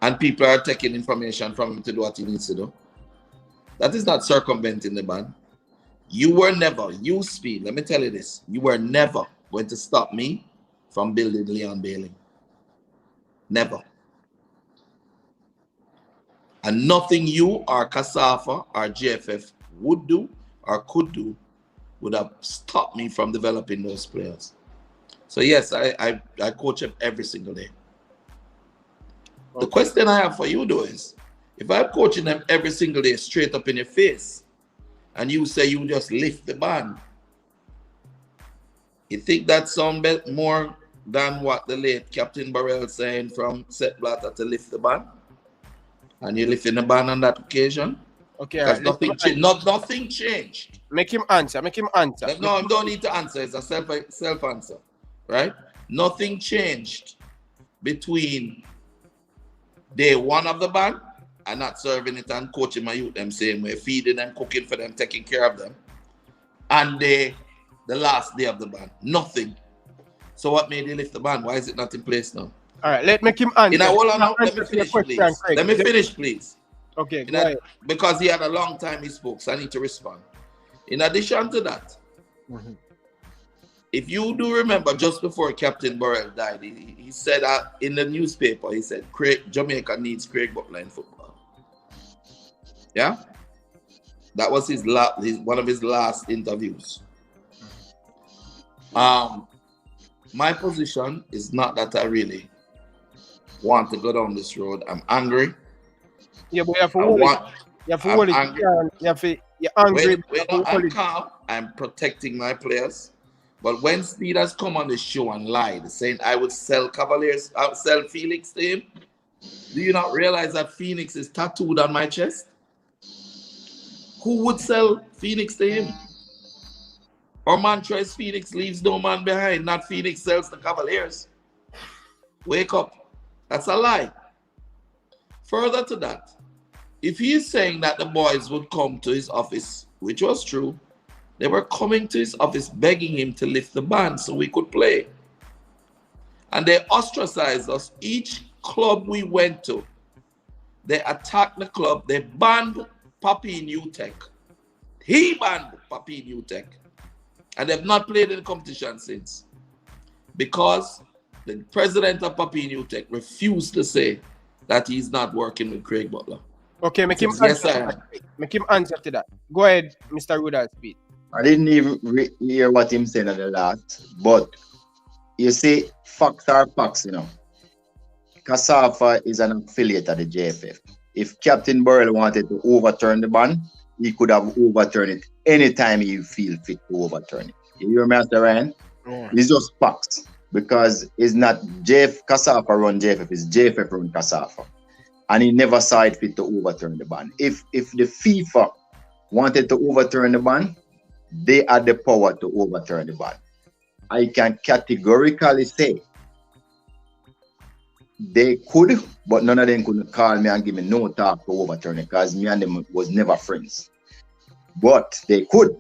and people are taking information from him to do what he needs to do. That is not circumventing the ban. You were never, you Speid, let me tell you this, you were never going to stop me from building Leon Bailey. Never. And nothing you or Cassava or GFF would do or could do would have stopped me from developing those players. So yes, I coach them every single day. Okay. The question I have for you though is, if I'm coaching them every single day straight up in your face, and you say you just lift the ban, you think that sounds more than what the late Captain Burrell saying from Sepp Blatter to lift the ban? And you lifting the ban on that occasion? Okay, because nothing changed. Make him answer. No, I don't need to answer. It's a self answer, right? Nothing changed between day one of the ban and not serving it and coaching my youth them same way, feeding them, cooking for them, taking care of them, and the last day of the ban. Nothing. So what made you lift the ban? Why is it not in place now? All right, let me make him answer. Let me finish, please. Let me finish, please. Okay, go ahead. Because he had a long time he spoke, so I need to respond. In addition to that, if you do remember, just before Captain Burrell died, he said in the newspaper, he said, Jamaica needs Craig Butler in football. Yeah? That was one of his last interviews. My position is not that I really want to go down this road. I'm angry. Yeah, but you have to hold it. You have to hold it. You're angry. I'm calm. I'm protecting my players. But when Speid has come on the show and lied, saying I would sell Cavaliers, I would sell Phoenix to him, do you not realize that Phoenix is tattooed on my chest? Who would sell Phoenix to him? Or Montrez Phoenix leaves no man behind, not Phoenix sells the Cavaliers. Wake up. That's a lie. Further to that, if he is saying that the boys would come to his office, which was true, they were coming to his office begging him to lift the ban so we could play. And they ostracized us. Each club we went to, they attacked the club. They banned Papi in UTEC. He banned Papi in UTEC. And they've not played in the competition since. Because the president of Papi in UTEC refused to say that he's not working with Craig Butler. Okay, make him Yes, answer. I am. Make him answer to that. Go ahead, Mr. Rudolph Speid. I didn't even hear what him said at the last, but you see, facts are facts, you know. Kasafa is an affiliate of the JFF. If Captain Burrell wanted to overturn the ban, he could have overturned it anytime he feel fit to overturn it. You hear me, Mr. Ryan? Yeah. It's just facts because it's not Kasafa run JFF, it's JFF run Kasafa. And he never saw it fit to overturn the ban. If the FIFA wanted to overturn the ban, they had the power to overturn the ban. I can categorically say they could, but none of them could call me and give me no talk to overturn it because me and them was never friends. But they could.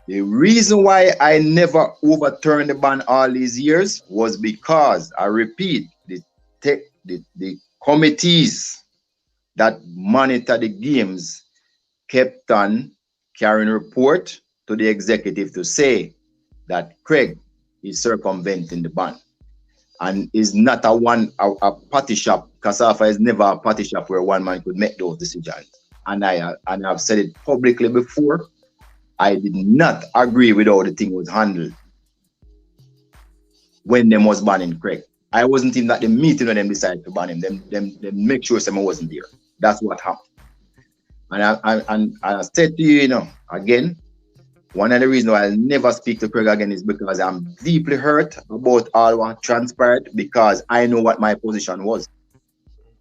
The reason why I never overturned the ban all these years was because, I repeat, the committees that monitor the games kept on carrying report to the executive to say that Craig is circumventing the ban and is not a party shop. Kasafa is never a party shop where one man could make those decisions. And I've said it publicly before. I did not agree with how the thing was handled when them was banning Craig. I wasn't even at the meeting when them decided to ban him. Them make sure someone wasn't there. That's what happened. And I said to you, you know, again, one of the reasons why I'll never speak to Craig again is because I'm deeply hurt about all what transpired because I know what my position was.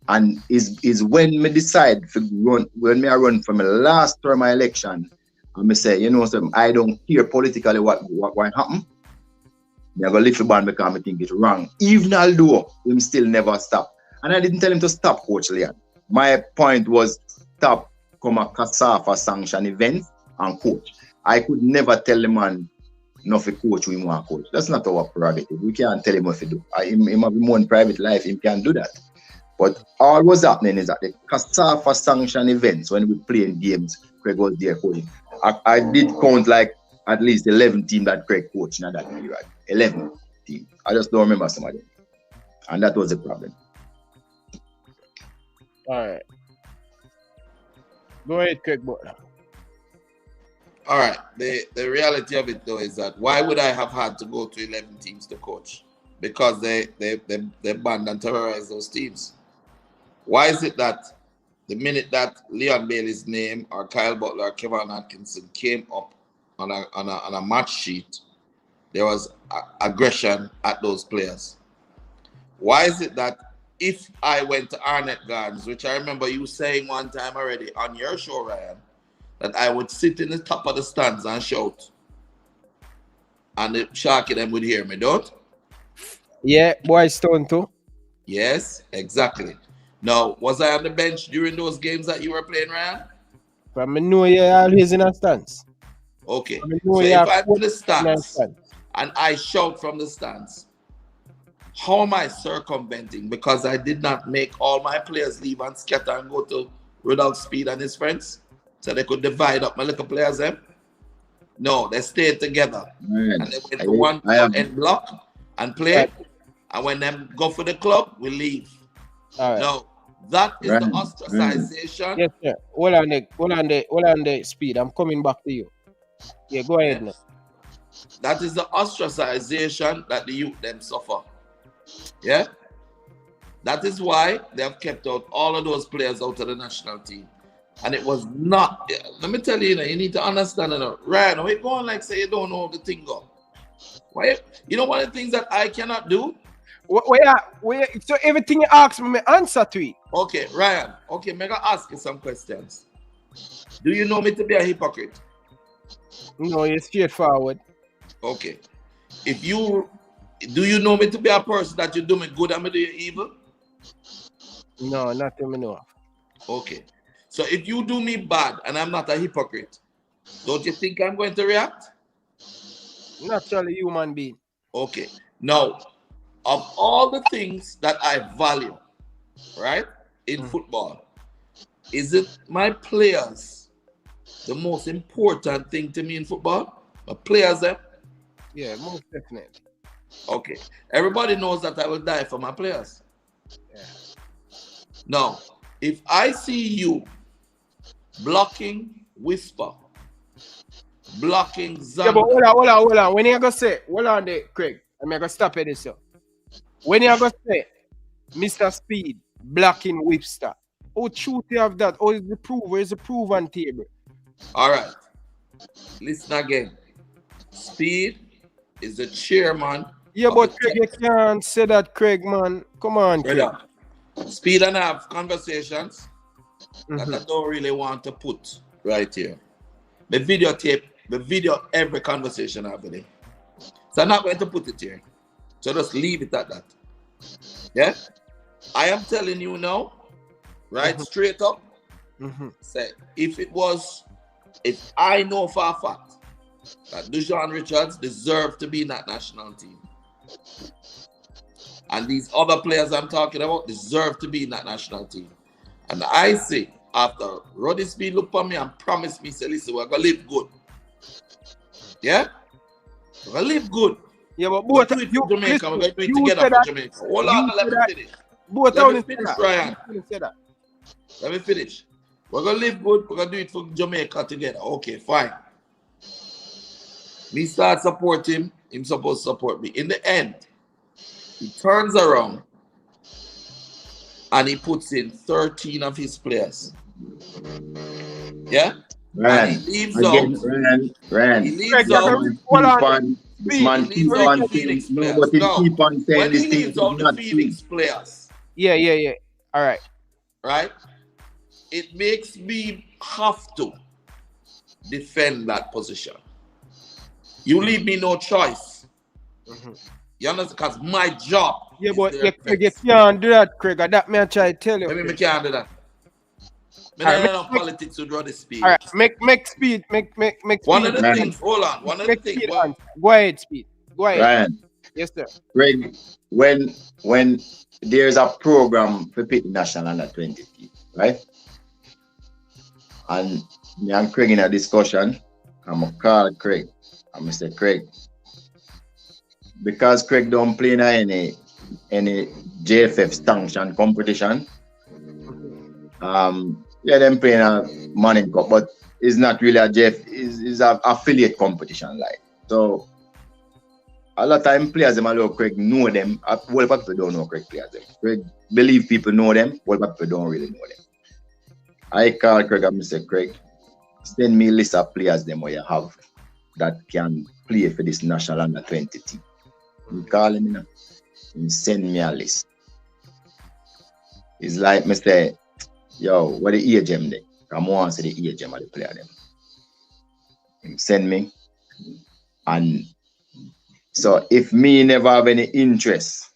And is when me decide to run, when I run from the last term of election, and me say, you know something, I don't care politically what happened. I'm going to lift the ban because I think it's wrong. Even although him still never stop. And I didn't tell him to stop, Coach Leon. My point was stop come a Kasafa sanction event and coach. I could never tell the man not to coach we want coach. That's not our prerogative. We can't tell him what to do. Him have more in private life, he can't do that. But all what's happening is that the Kasafa sanction events when we playing games, Craig was there coaching. I did count like at least 11 teams that Craig coached in that period. 11 teams. I just don't remember some of them. And that was the problem. All right. Go ahead, Craig Butler. All right. The reality of it though is that why would I have had to go to 11 teams to coach? Because they banned and terrorized those teams. Why is it that the minute that Leon Bailey's name or Kyle Butler or Kevin Atkinson came up on a match sheet, there was aggression at those players? Why is it that if I went to Arnett Gardens, which I remember you saying one time already on your show, Ryan, that I would sit in the top of the stands and shout, and the Sharky them would hear me, don't? Yeah, Boy Stone too. Yes, exactly. Now, was I on the bench during those games that you were playing, Ryan? But I know you're always in a stance. Okay. So if I'm in the stands stance and I shout from the stands, how am I circumventing? Because I did not make all my players leave and scatter and go to Rudolph Speid and his friends so they could divide up my little players then? No, they stayed together. Man, and they went to one end block and play. Right. And when them go for the club, we leave. All right. No, that is the ostracization. Yes, sir. Hold on the Speid. I'm coming back to you. Yeah, go ahead now. That is the ostracization that the youth them suffer. Yeah? That is why they have kept out all of those players out of the national team. And it was not, let me tell you, you need to understand, Ryan, why you going like say you don't know the thing go? Why? You know one of the things that I cannot do? So everything you ask me, answer to it. Okay, Ryan. Okay, I'm going to ask you some questions. Do you know me to be a hypocrite? No, you're straightforward. Okay. Do you know me to be a person that you do me good and me do you evil? No, nothing me know of. Okay. So if you do me bad and I'm not a hypocrite, don't you think I'm going to react? Naturally human being. Okay. Now, of all the things that I value, right, in football, is it my players the most important thing to me in football? My players, Yeah, most definitely. Okay. Everybody knows that I will die for my players. Yeah. Now, if I see you blocking Whisper, blocking Yeah, but Xander. hold on. When you go say, hold on there, Craig. I'm gonna stop it, so. When you go say, Mr. Speed blocking Whipster, how truth you have that? Or is the proof? Where's the proof on table? All right. Listen again. Speed is the chairman. Yeah, but Craig, you can't say that, Craig, man. Come on, Craig. Speed and I have conversations that I don't really want to put right here. The video every conversation I have with him. So I'm not going to put it here. So just leave it at that. Yeah? I am telling you now, right, straight up, say, if I know for a fact that Dujon Richards deserved to be in that national team, and these other players I'm talking about deserve to be in that national team, and I say, after Roddy Speed look for me and promise me, say, listen, we're going to live good. Yeah? We're going to live good. Yeah, but both of you, Jamaica, we're going to do it together for Jamaica. Hold on, let me finish. Let me finish, Ryan. Let me finish. We're going to live good. We're going to do it for Jamaica together. Okay, fine. Me start support him. Him supposed to support me. In the end, he turns around and he puts in 13 of his players. Yeah? Ryan, and he leaves again, out. Ryan. He leaves out. This man keep on saying, no, but he keep on saying when this he thing leaves out the Phoenix players. Yeah. All right. Right? It makes me have to defend that position. You leave me no choice. You understand? Because my job. Yeah, but you can't do that, Craig. That me I try to tell you. Maybe me can't do that. I don't know politics would draw the Speed. All right, make Speed. Make one Speed. Of the things, hold on. One of the things. Go ahead, Speed. Go ahead. Ryan. Yes, sir. Greg, when there's a program for pick national under 20 team, right? And me and Craig in a discussion, I'm gonna call Craig. I'm gonna say, Craig, because Craig don't play in any JFF sanction competition. Yeah, them playing a Manning Cup, but it's not really a JF, it's an affiliate competition, like. So a lot of time players them allow Craig know them. Whole of people don't know Craig players them. Craig believe people know them, whole of people don't really know them. I call Craig and I say, Craig, send me a list of players them where you have that can play for this national under 20 team. You call him now. He send me a list. It's like me say, yo, what the age them there? I want to see the age them of the player them. He send me. And so if me never have any interest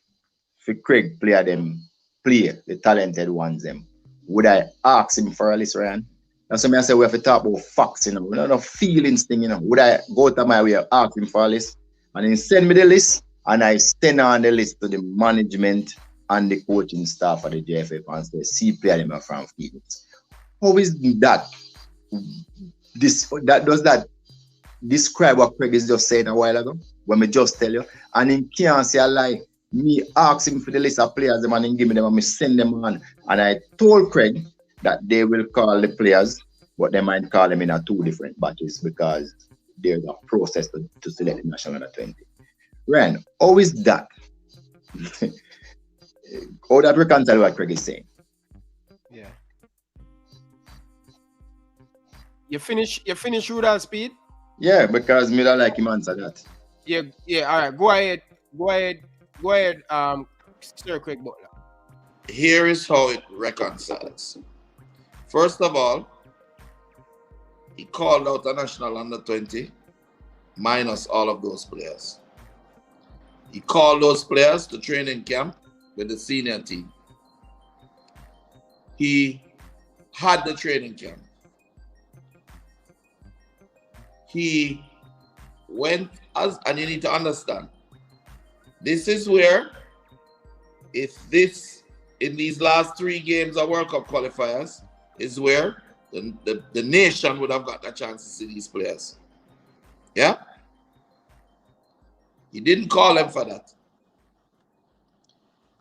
for Craig play the talented ones them, would I ask him for a list, Ryan? That's what I say we have to talk about facts, you know. We don't have feelings thing, you know. Would I go to my way and ask him for a list? And he send me the list and I send on the list to the management and the coaching staff of the JFF and say, see player them from Phoenix. How is that? Does that describe what Craig is just saying a while ago? When me just tell you, and he can't say a lie. Me ask him for the list of players, them and give me them, and me send them on. And I told Craig that they will call the players, but they might call them in 2 different batches because there's a process to select the national under 20. Ryan, how is that? How that reconcile what Craig is saying? Yeah. You finish Rudolph Speed? Yeah, because me don't like him answer that. Yeah, all right. Go ahead, Sir Craig Butler. Here is how it reconciles. First of all, he called out a national under 20 minus all of those players. He called those players to training camp with the senior team. He had the training camp. He went and you need to understand, this is where, in these last 3 games of World Cup qualifiers, is where the nation would have got a chance to see these players. Yeah? He didn't call them for that.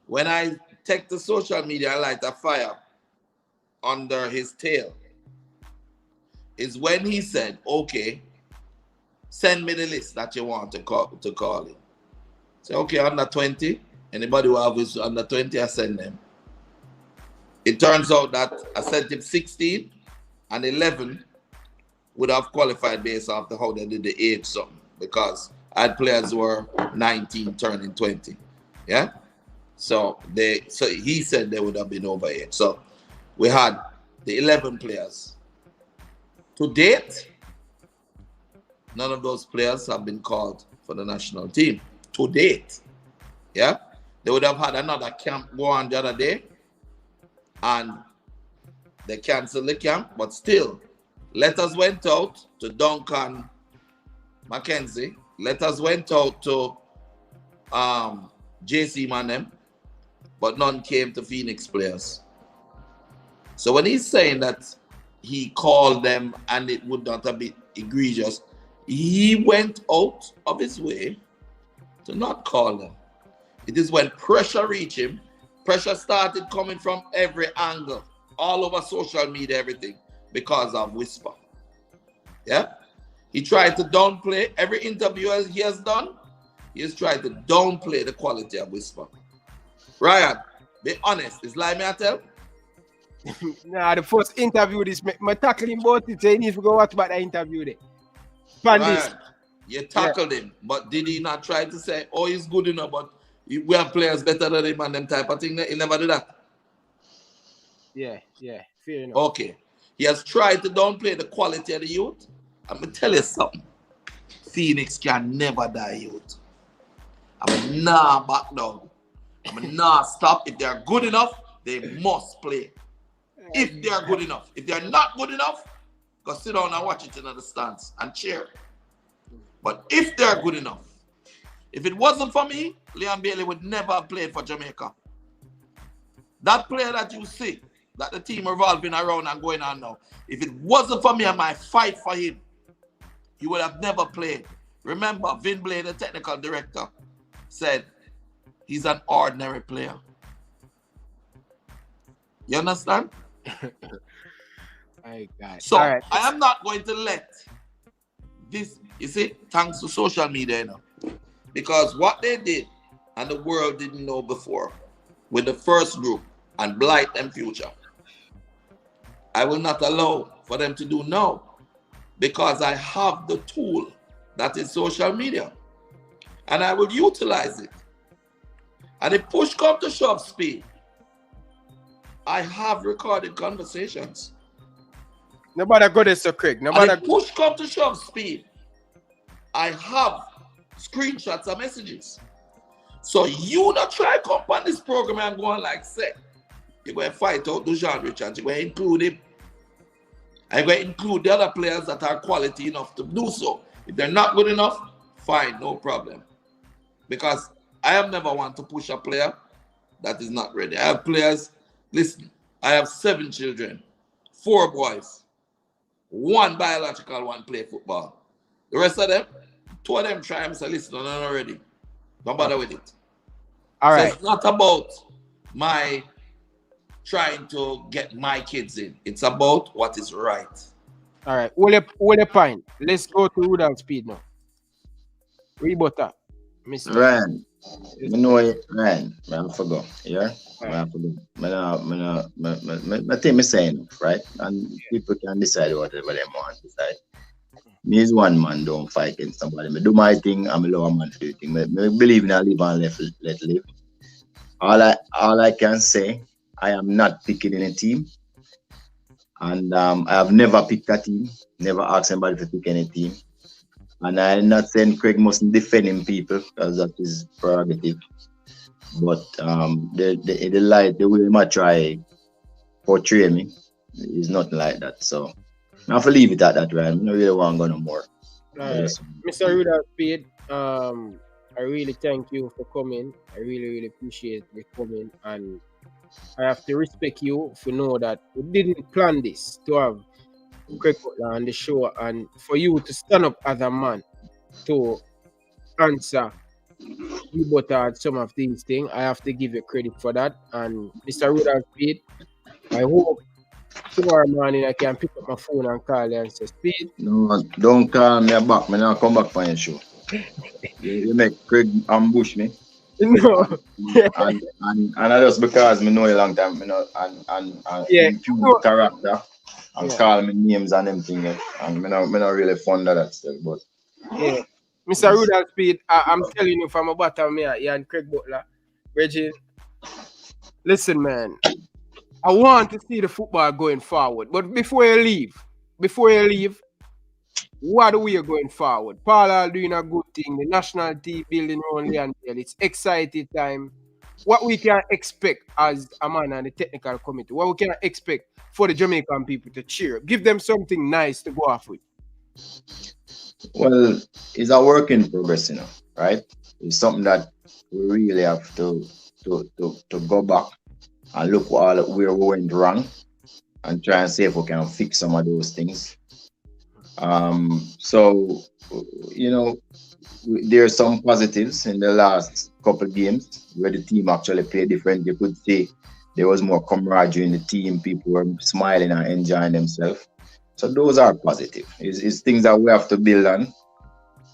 When I take the social media, I light a fire under his tail. is when he said, okay, send me the list that you want to call it. Say, okay, under 20. Anybody who have is under 20, I send them. It turns out that I sent him 16 and 11 would have qualified based off how they did the age something, because I had players who were 19 turning 20. Yeah? So he said they would have been over age. So we had the 11 players. To date, none of those players have been called for the national team. To date. Yeah? They would have had another camp go on the other day, and they canceled the camp, but still, letters went out to Duncan Mackenzie. Letters went out to JC Manem, but none came to Phoenix players. So when he's saying that he called them and it would not have been egregious, he went out of his way to not call them. It is when pressure reached him, pressure started coming from every angle, all over social media, everything, because of Whisper. Yeah? He tried to downplay every interview he has done. He has tried to downplay the quality of Whisper. Ryan, be honest. Is lie me I tell? Nah, the first interview this, my tackling about it, so he needs to go watch about the interview there. Ryan, you tackled him, but did he not try to say, oh, he's good enough, but we have players better than him and them type of thing? He never did that. Yeah, fair enough. Okay. He has tried to downplay the quality of the youth. I'm going to tell you something. Phoenix can never die youth. I'm not back down. I'm not stop. If they're good enough, they must play. If they're good enough. If they're not good enough, go sit down and watch it in the stands and cheer. But if they're good enough, if it wasn't for me, Leon Bailey would never have played for Jamaica. That player that you see, that the team revolving around and going on now, if it wasn't for me and my fight for him, he would have never played. Remember, Vin Blade, the technical director, said he's an ordinary player. You understand? So right. I am not going to let this, you see, thanks to social media, you know, because what they did and the world didn't know before with the first group and blight them future, I will not allow for them to do now, because I have the tool that is social media and I will utilize it. And if push come to shove, Speed, I have recorded conversations. Nobody got this, so Craig. Nobody. And if push come to shove, Speed, I have screenshots of messages. So you not try come on this program and go on like say, you're going to fight out Dujan Richards, you're going to include him. I'm going to include the other players that are quality enough to do so. If they're not good enough, fine, no problem. Because I have never want to push a player that is not ready. I have players, listen, I have 7 children, 4 boys, 1 biological, 1 play football. The rest of them, 2 of them try and say, listen, I'm not ready. Don't bother with it. All right. So it's not about my trying to get my kids in. It's about what is right. All right. All a point. Let's go to Rudolph Speid now. Rebuttal. Mr. Ryan. You know it, Ryan. I forgot. Yeah? I forgot. I think I'm saying, right? And people can decide whatever they want to decide. Me is one man, don't fight against somebody. I do my thing, I'm a lower man to do thing. I believe in a live and let live. All I can say, I am not picking any team. And I have never picked a team, never asked anybody to pick any team. And I'm not saying Craig mustn't defend him people, because that is prerogative. But the way he might try portray me is nothing like that. So I have to leave it at that, right? I don't really want to go no more. Mr. Rudolph Speid, I really thank you for coming. I really appreciate you coming, and I have to respect you for know that we didn't plan this to have Craig Butler on the show, and for you to stand up as a man to answer rebuttal some of these things. I have to give you credit for that. And Mr. Rudolph Speid, I hope tomorrow morning I can pick up my phone and call you and say, Speed. No, don't call me back. Me not come back for your show. You make Craig ambush me. No. And I just because me know you long time, you know, and Yeah. impute character and Yeah. call me names and everything. And me not really fond of that stuff, but Yeah. Mr. Rudolph Speid, I'm telling you from the bottom of me, yeah, and Craig Butler, Reggie, listen, man, I want to see the football going forward. But before you leave, what are we going forward? Paul are doing a good thing. The national team building only and it's exciting time. What we can expect as a man and the technical committee, what we can expect for the Jamaican people to cheer. Give them something nice to go off with. well, it's a work in progress, you know, right? It's something that we really have to go back and look where we went wrong and try and see if we can fix some of those things. So you know, there's some positives in the last couple of games where the team actually played different. You could see there was more camaraderie in the team. People were smiling and enjoying themselves. So those are positive. It's things that we have to build on.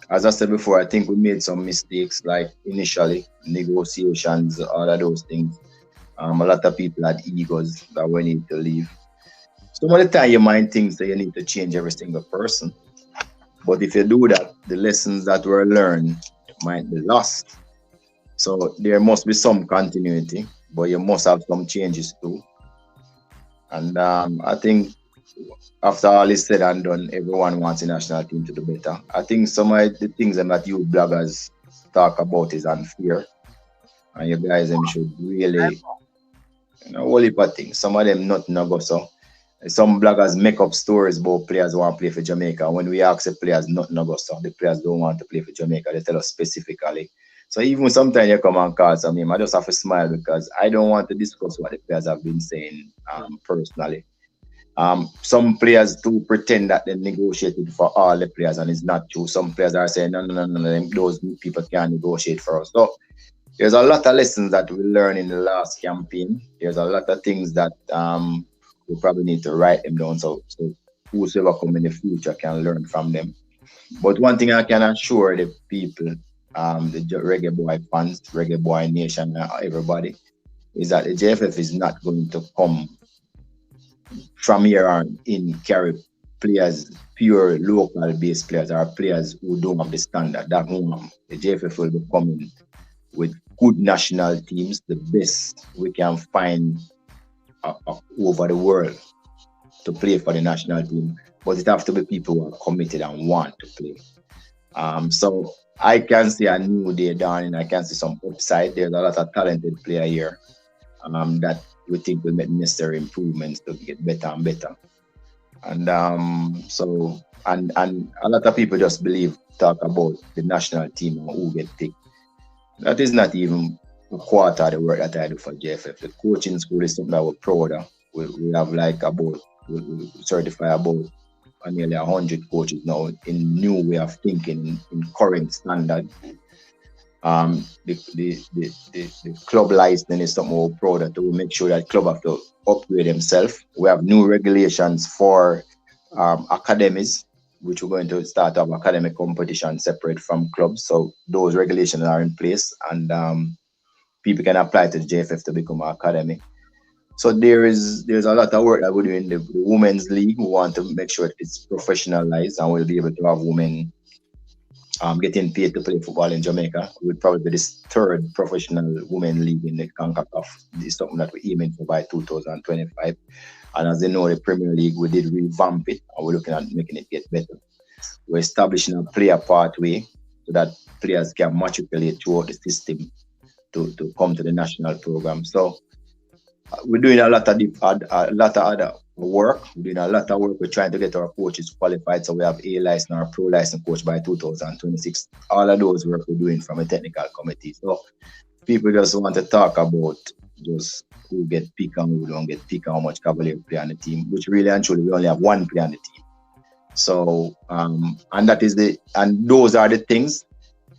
As I said before, I think we made some mistakes, like initially negotiations, all of those things. A lot of people had egos that we need to leave. Some of the time you might think that you need to change every single person. But if you do that, the lessons that were learned might be lost. So there must be some continuity, but you must have some changes too. And I think after all is said and done, everyone wants the national team to do better. I think some of the things that you bloggers talk about is unfair. And you guys should really, you know, whole heap of things. Some of them not go so. Some bloggers make up stories about players who want to play for Jamaica. When we ask the players not go so, the players don't want to play for Jamaica. They tell us specifically. So even sometimes you come and call some name, I just have to smile because I don't want to discuss what the players have been saying personally. Some players do pretend that they negotiated for all the players, and it's not true. Some players are saying, no, those people can't negotiate for us. So there's a lot of lessons that we learned in the last campaign. There's a lot of things that we probably need to write them down so whosoever come in the future can learn from them. But one thing I can assure the people, the Reggae Boy fans, Reggae Boy Nation, everybody, is that the JFF is not going to come from here on in carry players, pure local based players or players who don't have the standard. That won't. The JFF will be coming with good national teams, the best we can find over the world to play for the national team. But it have to be people who are committed and want to play. So I can see a new day dawning. I can see some upside. There's a lot of talented player here that we think will make necessary improvements to get better and better. And so a lot of people just talk about the national team and who get picked. That is not even a quarter of the work that I do for JFF. The coaching school is something that we're proud of. We have like we certify about nearly 100 coaches now in new way of thinking, in current standard. The club license is something we're proud of. We make sure that club have to upgrade themselves. We have new regulations for academies, which we're going to start up academic competition separate from clubs. So those regulations are in place, and people can apply to the JFF to become an academy. So there's a lot of work that we're doing in the women's league. We want to make sure that it's professionalized and we'll be able to have women getting paid to play football in Jamaica. It would probably be this third professional women league in the CONCACAF. It's something that we're aiming for by 2025. And as you know, the Premier League, we did revamp it and we're looking at making it get better. We're establishing a player pathway so that players can matriculate throughout the system to come to the national program. So we're doing a lot of other work. We're doing a lot of work. We're trying to get our coaches qualified so we have A license or pro license coach by 2026. All of those work we're doing from a technical committee. So people just want to talk about just who get picked and who don't get picked and how much Cavaliers play on the team, which really and truly we only have one player on the team. So and those are the things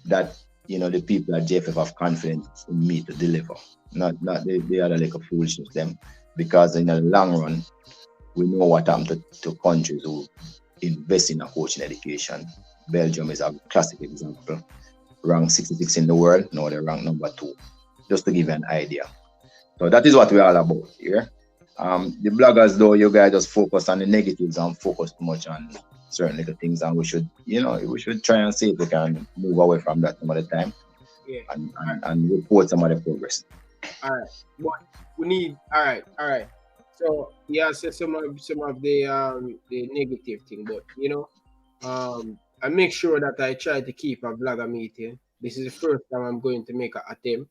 that the people at JFF have confidence in me to deliver. Not the other like a foolishness them, because in the long run, we know what happened to countries who invest in a coaching education. Belgium is a classic example. Ranked 66 in the world, now they're ranked number 2. Just to give you an idea. So that is what we're all about here. The bloggers, though, you guys just focus on the negatives and focus too much on certain little things, and we should try and see if we can move away from that some of the time, and report some of the progress. All right, but we need. All right. So yeah, so some of the negative thing, but I make sure that I try to keep a vlogger meeting. This is the first time I'm going to make an attempt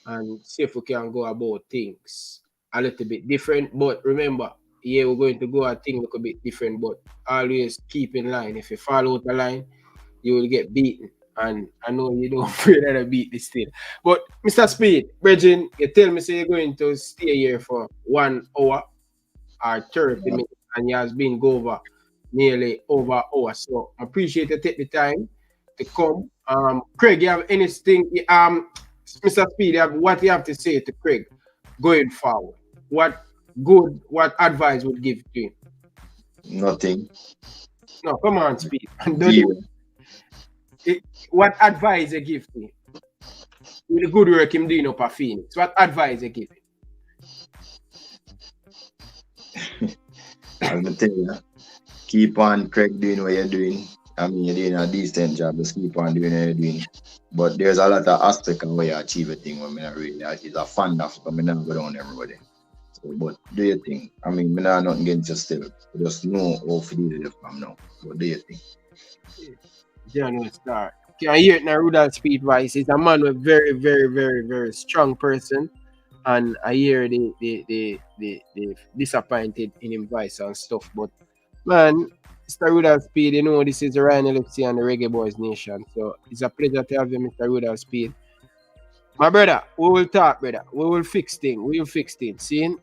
and see if we can go about things a little bit different. But remember, we're going to go at things a little bit different, but always keep in line. If you fall out the line, you will get beaten. And I know you don't feel that I beat this thing. But Mr. Speid, Bridget, you tell me you're going to stay here for 1 hour or 30 minutes, and you has been go nearly over an hour. So I appreciate you take the time to come. Craig, you have anything? Mr. Speid, what you have to say to Craig going forward? What advice would give to him? Nothing. No, come on, Speid. What advice you give to him? With the good work him doing up at Phoenix, what advice you give him? I'm gonna tell you, keep on, Craig, doing what you're doing. I mean, you're doing a decent job. Just keep on doing what you're doing. But there's a lot of aspects of where you achieve a thing when I really is a fan of, but I never go down everybody. So, but do your thing. I mean, I not nothing against you still. Just know how to deal with it from now. But do your thing. General Star. Can hear it now, Rudolph Speid voice. He's a man with very, very, very, very strong person. And I hear the disappointed in him voice and stuff. But man, Mr. Rudolph Speid, this is the Ryan LFC and the Reggae Boyz Nation. So it's a pleasure to have you, Mr. Rudolph Speid. My brother, we will talk, brother. We will fix things. See?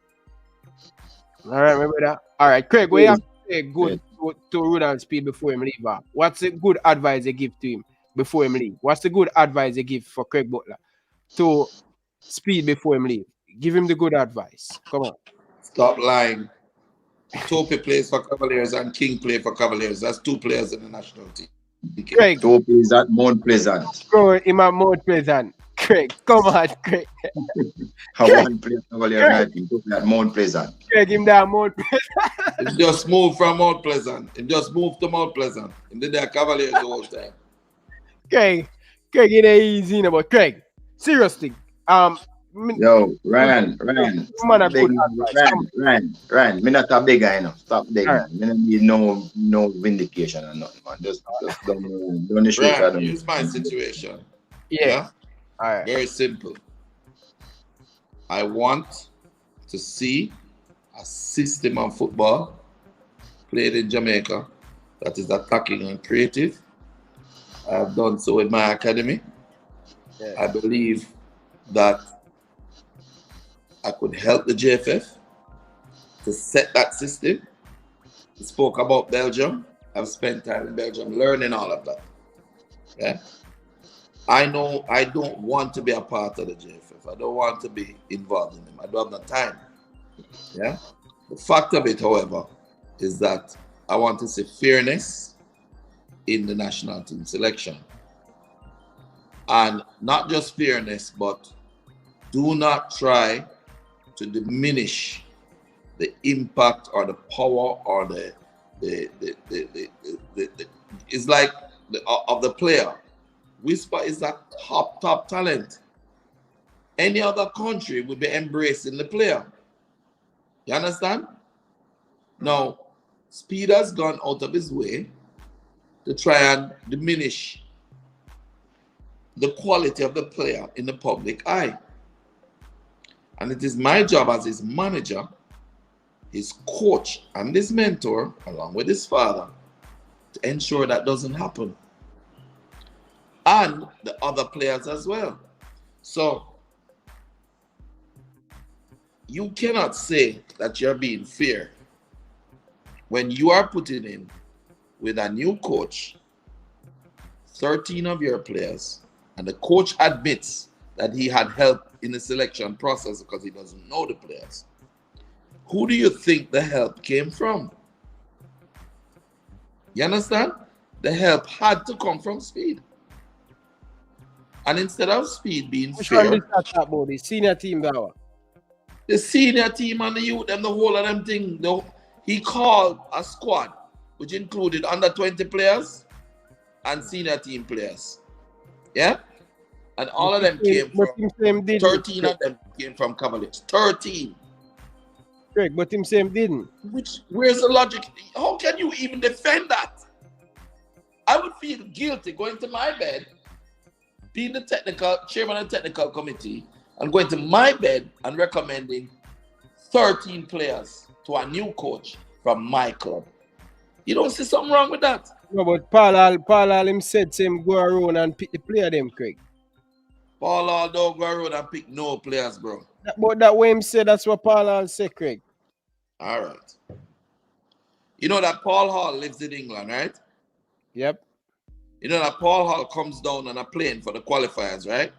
All right, my brother. All right, Craig, what you have to say good to Rudolph Speid before him leave? What's the good advice you give to him before him leave? What's the good advice you give for Craig Butler to Speid before him leave? Give him the good advice. Come on. Stop lying. Topi plays for Cavaliers and King play for Cavaliers. That's 2 players in the national team. Craig. Topi is at Mount Pleasant. Go in my Mount Pleasant. Craig, come on, Craig. One player Cavaliers at Mount Pleasant. Craig, him down Mount Pleasant. He just moved from Mount Pleasant. He just moved to Mount Pleasant. He did their Cavaliers the whole time. Craig, it ain't easy, but Craig, seriously, Yo, Ryan, me not a big guy, stop begging. Right. Me don't need no vindication or nothing, man. Just don't issue. Ryan, here's my situation. Yeah. All right. Very simple. I want to see a system of football played in Jamaica that is attacking and creative. I have done so in my academy. Yeah. I believe that I could help the JFF to set that system. We spoke about Belgium. I've spent time in Belgium learning all of that. Yeah. I know I don't want to be a part of the JFF. I don't want to be involved in them. I don't have the time. Yeah. The fact of it, however, is that I want to see fairness in the national team selection. And not just fairness, but do not try to diminish the impact or the power or the it's like of the player. Whisper is a top talent. Any other country would be embracing the player. You understand? Now, Speid has gone out of his way to try and diminish the quality of the player in the public eye. And it is my job as his manager, his coach, and his mentor, along with his father, to ensure that doesn't happen. And the other players as well. So, you cannot say that you're being fair when you are putting in with a new coach 13 of your players, and the coach admits that he had help in the selection process because he doesn't know the players. who do you think the help came from? You understand? The help had to come from Speid. And instead of Speid being Which fair, one did that talk about? The senior team that one? the senior team and the youth, them, the whole of them thing, he called a squad, which included under 20 players and senior team players. Yeah? And all of them came from, 13 of them came from Cavaliers. 13. Correct, but him same didn't. Where's the logic? How can you even defend that? I would feel guilty going to my bed, being the chairman of the technical committee, and going to my bed and recommending 13 players to a new coach from my club. You don't see something wrong with that? No, but Paul him said same go around and pick the player them, Craig. Paul don't go around and pick no players, bro. But that way him said, that's what Paul said, Craig. All right. You know that Paul Hall lives in England, right? Yep. You know that Paul Hall comes down on a plane for the qualifiers, right?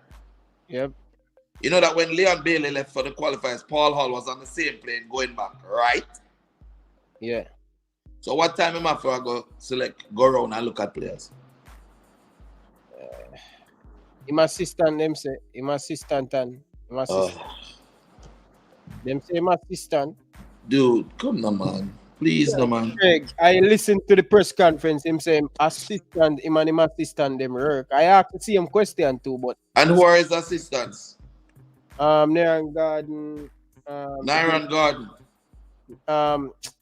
Yep. You know that when Leon Bailey left for the qualifiers, Paul Hall was on the same plane going back, right? Yeah. So what time am I for I go around and look at players? Him assistant, them say. Him assistant and him assistant. Them say him assistant. Dude, come on, man. Please, no, man. Craig, I listened to the press conference. Him say him assistant, him and him assistant, them work. I asked to see him question too, but. And who are his assistants? Nyran Garden. Nyran Garden. I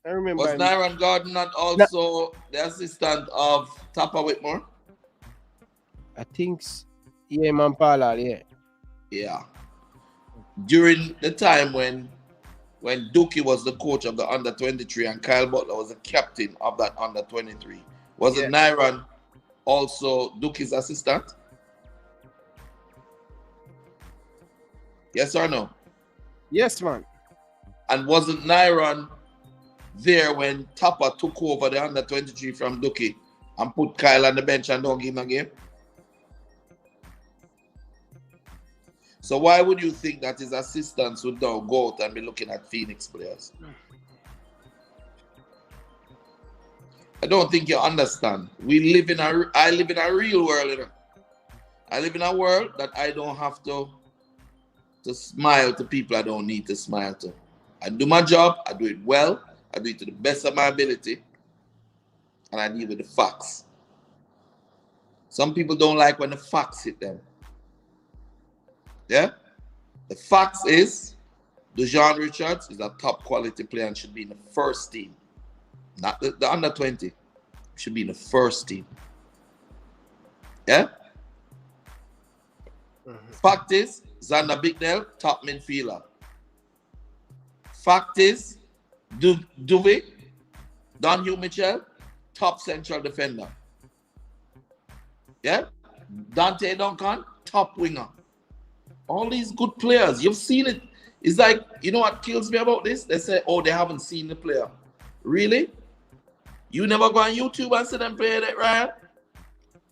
remember. Was Nyran Garden not also the assistant of Tapa Whitmore? I think, yeah, man, Paul, yeah. Yeah. During the time when Dookie was the coach of the under-23 and Kyle Butler was the captain of that under-23, wasn't Nyran also Dookie's assistant? Yes or no? Yes, man. And wasn't Nyran there when Tapa took over the under-23 from Dookie and put Kyle on the bench and don't give him a game? So why would you think that his assistants would now go out and be looking at Phoenix players? I don't think you understand. I live in a real world, you know. I live in a world that I don't have to smile to people I don't need to smile to. I do my job, I do it well, I do it to the best of my ability, and I deal with the facts. Some people don't like when the facts hit them. Yeah? The facts is Dejan Richards is a top quality player and should be in the first team. Not the under 20. Should be in the first team. Yeah? Fact is, Xander Bicknell, top midfielder. Fact is, Duve, Don Hugh Mitchell, top central defender. Yeah? Dante Duncan, top winger. All these good players, you've seen it. It's like, you know what kills me about this? They say, oh, they haven't seen the player. Really? You never go on YouTube and see them play that, Ryan?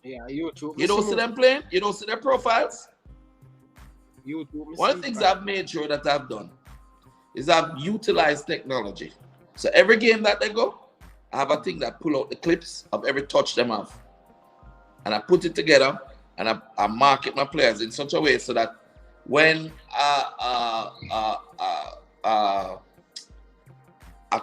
Yeah, YouTube. You don't see them playing? You don't see their profiles? YouTube. One of the things I've made sure that I've done is I've utilized technology. So every game that they go, I have a thing that pull out the clips of every touch them have. And I put it together and I market my players in such a way so that when a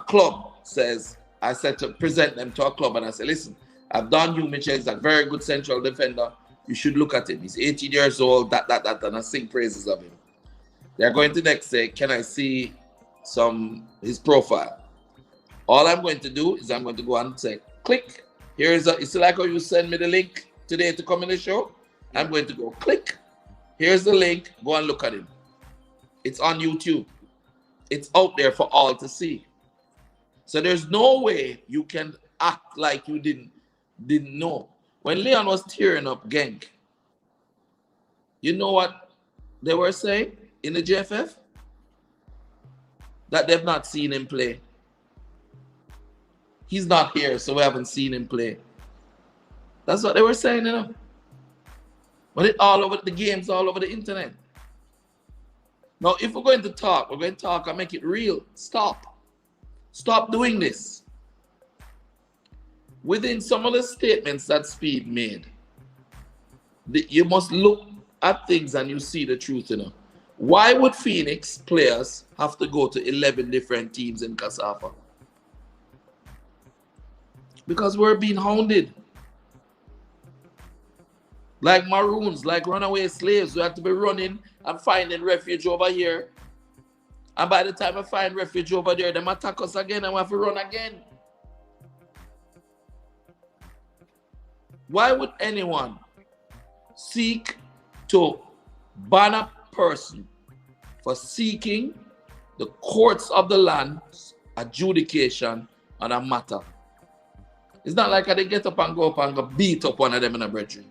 club says, I said to present them to a club and I say, listen, I've done Hugh Mitchell, he's a very good central defender. You should look at him. He's 18 years old, that, and I sing praises of him. They're going to next say, can I see his profile? All I'm going to do is I'm going to go and say, click. It's like how you send me the link today to come in the show. I'm going to go click. Here's the link. Go and look at him. It's on YouTube. It's out there for all to see. So there's no way you can act like you didn't know. When Leon was tearing up Genk, you know what they were saying in the JFF? That they've not seen him play. He's not here, so we haven't seen him play. That's what they were saying, you know. But it all over the games, all over the internet. Now, if we're going to talk and make it real. Stop. Stop doing this. Within some of the statements that Speid made, you must look at things and you see the truth, you know. Why would Phoenix players have to go to 11 different teams in Casafa? Because we're being hounded. Like Maroons, like runaway slaves, we have to be running and finding refuge over here. And by the time we find refuge over there, they attack us again and we have to run again. Why would anyone seek to ban a person for seeking the courts of the land's adjudication on a matter? It's not like they get up and go beat up one of them in a brethren.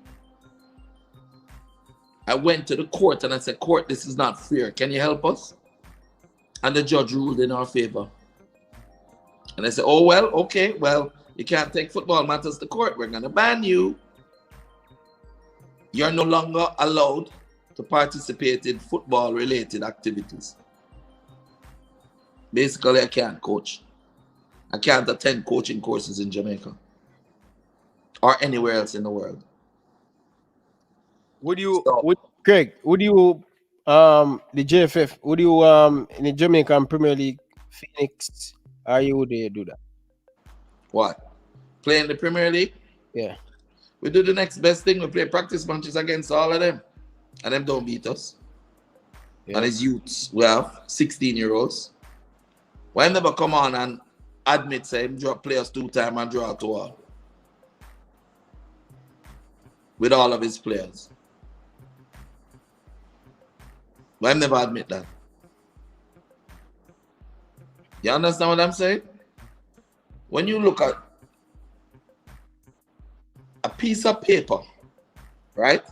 I went to the court and I said, court, this is not fair. Can you help us? And the judge ruled in our favor. And I said, oh, well, okay, well, you can't take football matters to court. We're going to ban you. You're no longer allowed to participate in football-related activities. Basically, I can't coach. I can't attend coaching courses in Jamaica or anywhere else in the world. Craig, would you the JFF, would you in the Jamaican Premier League, Phoenix, are you would you do that? What? Play in the Premier League? Yeah. We do the next best thing. We play practice matches against all of them. And them don't beat us. Yeah. And it's youths. We have 16-year-olds. Why never come on and admit say him drop players 2 times and draw 2 all? With all of his players. Why never admit that? You understand what I'm saying? When you look at a piece of paper, right,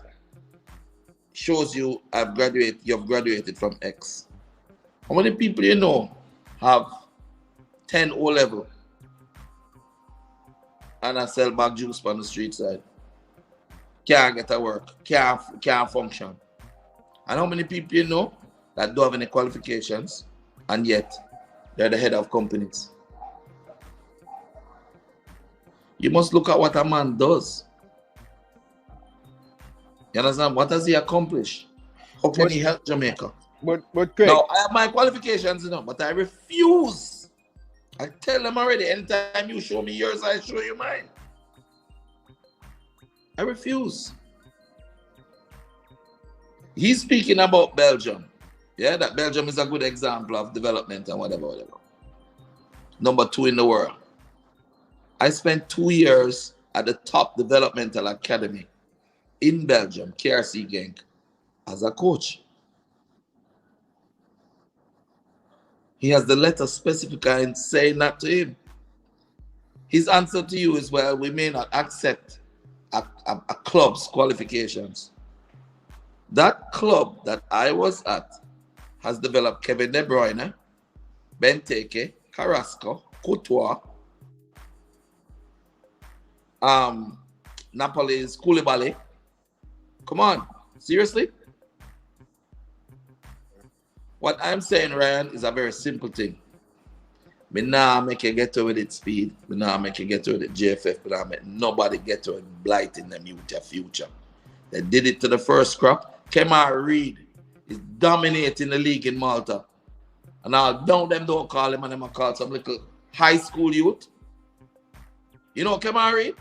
shows you you've graduated from X. How many people you know have 10 O-level and I sell back juice on the street side? Can't get to work, can't function. And how many people you know that don't have any qualifications and yet they're the head of companies? You must look at what a man does. You understand? What does he accomplish? How can he help Jamaica? But Craig, now, I have my qualifications, you know, but I refuse. I tell them already, anytime you show me yours, I show you mine. I refuse. He's speaking about Belgium. Yeah, that Belgium is a good example of development and whatever. Number 2 in the world. I spent 2 years at the top developmental academy in Belgium, KRC Genk, as a coach. He has the letter specifying saying that to him. His answer to you is, well, we may not accept a club's qualifications. That club that I was at has developed Kevin De Bruyne, Benteke, Carrasco, Courtois, Napoli's Koulibaly. Come on, seriously? What I'm saying, Ryan, is a very simple thing. Me nah make you get to with it Speid. Me nah make you get to with it JFF. But I make nobody get to it blighting them youth their future. They did it to the first crop. Kemar Reed is dominating the league in Malta. And now them don't call him and them call some little high school youth. You know Kemar Reed?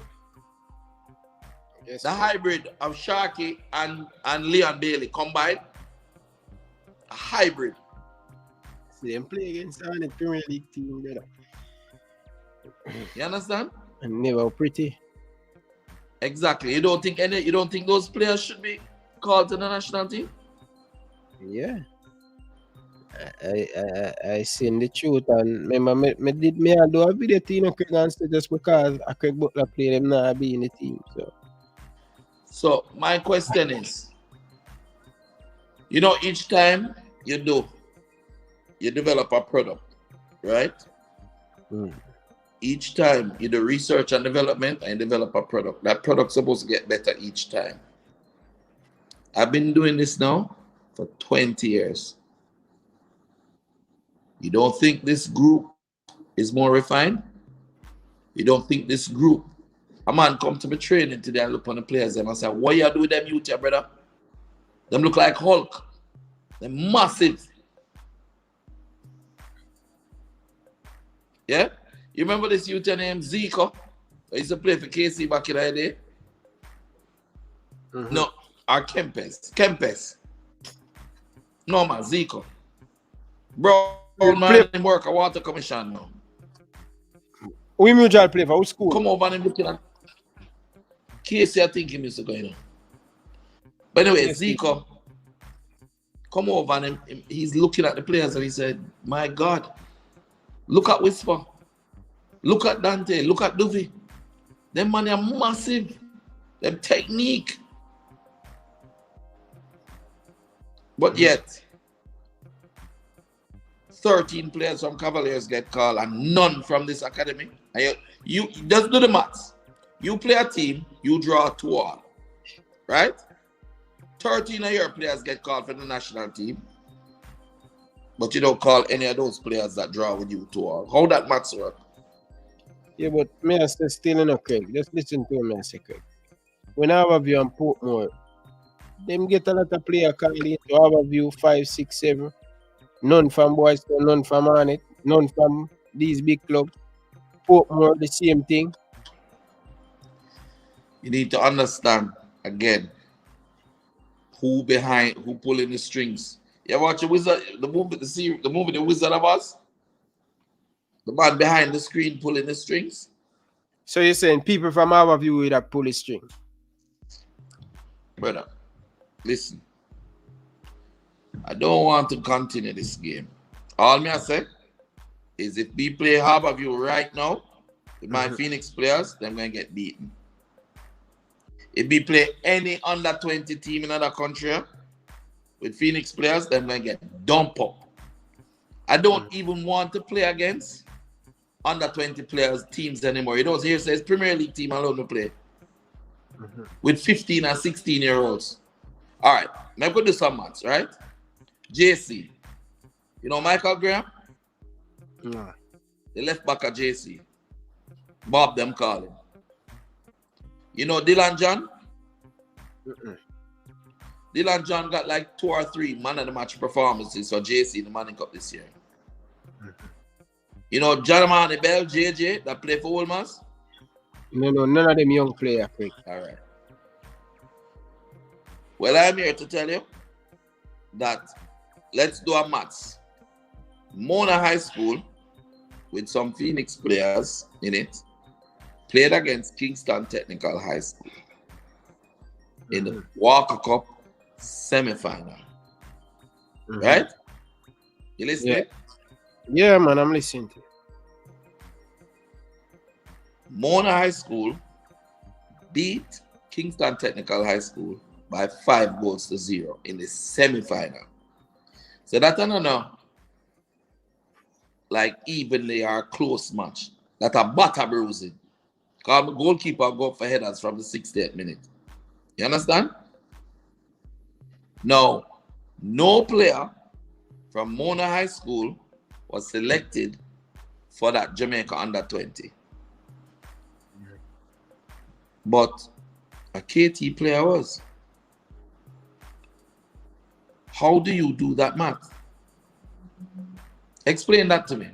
Yes, the hybrid of Sharky and Leon Bailey combined. A hybrid. See them play against the Premier League team, brother. You understand? And never pretty. Exactly. You don't think those players should be called to the national team? Yeah. I seen the truth, and remember me do a video to you and say just because I could Butler play them now be in the team. So my question is, you know, each time you develop a product, right? Each time you do research and development and develop a product, that product's supposed to get better each time. I've been doing this now for 20 years. You don't think this group is more refined. You don't think this group, a man come to me training today and look on the players and I say, what you do with them youth here, brother? Them look like Hulk. They're massive. Yeah? You remember this youth named Zico? I used to play for KC back in the day. No, or Kempes. No, man, Zico. Bro, man, him work at Water Commission now. We mutual play for which school? Come over and him looking at KC, I think he used to go, you know. But anyway, Zico, come over and he's looking at the players and he said, my God, look at Whisper. Look at Dante. Look at Duffy. Them man are massive. Them technique. But yet, 13 players from Cavaliers get called and none from this academy. And you just do the maths. You play a team, you draw 2-all. Right? 13 of your players get called for the national team. But you don't call any of those players that draw with you 2-all. How that maths work? Yeah, but me I say still in a Craig. Just listen to me, I say Craig. When I have you on Portmore, them get a lot of player called in to have you 5, 6, 7. None from Boys, none from Arnett, none from these big clubs. Portmore, the same thing. You need to understand again who pulling the strings. You watch the Wizard, the movie The Wizard of Oz? The man behind the screen pulling the strings. So you're saying people from our view with that pull the string? Brother, listen. I don't want to continue this game. All me I say is if we play Harborview right now, with my Phoenix players, they're going to get beaten. If we play any under 20 team in another country with Phoenix players, they're going to get dumped up. I don't even want to play against under 20 players teams anymore. You don't hear it says Premier League team alone to play with 15 and 16 year olds. All right, now go do some maths, right? JC, you know Michael Graham? No. The left back at JC. Bob them calling. You know Dylan John? Dylan John got like 2 or 3 man of the match performances for JC in the Manning Cup this year. You know John Mani Bell, JJ, that play for Wolmers? No, none of them young players. All right. Well, I'm here to tell you that let's do a maths. Mona High School, with some Phoenix players in it, played against Kingston Technical High School in the Walker Cup semi-final. Right? You listening? Yeah, man, I'm listening to you. Mona High School beat Kingston Technical High School by 5-0 in the semi-final. So that's another, like evenly or close match. That's a butter bruising. Because the goalkeeper go for headers from the 68th minute. You understand? Now, no player from Mona High School was selected for that Jamaica under 20. But a KT player was. How do you do that math? Explain that to me.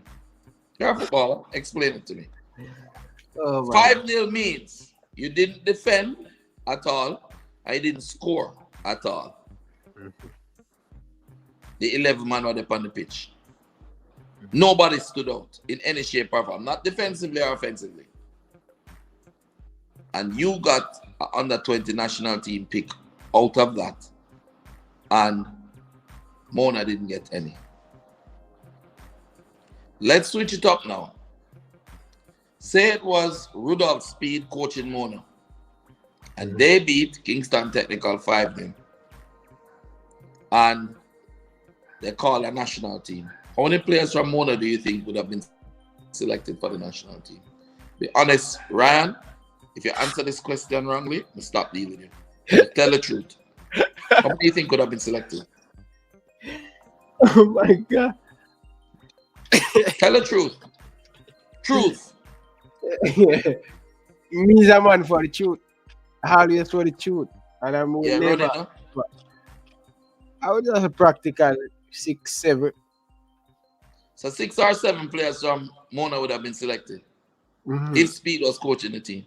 You're a footballer. Explain it to me. 5-0 means you didn't defend at all and you didn't score at all. The 11 man were up on the pitch. Nobody stood out in any shape or form, not defensively or offensively. And you got an under 20 national team pick out of that. And Mona didn't get any. Let's switch it up now. Say it was Rudolph Speid coaching Mona. And they beat Kingston Technical 5-0. And they call a national team. How many players from Mona do you think would have been selected for the national team? Be honest, Ryan, if you answer this question wrongly, we'll stop dealing with you. But tell the truth. How many do you think could have been selected? Oh my God. Tell the truth. Truth. Me's a man for the truth. Always for the truth. And I'm Yeah, never. running, huh? I was just a practical 6, 7. So 6 or 7 players from Mona would have been selected if Speid was coaching the team.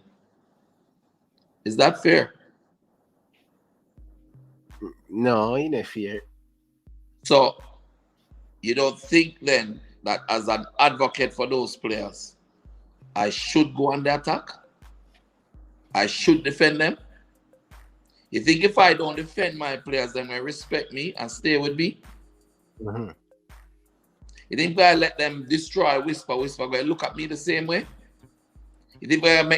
Is that fair? No, it ain't fair. So you don't think then that as an advocate for those players, I should go on the attack? I should defend them? You think if I don't defend my players, then they respect me and stay with me? You think if I let them destroy Whisper going to look at me the same way? You think if I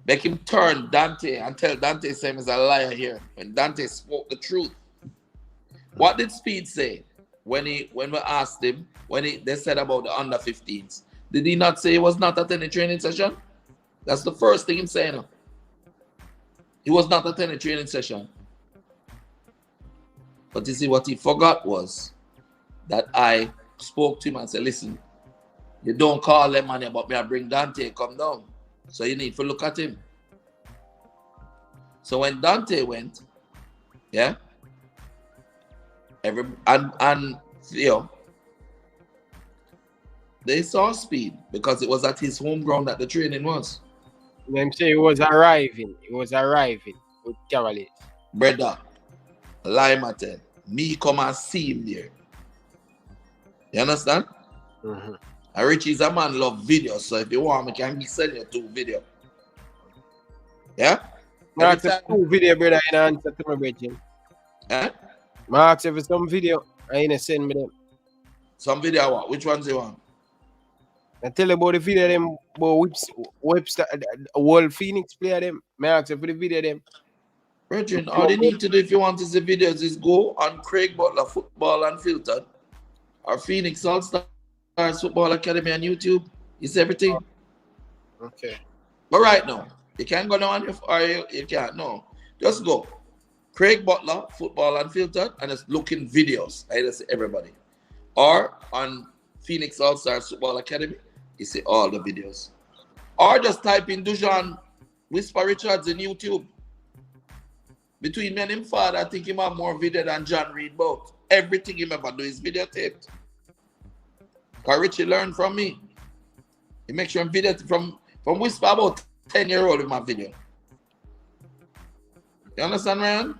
make him turn Dante and tell Dante Sam is a liar here when Dante spoke the truth? What did Speid say when we asked him, they said about the under 15s? Did he not say he was not attending training session? That's the first thing he's saying. He was not attending training session. But you see, what he forgot was that I spoke to him and said, listen, you don't call them money about me, I bring Dante, come down. So you need to look at him. So when Dante went, yeah, and you know, they saw Speid because it was at his home ground that the training was. Them say he was arriving. He was arriving with Cavaliers. Brother, lie matter. Me come and see him there. You understand? And Richie's a man love videos, so if you want, I can send you 2 videos. Yeah? Mark, 2 video, brother, in answer to my brethren. Eh? Mark, if it's some video, I ain't send me them. Some video what? Which ones you want? I tell you about the video them about Webster, World Phoenix player them. I ask you for the video them. Brethren, all you need to do if you want to see videos is go on Craig Butler Football Unfiltered or Phoenix All Stars Football Academy on YouTube. It's everything. Okay. But right now, you can't go down or you can't. No. Just go. Craig Butler Football Unfiltered and just look in videos. I just see everybody. Or on Phoenix All Stars Football Academy, you see all the videos. Or just type in Dujan Whisper Richards in YouTube. Between me and him father, I think him have more video than John Reed both. Everything he ever do is videotaped. Because Richie learned from me. He makes sure I'm video from Whisper about 10-year-old in my video. You understand, Ryan?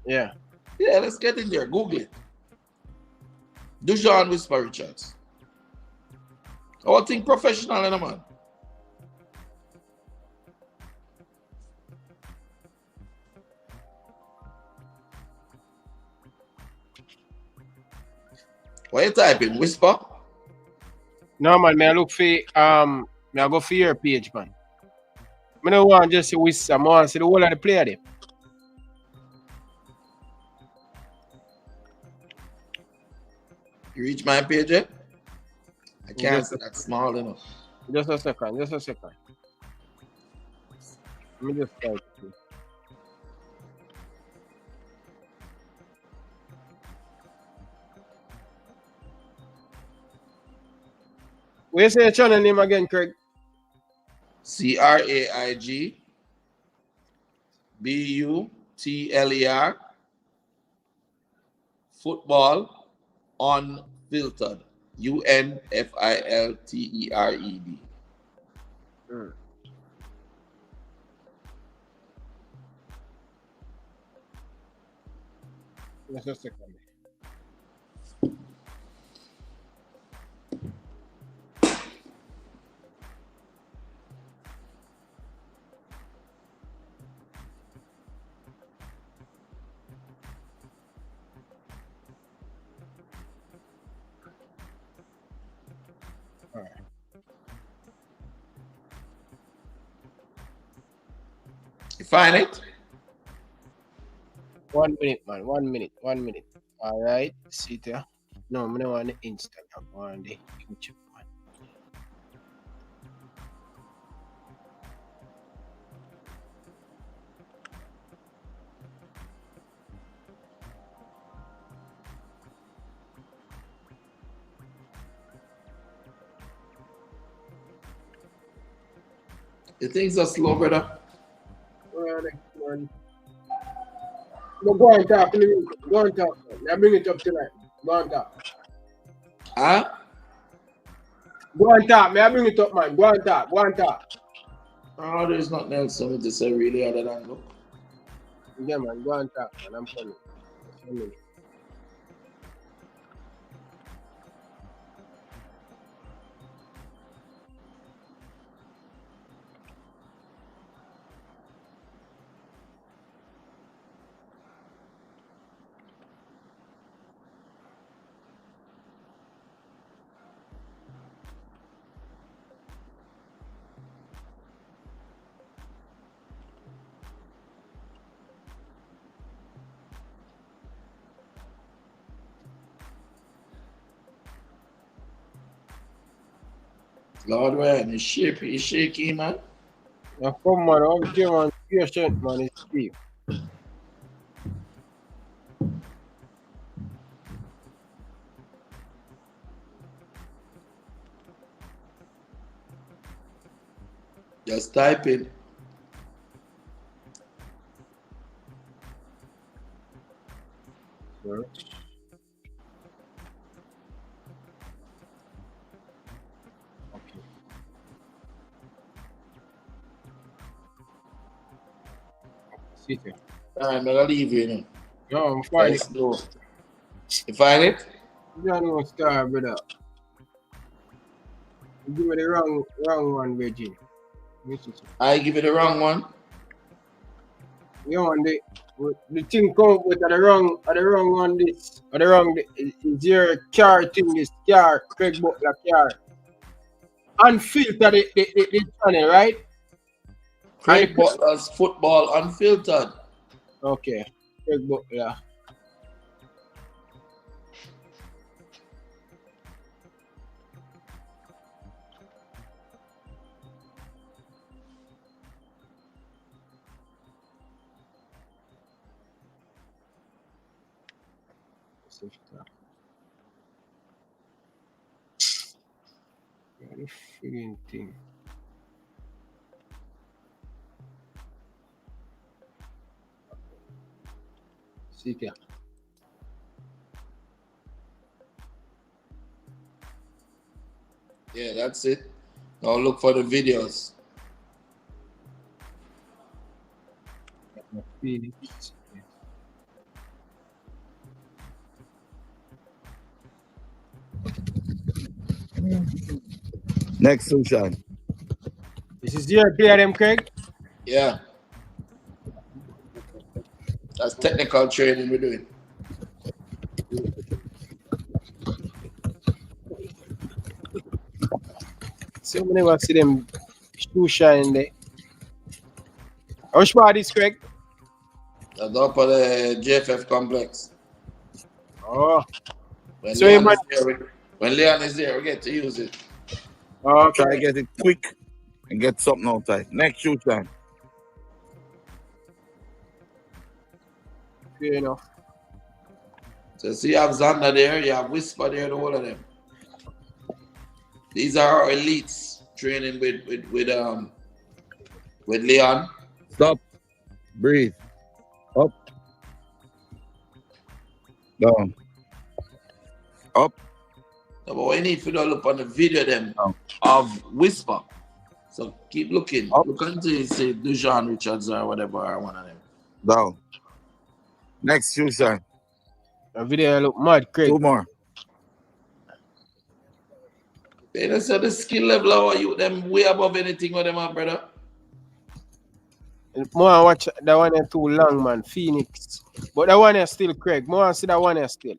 Yeah. Yeah, let's get in there. Google it. Dujan Whisper Richards. I think professional in a man. What you typing? Whisper? No man, I look for I go for your page, man. I don't want just to Whisper, I want to see the whole of the player there. You reach my page yet? I can't see that small enough. Just a second. Let me just type it. Where's your channel name again, Craig? CRAIG BUTLER Football Unfiltered. UNFILTERED. Just a second. You find it? 1 minute, man. 1 minute. All right. See it there. No, I don't want the Instagram. I want the YouTube one. You think so slow, brother? Man. No, go and talk. Go and talk. I bring it up tonight. Go and talk. Huh? Go and talk. May I bring it up, man? Go and talk. Go and talk. Oh, there's nothing else for me to say really other than look. Yeah, man. Go and talk, man. I'm coming. Lord Ryan, he's shaky, man. Yeah, come, man. I'm here, man. Patient, man. It's Steve. Just type it. Sure. Okay. See you. I'm gonna leave you, you know. No, I'm fine. Let's go. You find it? You don't know star, brother. You give me the wrong one, Reggie. I give you the wrong one. You want the thing come up with the wrong one. This or the wrong is your car thing. This car, Craig Butler car. Unfiltered the channel, right? Craig Butler's football unfiltered. Okay, Craig Butler. The friggin' thing. See here. Yeah, that's it. Now look for the videos. Phoenix. Next, Sushan. This is your clear them, Craig? Yeah. That's technical training we're doing. So many never see them shoe shine there. Which part is Craig? That's up at the JFF complex. Oh. When So Leon is there, we get to use it. Oh, Try to get it quick and get something outside. Next shoot time. fair enough. So see, you have Xander there, you have Whisper there, the whole of them. These are our elites training with Leon. Stop. Breathe. Up. Down. Up. No, but we need to look on the video them Down. of Whisper. So keep looking. Up. Look until you say Dujan Richards or whatever, or one of them. Down. Next shoot time. The video look mad, Craig. 2 more. They don't say the skill level of you them way above anything with them, my brother. More watch that one is too long, man. Phoenix. But that one is still Craig. More see that one is still.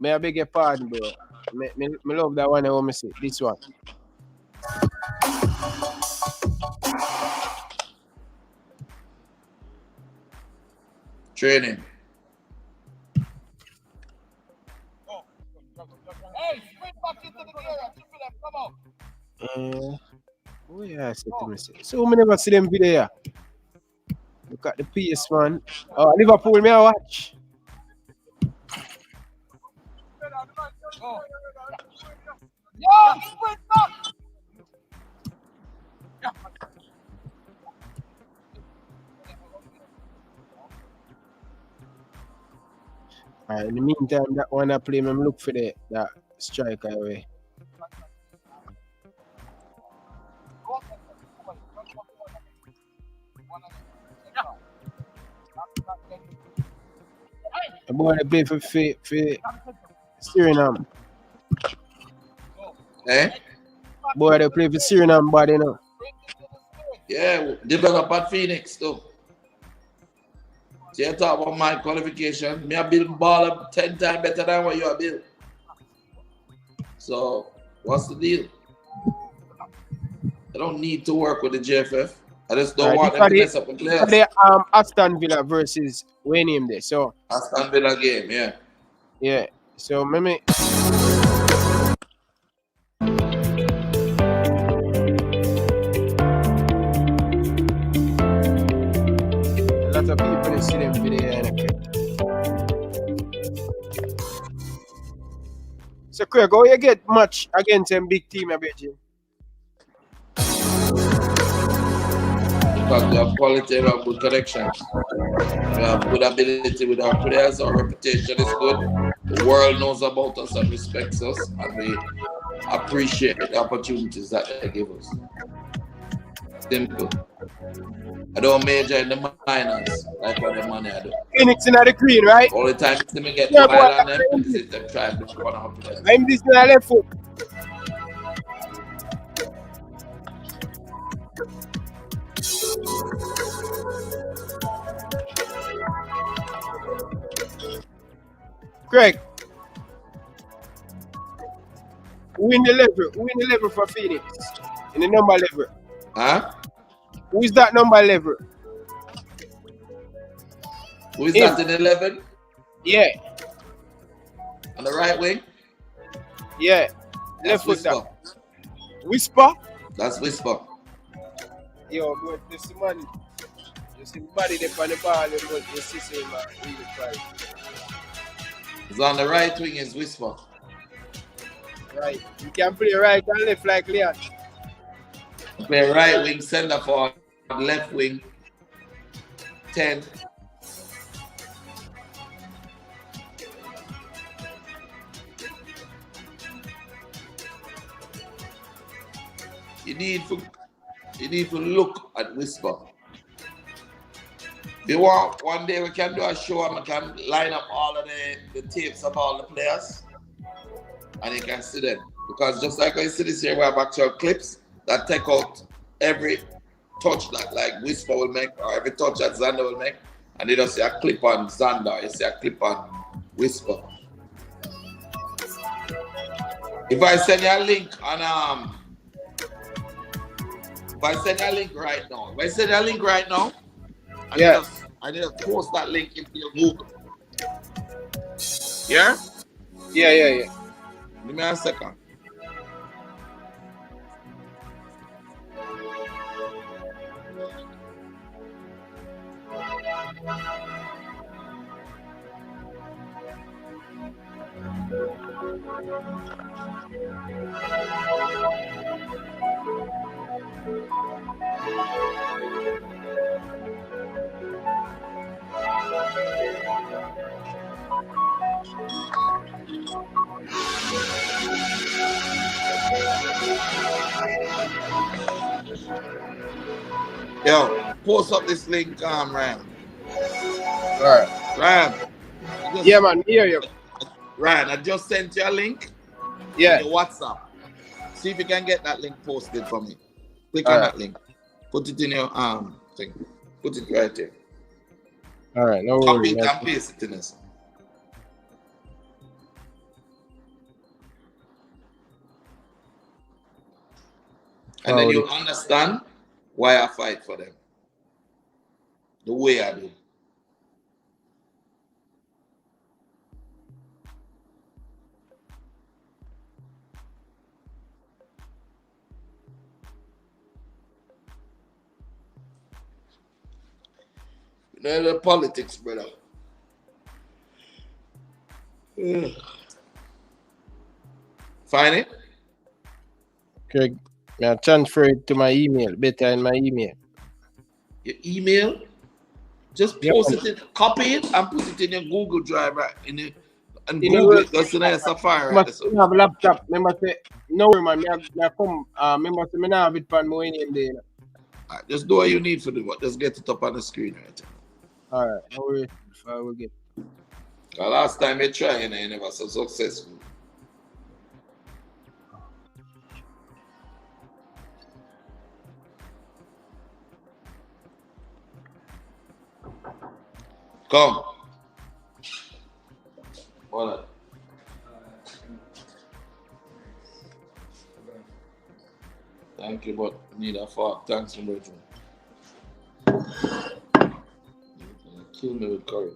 May I beg your pardon, bro. Me love that one. I want to see this one. Training. Hey, sprint back into the area. Come on. Oh yeah, I said to myself. So we never see them video. Here. Look at the PS, man. Oh, Liverpool, may I watch? Oh. Yo, sprint back. In the meantime, that one I play, I'm look for that striker away. The boy they play for Suriname. Eh? Boy they play for Suriname, but you know. Yeah, develop at Phoenix too. So you talk about my qualification. Me a build ball up 10 times better than what you are build. So what's the deal? I don't need to work with the JFF. I just don't want them to mess up the players. The Aston Villa versus where name there. So Aston Villa game, yeah. Yeah. So maybe a lot of people they see them video and so Craig, how you get match against them big team, I bet you? Because we have quality, we have good connections. We have good ability with our players, our reputation is good. The world knows about us and respects us, and we appreciate the opportunities that they give us. Simple. I don't major in the minors like what the money I do. Phoenix in the green, right? All the time see me get wild on them, see them try to run out players. I'm this in the left foot. Craig, win the level for Phoenix in the number level. Huh? Who is that number level? Who is that in 11? Yeah. On the right wing? Yeah. That's Left foot. Whisper. Whisper? That's Whisper. Yo, but this man, you see body there on the ball, but you see him really try. It's on the right wing is Whisper. Right. You can play right and left like Leon. Play right wing, center forward, left wing, 10. You need to look at Whisper. If you want, one day we can do a show and we can line up all of the tapes of all the players and you can see them. Because just like I see this here, we have actual clips that take out every touch that like Whisper will make or every touch that Xander will make, and you don't see a clip on Xander, you see a clip on Whisper. If I send you a link on if I send you a link right now, I need to post that link into your Google. Yeah? Yeah. Give me a second. Yo, post up this link, Ryan. Alright. Ryan. Yeah, man, hear you. Ryan, I just sent you a link. Yeah. On your WhatsApp. See if you can get that link posted for me. Click on that link. Put it in your thing. Put it right there. Alright, no Copy worries. it and paste it in this. And then you'll understand why I fight for them. The way I do. You know the politics, brother. Find it? Craig, I'll transfer it to my email, better in my email. Your email? Just Yeah, post it, copy it, and put it in your Google Drive, right? And You know, Google it, that's in your Safari, right? must have laptop. Remember say, no man, me come. Remember say, me not have it pan my name there. Right, just do what you need for the work. Just get it up on the screen, right? All right, no worries. I will get. The last time you tried, you never so successful. Come. What? Thank you, but need a fork. Thanks, my brethren. Kill me with curry.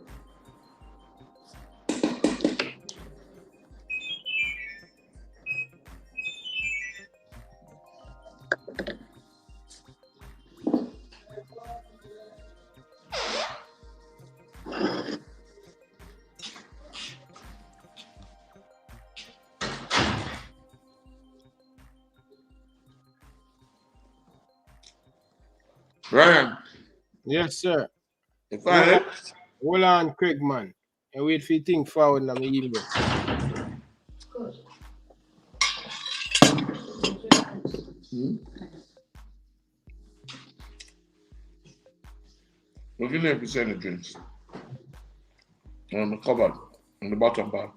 Ryan. Yes, sir. If I Hold on, Craig, man. And wait for you think forward now, me email. Look in there if you send the drinks. On the cupboard, on the bottom part.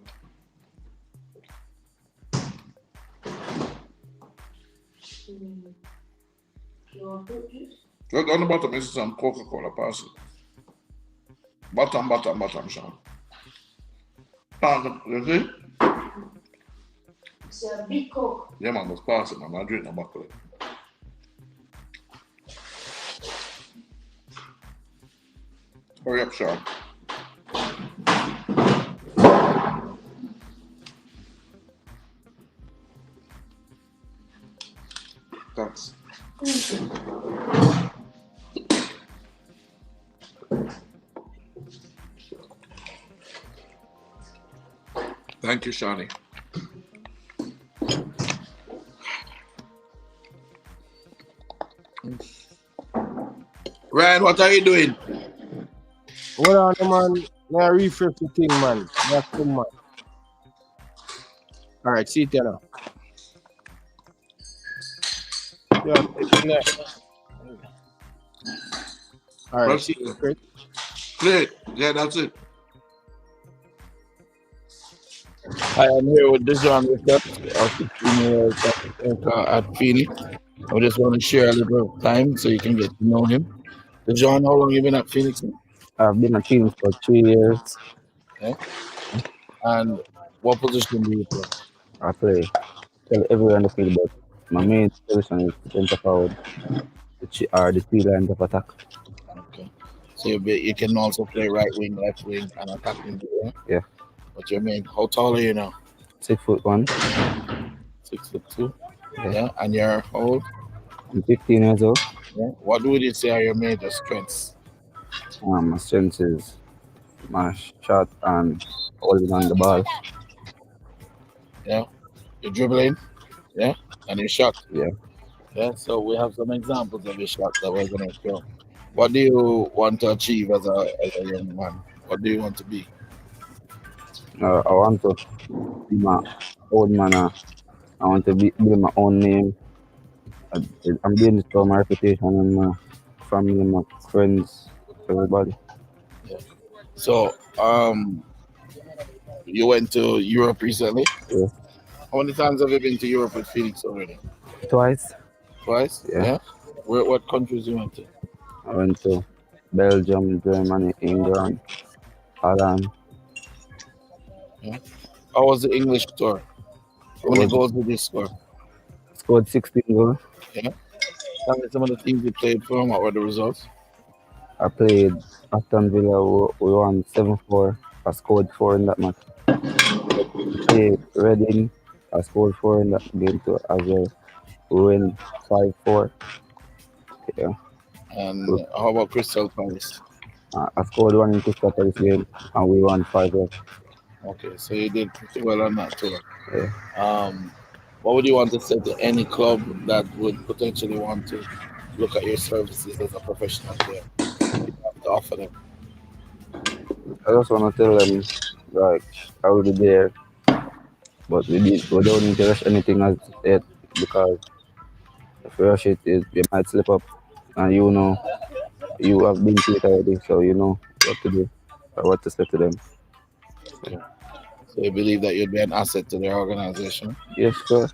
Look on the bottom is some Coca-Cola parcel. Bottom, Sean. You see? It's a big Coke. Yeah, man, just pass it, man. I drink no buckle. Hurry up, Sean. Thanks. Thank you, Shawnee. Ryan, what are you doing? Hold on, man. Now refresh the thing, man. That's too much. All right, see it there now. Yeah, it's in there. All right, see it, Craig. Play it. Yeah, that's it. I am here with Dijon with us, our 15-year-old at Phoenix. I just want to share a little time so you can get to know him. Dijon, how long have you been at Phoenix? I've been at Phoenix for 3 years. Okay. And what position do you play? I play everywhere on the field, but my main position is center forward, the 3 lines of attack. Okay. So you can also play right wing, left wing, and attacking. Yeah. What's your main? How tall are you now? 6'1". 6'2". Yeah. And you're how old? I'm 15 years old. Yeah. What would you say are your major strengths? My strength is my shot and holding on the ball. Yeah. You're dribbling. Yeah. And your shot. Yeah. Yeah. So we have some examples of your shot that we're gonna show. What do you want to achieve as a young man? What do you want to be? I want to be my own man. I want to build my own name. I'm doing this for my reputation and my family, my friends, everybody. Yeah. So, you went to Europe recently? Yeah. How many times have you been to Europe with Phoenix already? Twice. Twice? Yeah. What countries you went to? I went to Belgium, Germany, England, Holland. Yeah. How was the English tour? How many goals did you score? Scored 16 goals. Yeah. Tell me some of the teams you played for. What were the results? I played Aston Villa. We won 7-4. I scored 4 in that match. I played Reading. I scored 4 in that game too as well. We win 5-4. Yeah. And how about Crystal Palace? I scored 1 in Crystal Palace game and we won 5-4. Okay, so you did pretty well on that tour. Yeah. What would you want to say to any club that would potentially want to look at your services as a professional player? You have to offer them. I just want to tell them, like, I will be there, but we don't need to rush anything as yet because if we rush it, you might slip up, and you know you have been to it already, so you know what to do or what to say to them. Okay. So you believe that you'd be an asset to their organization? Yes, sir.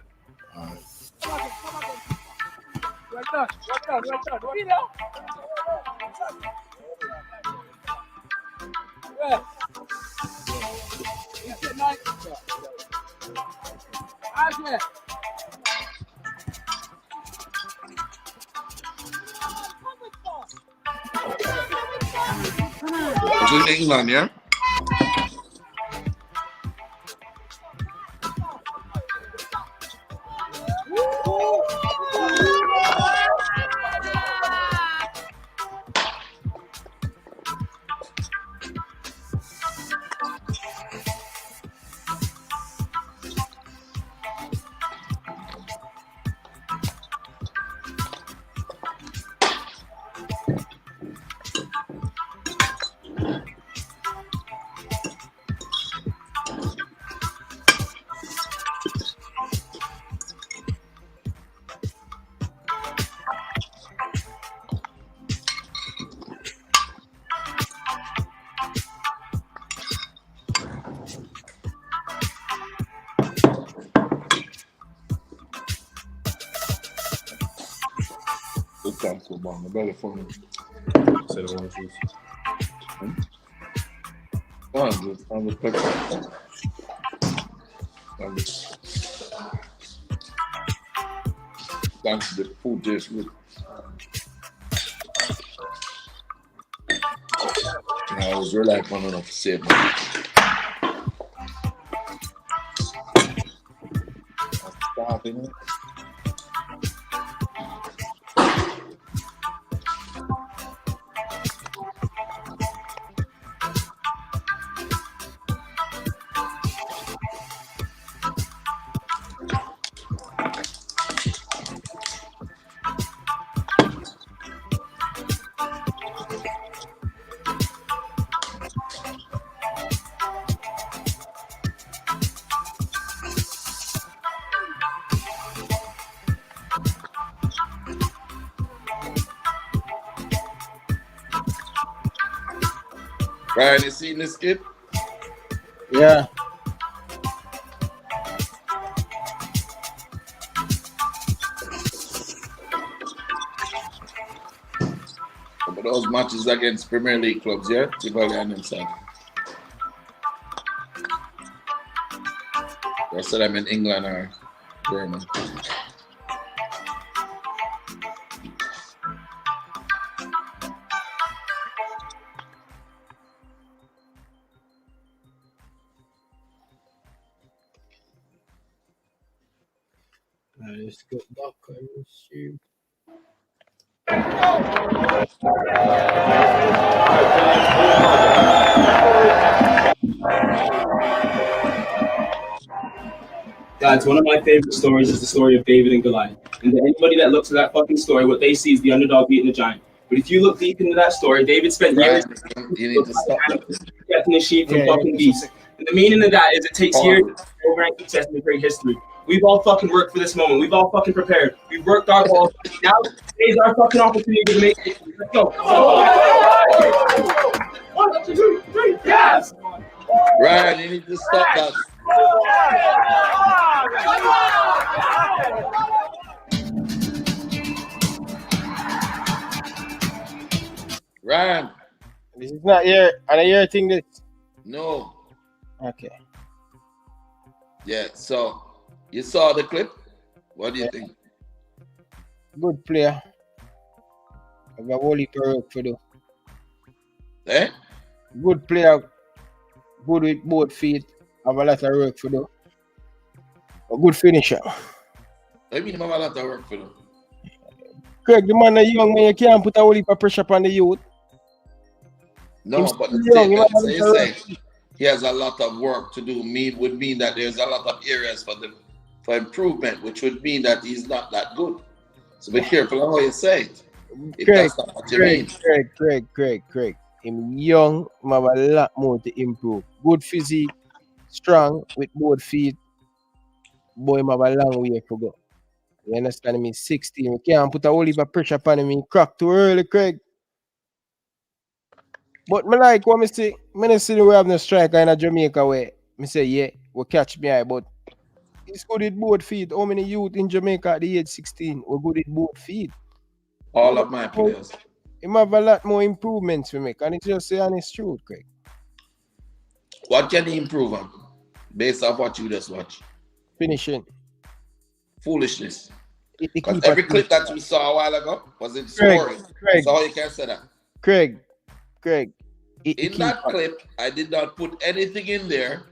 It's in England, yeah? Good time for bomb. The better for me. Say the orange juice. I'm the pepper. Thanks to the food tastes good. I was really like one enough to say it. That's starting it. Ryan, you seen this kid? Yeah. But those matches against Premier League clubs, yeah? Cavaliers and inside. The rest of them in England or Germany. Let's go back and see. Guys, one of my favorite stories is the story of David and Goliath. And to anybody that looks at that fucking story, what they see is the underdog beating the giant. But if you look deep into that story, David spent years You need to stop that. protecting his sheep from fucking beasts. And the meaning of that is it takes years to overrank success in great history. We've all fucking worked for this moment. We've all fucking prepared. We've worked our balls. Now today's our fucking opportunity to make it. Let's go. 1, 2, 3, yes! Ryan, you need to stop that. Ryan. This is not your thing. This. No. Okay. Yeah, so you saw the clip? What do you think? Good player. I've got whole heap of work to do. Eh? Good player. Good with both feet. Have a lot of work to do. A good finisher. I mean, have a lot of work for them. Craig, the man is young, man. You can't put a whole heap of pressure on the youth. No, but the thing he has a lot of work to do. Would mean that there's a lot of areas for improvement, which would mean that he's not that good. So be careful on how you say it. If Craig, that's not what you mean. Craig. him young, him have a lot more to improve. Good physique, strong with both feet, boy, him have a long way to go. You understand me? 16. We can't put a whole heap of pressure upon him. He crack too early, Craig. But me like what me see. Me not see we have no striker in a Jamaica way. Me say, yeah, we catch me eye, but he's good with both feet. How many youth in Jamaica at the age 16 were good with both feet? All of my players. He have a lot more improvements to make, and it's just the honest truth, Craig. What can he improve on? Based off what you just watched? Finishing. Foolishness. Because every clip that we saw a while ago was in scoring. Craig, So you can say that. Craig. In that clip, I did not put anything in there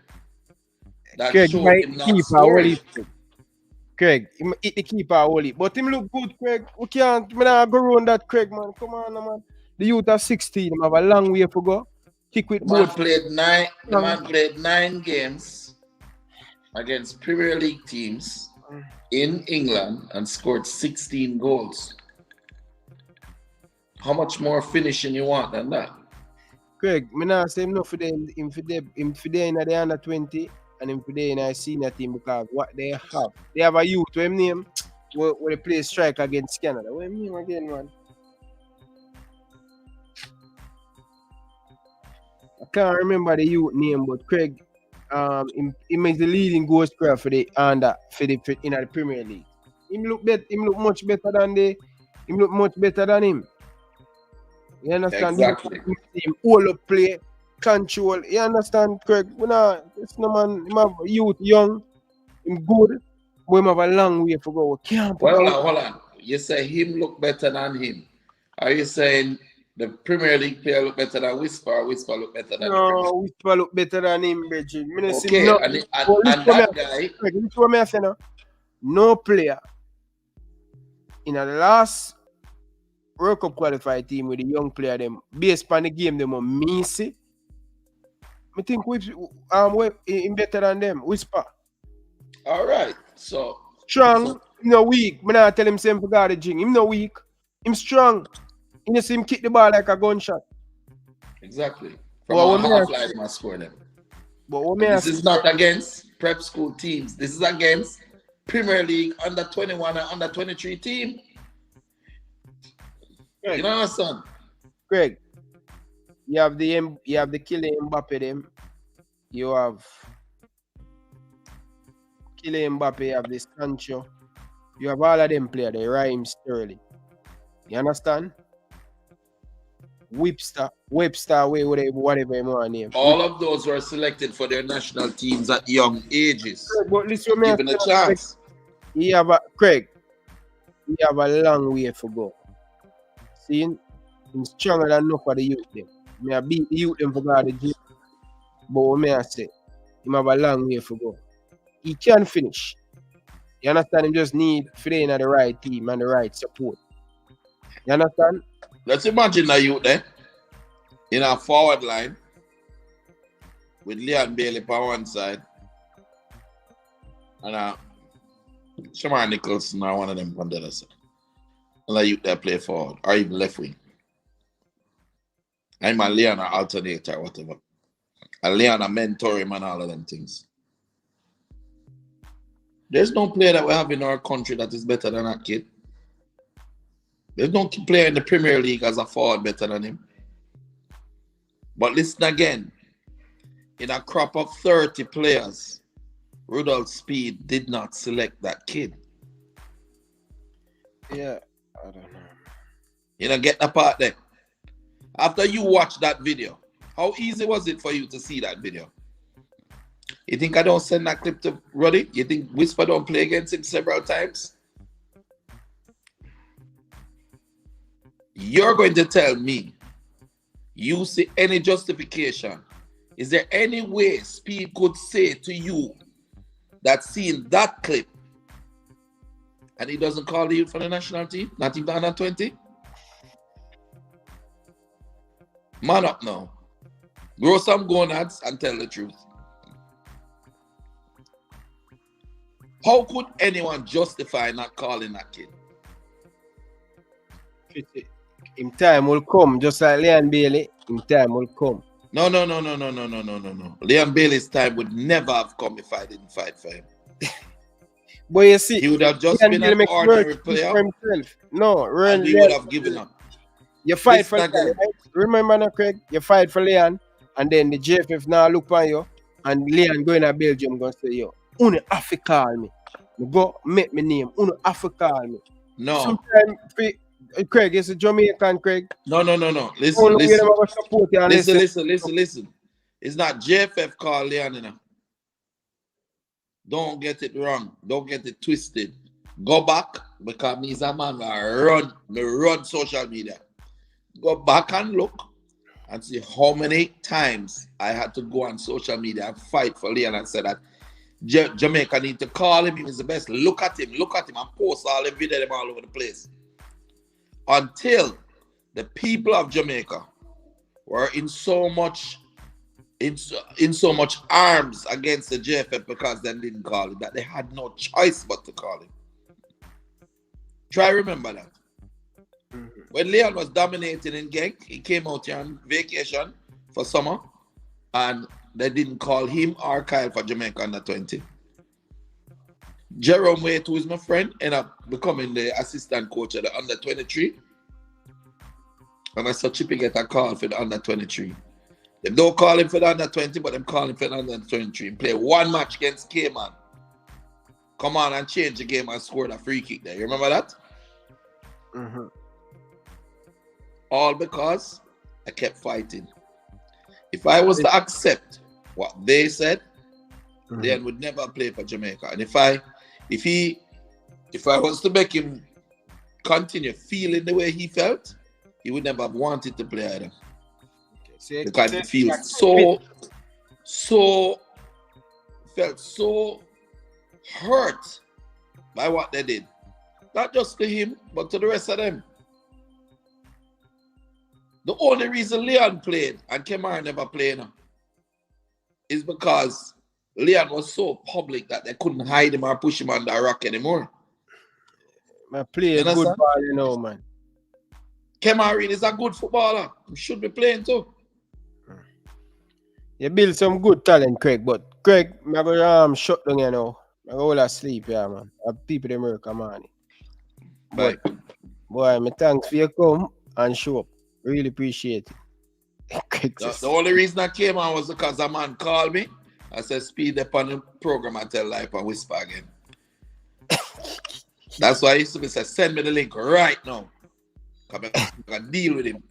that Craig, showed him not scoring. Craig, him hit the keeper only. But him look good, Craig. We can't go around that, Craig, man. Come on, man. The youth are 16. Him have a long way to go. Kick with both. The man played 9 games against Premier League teams in England and scored 16 goals. How much more finishing you want than that? Craig, me not say him no for them. Him for them in the under 20 and him for them in a senior team because what they have a youth. What him name? Where they play strike against Canada. What him name again, man? I can't remember the youth name, but Craig, him is the leading goal scorer for the under for in the Premier League. Him look much better than him. You understand? Exactly. Him all up play, control. You understand, Craig? It's no man. Him have youth young, him good, but him have a long way to go. Hold on. You say him look better than him. Are you saying the Premier League player look better than Whisper, or Whisper look better than him? No, Whisper look better than him, Bridget. Okay, and that guy... This what I say now. No player in the last World Cup qualified team with the young player them based on the game them me see. I think him better than them. Whisper. All right. So strong, him no weak. I not tell him same for God the jing. Him no weak. Him strong. You see him kick the ball like a gunshot. Exactly. From a half-life must score them. But this is not against prep school teams. This is against Premier League under 21 and under 23 team. Craig. You know what, son? Craig, you have the Kylian Mbappe them. You have Kylian Mbappe, you have the Sancho. You have all of them players, the Raheem Sterling. You understand? Webster, whatever you want to name. All of those were selected for their national teams at young ages. Craig, but listen, given a chance. Craig, you have a long way to go. See, he's stronger than enough for the youth them. I beat the youth them for God the gym. But what I say, he have a long way to go. He can finish. You understand? He just need to in the right team and the right support. You understand? Let's imagine that youth there in a forward line with Leon Bailey on one side and Shamar Nicholson or one of them on the other side. And that youth there play forward or even left wing. I'm a Leon alternator or whatever. A Leon a mentor him and all of them things. There's no player that we have in our country that is better than that kid. There's no player in the Premier League as a forward better than him. But listen again. In a crop of 30 players, Rudolph Speid did not select that kid. Yeah, I don't know. You don't get the part there. After you watch that video, how easy was it for you to see that video? You think I don't send that clip to Ruddy? You think Whisper don't play against him several times? You're going to tell me you see any justification? Is there any way Speid could say to you that seeing that clip and he doesn't call you for the national team? Not even under 20? Man up now. Grow some gonads and tell the truth. How could anyone justify not calling that kid? In time will come, just like Leon Bailey. In time will come. No. Leon Bailey's time would never have come if I didn't fight for him. But you see, He would have just Leon been Bailey an make ordinary work player, for himself. No, and he would have given up. You fight Listen for Leon, again. right? Remember now, Craig? You fight for Leon, and then the JFF now look on you, and Leon going to Belgium going to say, yo, Uno have to call me. Me go make me name. Uno have to call me. No. Sometimes, Craig, it's a Jamaican, Craig. No. Listen. It's not JFF call Leon, you know. Don't get it wrong. Don't get it twisted. Go back, because me's a man me run social media. Go back and look and see how many times I had to go on social media and fight for Leon and say that Jamaica need to call him. He's the best. Look at him, and post all the video them all over the place. Until the people of Jamaica were in so much arms against the JFF because they didn't call him, that they had no choice but to call him. Try remember that. Mm-hmm. When Leon was dominating in Genk, he came out here on vacation for summer, and they didn't call him or Kyle for Jamaica under 20. Jerome Waite, who is my friend, ended up becoming the assistant coach of the under 23. And I saw Chippy get a call for the under 23. They don't call him for the under 20, but them call him for the under 23. And play one match against Cayman. Come on and change the game and scored a free kick there. You remember that? Mm-hmm. All because I kept fighting. If I was to accept what they said, then would never play for Jamaica. And if I was to make him continue feeling the way he felt, he would never have wanted to play either. Okay. Because he feels felt so hurt by what they did. Not just to him, but to the rest of them. The only reason Leon played and Kemar never played is because Leon was so public that they couldn't hide him or push him under a rock anymore. Man, play a good ball, you know, man. Kemar is a good footballer. He should be playing too. You build some good talent, Craig, but Craig, I'm going to shut down, you know. I'm going to sleep, yeah, man. People in America, man. But, boy, my thanks for you come and show up. Really appreciate it. The only reason I came on was because a man called me. I said, speed up on the program and tell life and whisper again. That's why I used to say, send me the link right now. I can deal with him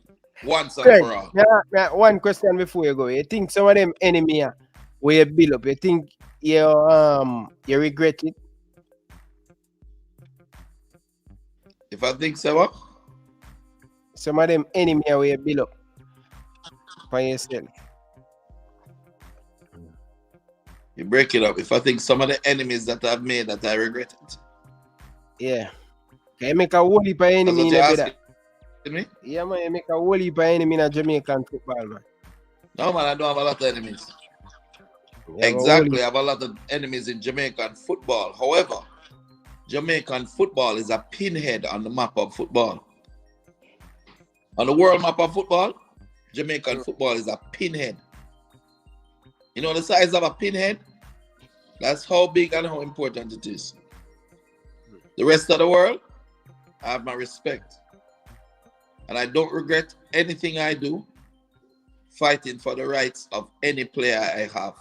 once and for all. Yeah, one question before you go. You think some of them enemy where you build up, you think you regret it? If I think so, what? Some of them enemy where you build up by yourself. You break it up. If I think some of the enemies that I've made that I regret it. Yeah. Can you make a whole heap of enemy in the me? Yeah, man, you make a whole heap of enemy in Jamaican football, man. No, man, I don't have a lot of enemies. Exactly, I have a lot of enemies in Jamaican football. However, Jamaican football is a pinhead on the map of football. On the world map of football, Jamaican football is a pinhead. You know the size of a pinhead? That's how big and how important it is. The rest of the world, I have my respect. And I don't regret anything I do fighting for the rights of any player I have.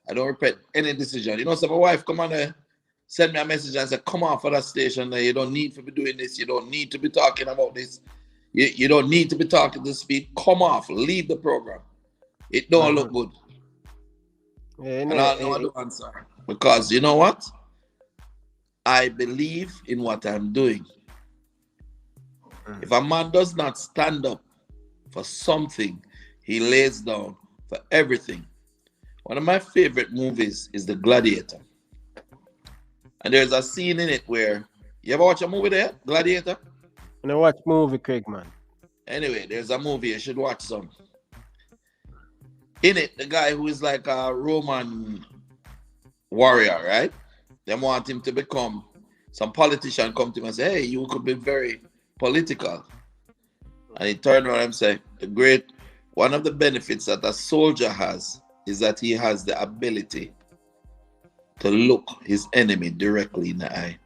I don't regret any decision. You know, so my wife come on send me a message and say, come on for that station. You don't need to be doing this. You don't need to be talking about this. You don't need to be talking to speed. Come off. Leave the program. It don't look good. Yeah, and I know I do answer. Because you know what? I believe in what I'm doing. If a man does not stand up for something, he lays down for everything. One of my favorite movies is The Gladiator. And there's a scene in it where, you ever watch a movie there, Gladiator? I watch movie, Craig, man. Anyway, there's a movie, you should watch some. In it, the guy who is like a Roman warrior, right? They want him to become, some politician come to him and say, hey, you could be very political. And he turned around and said, one of the benefits that a soldier has is that he has the ability to look his enemy directly in the eye.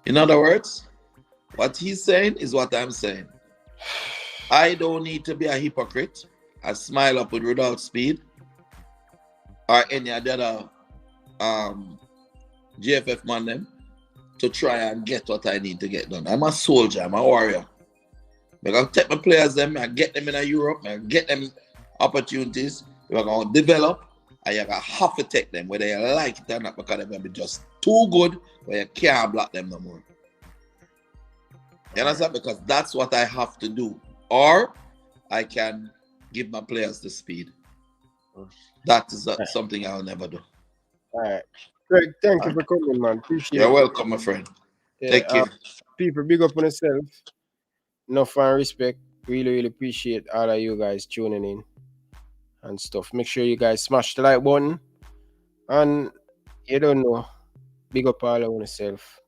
In other words, what he's saying is what I'm saying. I don't need to be a hypocrite. I smile up with Rudolph Speid or any other GFF man them to try and get what I need to get done. I'm a soldier, I'm a warrior. I'm going to take my players them and get them in Europe and get them opportunities. We're going to develop and you're going to have to take them whether you like it or not because they're going to be just too good where you can't block them no more. You understand? Because that's what I have to do. Or I can give my players the speed. That is something I'll never do. All right. Greg, thank you for coming, man. Appreciate it. You're welcome, my friend. Thank you. People, big up on yourself. Enough and respect. Really, really appreciate all of you guys tuning in and stuff. Make sure you guys smash the like button. And you don't know, big up all of yourself.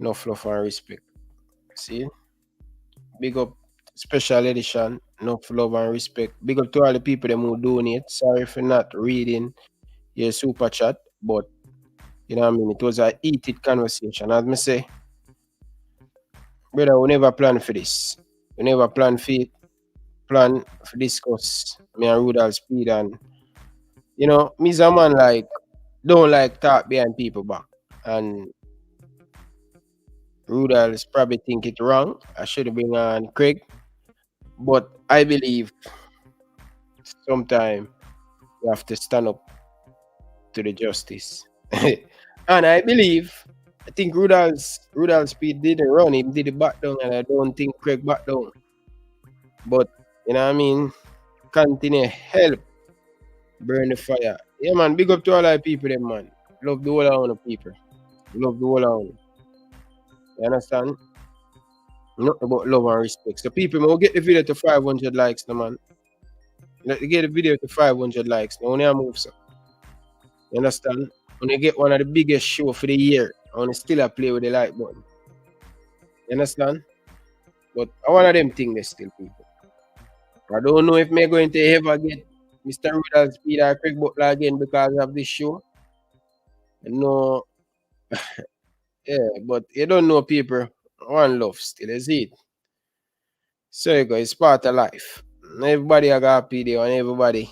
Enough love and respect. See? Big up special edition. Enough love and respect. Big up to all the people that who donate. Sorry for not reading your super chat, but you know what I mean? It was a heated conversation. As me say, brother, we never plan for this. We never plan for it. Plan for discuss me and Rudolph Speid, and you know, me's a man like don't like talk behind people back. And Rudolph probably think it wrong. I should have bring on Craig. But I believe sometimes you have to stand up to the justice. And I think Rudolph Speid didn't run, he did it back down, and I don't think Craig back down. But you know what I mean? Continue help burn the fire. Yeah, man, big up to all our people, them, man. Love the whole of the people. Love the whole of them. You understand? Not about love and respect. So people, we'll get the video to 500 likes, no, man. Let me get the video to 500 likes. Now, only I move, so. You understand? When you get one of the biggest show for the year, I want to still play with the like button. You understand? But I want them things they still, people. I don't know if I'm going to ever get Mr. Rudolph Speid or Craig Butler again because of this show. No. Yeah, but you don't know, people. One love still, is it? So you go, it's part of life. Everybody I got happy there, and everybody.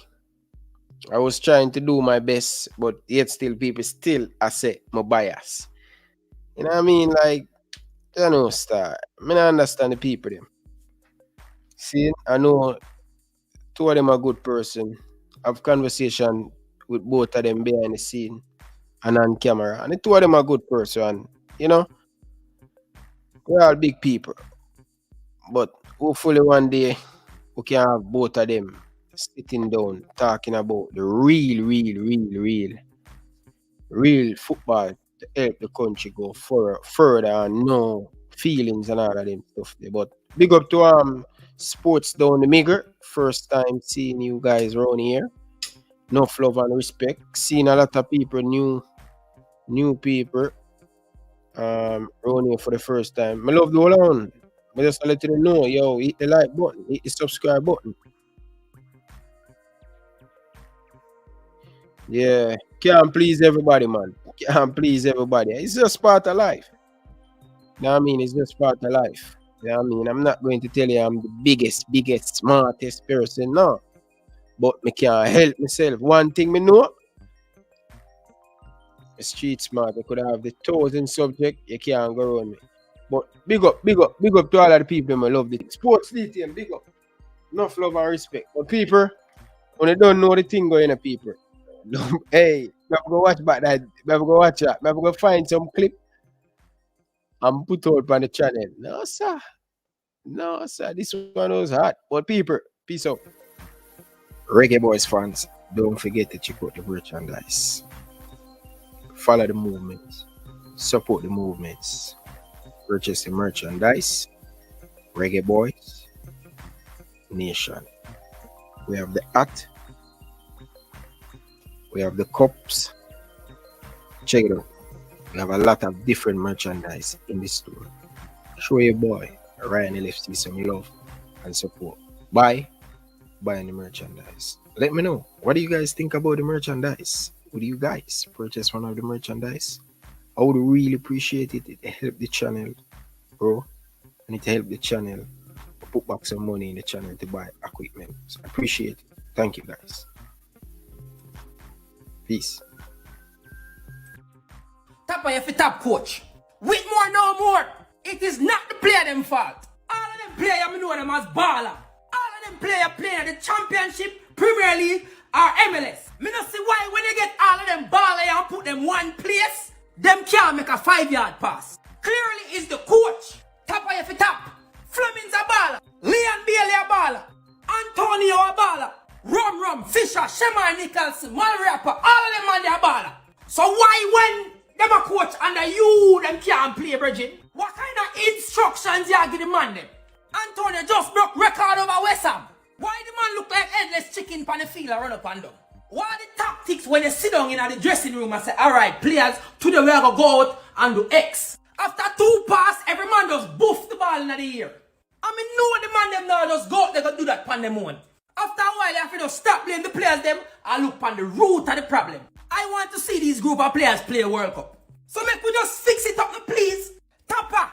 I was trying to do my best, but yet still people still I say my bias. You know what I mean? Like, you know, star. I mean, I understand the people them. See, I know two of them are good person. I've conversation with both of them behind the scene and on camera. And the two of them are good person. You know? We're all big people. But hopefully one day we can have both of them sitting down talking about the real football to help the country go further and no feelings and all of them stuff there. But big up to Sports Down the Migger. First time seeing you guys around here. Enough love and respect. Seeing a lot of people, new people around here for the first time. I love the whole on. I just let you know, yo, hit the like button, hit the subscribe button. Yeah, can't please everybody, man. Can't please everybody. It's just part of life. You know what I mean? It's just part of life. You know what I mean? I'm not going to tell you I'm the biggest, smartest person, no. But me can't help myself. One thing me know, the street smart. I could have the 1,000 subject, you can't go around me. But big up to all of the people I love the sports detail, big up. Enough love and respect. But people, when they don't know the thing going on, people, hey, I go watch back that, I go watch that, I go find some clip and put out on the channel. No, sir, this one was hot. But people, peace out. Reggae Boyz fans, don't forget to check out the merchandise. Follow the movements, support the movements, purchase the merchandise. Reggae Boyz Nation. We have the hat, we have the cups. Check it out. We have a lot of different merchandise in the store. Show your boy Ryan LFC some love and support. Buying the merchandise. Let me know. What do you guys think about the merchandise? Would you guys purchase one of the merchandise? I would really appreciate it. It help the channel, bro. And it help the channel put back some money in the channel to buy equipment. So I appreciate it. Thank you guys. Peace. Top of your top coach. With more, no more. It is not the player them fault. All of them players, I know them as baller. All of them players playing the Championship, Premier League, or MLS. Me not see why when they get all of them baller and put them one place, them can't make a 5-yard pass. Clearly it's the coach. Top of your top. Fleming's a baller. Leon Bailey a baller. Antonio a baller. Rum, Fisher, Shema Nicholson, Mal Rapper, all of them man they a baller. So why when them a coach under you, them can't play, Bridget? What kind of instructions you give the man them? Antonio just broke record over West Ham. Why the man look like headless chicken pan the field and run up and down? What are the tactics when you sit down in the dressing room and say, alright, players, today we are going to go out and do X. After 2 passes, every man just boof the ball in the air. I mean, no, the man them now just go out there and do that pan them own. After a while, you have to just stop playing the players them and look on the root of the problem. I want to see these group of players play a World Cup. So make we just fix it up, please. Tapa!